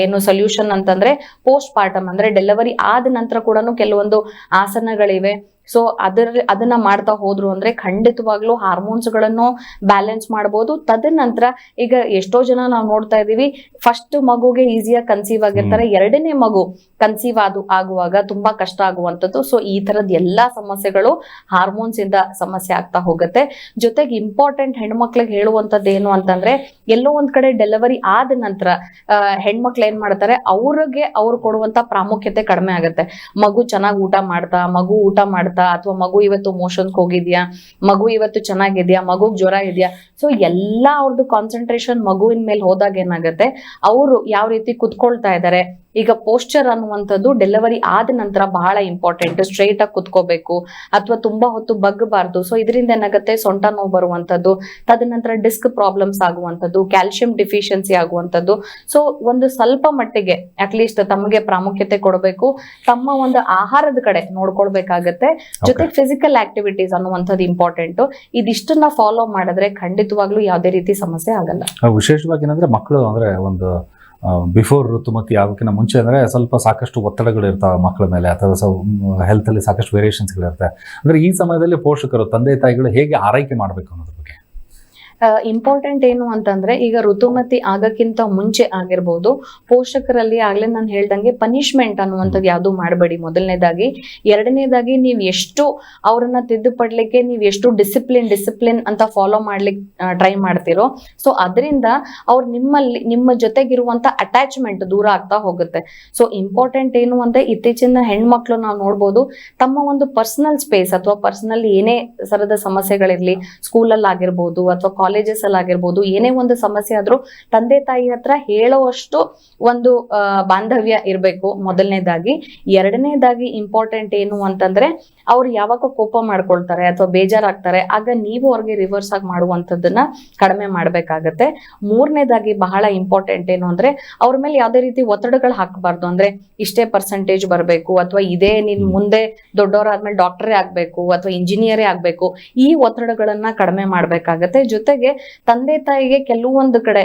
ಏನು ಸೊಲ್ಯೂಷನ್ ಅಂತಂದ್ರೆ ಪೋಸ್ಟ್ ಪಾರ್ಟಮ್ ಅಂದ್ರೆ ಡೆಲಿವರಿ ಆದ ನಂತರ ಕೂಡ ಕೆಲವೊಂದು ಆಸನಗಳಿವೆ. ಸೊ ಅದನ್ನ ಮಾಡ್ತಾ ಹೋದ್ರು ಅಂದ್ರೆ ಖಂಡಿತವಾಗ್ಲೂ ಹಾರ್ಮೋನ್ಸ್ ಗಳನ್ನು ಬ್ಯಾಲೆನ್ಸ್ ಮಾಡಬಹುದು. ತದನಂತರ ಈಗ ಎಷ್ಟೋ ಜನ ನಾವು ನೋಡ್ತಾ ಇದೀವಿ, ಫಸ್ಟ್ ಮಗುಗೆ ಈಸಿಯಾಗಿ ಕನ್ಸೀವ್ ಆಗಿರ್ತಾರೆ, ಎರಡನೇ ಮಗು ಕನ್ಸೀವ್ ಆಗುವಾಗ ತುಂಬಾ ಕಷ್ಟ ಆಗುವಂಥದ್ದು. ಸೊ ಈ ತರದ ಎಲ್ಲಾ ಸಮಸ್ಯೆಗಳು ಹಾರ್ಮೋನ್ಸ್ ಇಂದ ಸಮಸ್ಯೆ ಆಗ್ತಾ ಹೋಗುತ್ತೆ. ಜೊತೆಗೆ ಇಂಪಾರ್ಟೆಂಟ್ ಹೆಣ್ಮಕ್ಳಿಗೆ ಹೇಳುವಂತದ್ದು ಏನು ಅಂತಂದ್ರೆ, ಎಲ್ಲೋ ಒಂದ್ ಕಡೆ ಡೆಲಿವರಿ ಆದ ನಂತರ ಹೆಣ್ಮಕ್ಳು ಏನ್ ಮಾಡ್ತಾರೆ, ಅವ್ರು ಕೊಡುವಂತ ಪ್ರಾಮುಖ್ಯತೆ ಕಡಿಮೆ ಆಗುತ್ತೆ. ಮಗು ಚೆನ್ನಾಗಿ ಊಟ ಮಾಡ್ತಾ ಅಥವಾ ಮಗು ಇವತ್ತು ಮೋಷನ್ಸ್ ಹೋಗಿದ್ಯಾ, ಮಗು ಇವತ್ತು ಚೆನ್ನಾಗಿದ್ಯಾ, ಮಗುಗ್ ಜ್ವರ ಇದೆಯಾ. ಸೊ ಎಲ್ಲಾ ಅವ್ರದ್ದು ಕಾನ್ಸಂಟ್ರೇಷನ್ ಮಗುವಿನ ಮೇಲೆ ಹೋದಾಗ ಏನಾಗುತ್ತೆ, ಅವರು ಯಾವ ರೀತಿ ಕುತ್ಕೊಳ್ತಾ ಇದ್ದಾರೆ. ಈಗ ಪೋಸ್ಚರ್ ಅನ್ನುವಂಥದ್ದು ಡೆಲಿವರಿ ಆದ ನಂತರ ಬಹಳ ಇಂಪಾರ್ಟೆಂಟ್. ಸ್ಟ್ರೈಟ್ ಆಗಿ ಕುತ್ಕೋಬೇಕು ಅಥವಾ ತುಂಬಾ ಹೊತ್ತು ಬಗ್ಗಬಾರ್ದು. ಸೊ ಇದರಿಂದ ಏನಾಗುತ್ತೆ, ಸೊಂಟ ನೋವು ಬರುವಂಥದ್ದು, ತದನಂತರ ಡಿಸ್ಕ್ ಪ್ರಾಬ್ಲಮ್ಸ್ ಆಗುವಂಥದ್ದು, ಕ್ಯಾಲ್ಸಿಯಂ ಡಿಫಿಷಿಯನ್ಸಿ ಆಗುವಂಥದ್ದು. ಸೊ ಒಂದು ಸ್ವಲ್ಪ ಮಟ್ಟಿಗೆ ಅಟ್ಲೀಸ್ಟ್ ತಮಗೆ ಪ್ರಾಮುಖ್ಯತೆ ಕೊಡಬೇಕು, ತಮ್ಮ ಒಂದು ಆಹಾರದ ಕಡೆ ನೋಡ್ಕೊಳ್ಬೇಕಾಗತ್ತೆ. ಜೊತೆಗೆ ಫಿಸಿಕಲ್ ಆಕ್ಟಿವಿಟೀಸ್ ಅನ್ನುವಂಥದ್ದು ಇಂಪಾರ್ಟೆಂಟ್. ಇದಿಷ್ಟನ್ನ ಫಾಲೋ ಮಾಡಿದ್ರೆ ಖಂಡಿತವಾಗ್ಲೂ ಯಾವುದೇ ರೀತಿ ಸಮಸ್ಯೆ ಆಗಲ್ಲ. ವಿಶೇಷವಾಗಿ ಏನಂದ್ರೆ ಮಕ್ಕಳು ಅಂದ್ರೆ ಒಂದು ಬಿಫೋರ್ ಋತುಮತಿ ಆಗೋಕ್ಕಿಂತ ಮುಂಚೆ ಅಂದ್ರೆ ಸ್ವಲ್ಪ ಸಾಕಷ್ಟು ಒತ್ತಡಗಳು ಇರ್ತಾವೆ ಮಕ್ಕಳ ಮೇಲೆ, ಅಥವಾ ಹೆಲ್ತ್ ಅಲ್ಲಿ ಸಾಕಷ್ಟು ವೇರಿಯೇಷನ್ಸ್ಗಳು ಇರ್ತವೆ. ಅಂದ್ರೆ ಈ ಸಮಯದಲ್ಲಿ ಪೋಷಕರು, ತಂದೆ ತಾಯಿಗಳು ಹೇಗೆ ಆರೈಕೆ ಮಾಡಬೇಕು ಅನ್ನೋದ್ರ ಬಗ್ಗೆ ಇಂಪಾರ್ಟೆಂಟ್ ಏನು ಅಂತಂದ್ರೆ, ಈಗ ಋತುಮತಿ ಆಗಕ್ಕಿಂತ ಮುಂಚೆ ಆಗಿರ್ಬೋದು, ಪೋಷಕರಲ್ಲಿ ಆಗ್ಲೇ ನಾನು ಹೇಳ್ದಂಗೆ ಪನಿಷ್ಮೆಂಟ್ ಅನ್ನುವಂಥದ್ದು ಯಾವುದು ಮಾಡಬೇಡಿ ಮೊದಲನೇದಾಗಿ. ಎರಡನೇದಾಗಿ ನೀವು ಎಷ್ಟು ಅವ್ರನ್ನ ತಿದ್ದುಪಡ್ಲಿಕ್ಕೆ ನೀವು ಎಷ್ಟು ಡಿಸಿಪ್ಲಿನ್ ಅಂತ ಫಾಲೋ ಮಾಡ್ಲಿಕ್ಕೆ ಟ್ರೈ ಮಾಡ್ತಿರೋ, ಸೊ ಅದರಿಂದ ಅವ್ರು ನಿಮ್ಮ ಜೊತೆಗಿರುವಂತ ಅಟ್ಯಾಚ್ಮೆಂಟ್ ದೂರ ಆಗ್ತಾ ಹೋಗುತ್ತೆ. ಸೊ ಇಂಪಾರ್ಟೆಂಟ್ ಏನು ಅಂದ್ರೆ, ಇತ್ತೀಚಿನ ಹೆಣ್ಮಕ್ಳು ನಾವು ನೋಡ್ಬೋದು ತಮ್ಮ ಒಂದು ಪರ್ಸನಲ್ ಸ್ಪೇಸ್ ಅಥವಾ ಪರ್ಸನಲ್ ಏನೇ ತರದ ಸಮಸ್ಯೆಗಳಿರ್ಲಿ, ಸ್ಕೂಲಲ್ಲಿ ಆಗಿರ್ಬೋದು ಅಥವಾ ಕಾಲೇಜಸ್ ಅಲ್ಲಿ ಆಗಿರ್ಬೋದು, ಏನೇ ಒಂದು ಸಮಸ್ಯೆ ಆದ್ರೂ ತಂದೆ ತಾಯಿ ಹತ್ರ ಹೇಳುವಷ್ಟು ಒಂದು ಬಾಂಧವ್ಯ ಇರಬೇಕು ಮೊದಲನೇದಾಗಿ. ಎರಡನೇದಾಗಿ ಇಂಪಾರ್ಟೆಂಟ್ ಏನು ಅಂತಂದ್ರೆ, ಅವ್ರು ಯಾವಾಗ ಕೋಪ ಮಾಡ್ಕೊಳ್ತಾರೆ ಅಥವಾ ಬೇಜಾರಾಗ್ತಾರೆ, ಆಗ ನೀವು ಅವ್ರಿಗೆ ರಿವರ್ಸ್ ಆಗಿ ಮಾಡುವಂಥದ್ದನ್ನ ಕಡಿಮೆ ಮಾಡ್ಬೇಕಾಗತ್ತೆ. ಮೂರನೇದಾಗಿ ಬಹಳ ಇಂಪಾರ್ಟೆಂಟ್ ಏನು ಅಂದ್ರೆ, ಅವ್ರ ಮೇಲೆ ಯಾವ್ದೇ ರೀತಿ ಒತ್ತಡಗಳು ಹಾಕಬಾರ್ದು. ಅಂದ್ರೆ ಇಷ್ಟೇ ಪರ್ಸೆಂಟೇಜ್ ಬರಬೇಕು ಅಥವಾ ಇದೇ ನೀನ್ ಮುಂದೆ ದೊಡ್ಡವರಾದ್ಮೇಲೆ ಡಾಕ್ಟರೇ ಆಗ್ಬೇಕು ಅಥವಾ ಇಂಜಿನಿಯರೇ ಆಗ್ಬೇಕು, ಈ ಒತ್ತಡಗಳನ್ನ ಕಡಿಮೆ ಮಾಡ್ಬೇಕಾಗತ್ತೆ. ಜೊತೆಗೆ ತಂದೆ ತಾಯಿಗೆ ಕೆಲವೊಂದು ಕಡೆ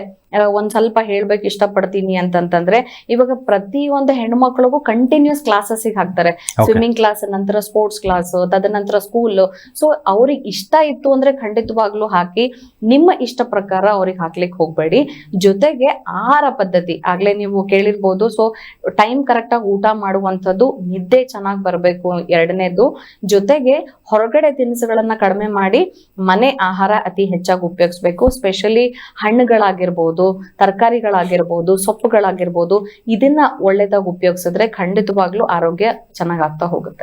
ಒಂದ್ ಸ್ವಲ್ಪ ಹೇಳ್ಬೇಕು ಇಷ್ಟಪಡ್ತೀನಿ ಅಂತಂತಂದ್ರೆ, ಇವಾಗ ಪ್ರತಿ ಒಂದು ಹೆಣ್ಮಕ್ಳಿಗೂ ಕಂಟಿನ್ಯೂಸ್ ಕ್ಲಾಸಸ್ ಹಾಕ್ತಾರೆ. ಸ್ವಿಮ್ಮಿಂಗ್ ಕ್ಲಾಸ್ ನಂತರ ಸ್ಪೋರ್ಟ್ಸ್ ಕ್ಲಾಸ್, ತದನಂತರ ಸ್ಕೂಲ್. ಸೊ ಅವ್ರಿಗೆ ಇಷ್ಟ ಇತ್ತು ಅಂದ್ರೆ ಖಂಡಿತವಾಗ್ಲೂ ಹಾಕಿ, ನಿಮ್ಮ ಇಷ್ಟ ಪ್ರಕಾರ ಅವ್ರಿಗೆ ಹಾಕ್ಲಿಕ್ಕೆ ಹೋಗ್ಬೇಡಿ. ಜೊತೆಗೆ ಆಹಾರ ಪದ್ಧತಿ ಆಗ್ಲೇ ನೀವು ಕೇಳಿರ್ಬೋದು. ಸೊ ಟೈಮ್ ಕರೆಕ್ಟ್ ಆಗಿ ಊಟ ಮಾಡುವಂಥದ್ದು, ನಿದ್ದೆ ಚೆನ್ನಾಗಿ ಬರ್ಬೇಕು ಎರಡನೇದು. ಜೊತೆಗೆ ಹೊರಗಡೆ ತಿನಿಸುಗಳನ್ನ ಕಡಿಮೆ ಮಾಡಿ ಮನೆ ಆಹಾರ ಅತಿ ಹೆಚ್ಚಾಗಿ ಉಪಯೋಗಿಸ್ಬೇಕು. ಸ್ಪೆಷಲಿ ಹಣ್ಣುಗಳಾಗಿರ್ಬೋದು, ತರಕಾರಿಗಳಾಗಿರ್ಬೋದು, ಸೊಪ್ಪುಗಳಾಗಿರ್ಬೋದು, ಇದನ್ನ ಒಳ್ಳೇದಾಗಿ ಉಪಯೋಗಿಸಿದ್ರೆ ಖಂಡಿತವಾಗ್ಲೂ ಆರೋಗ್ಯ ಚೆನ್ನಾಗಾಗ್ತಾ ಹೋಗುತ್ತೆ.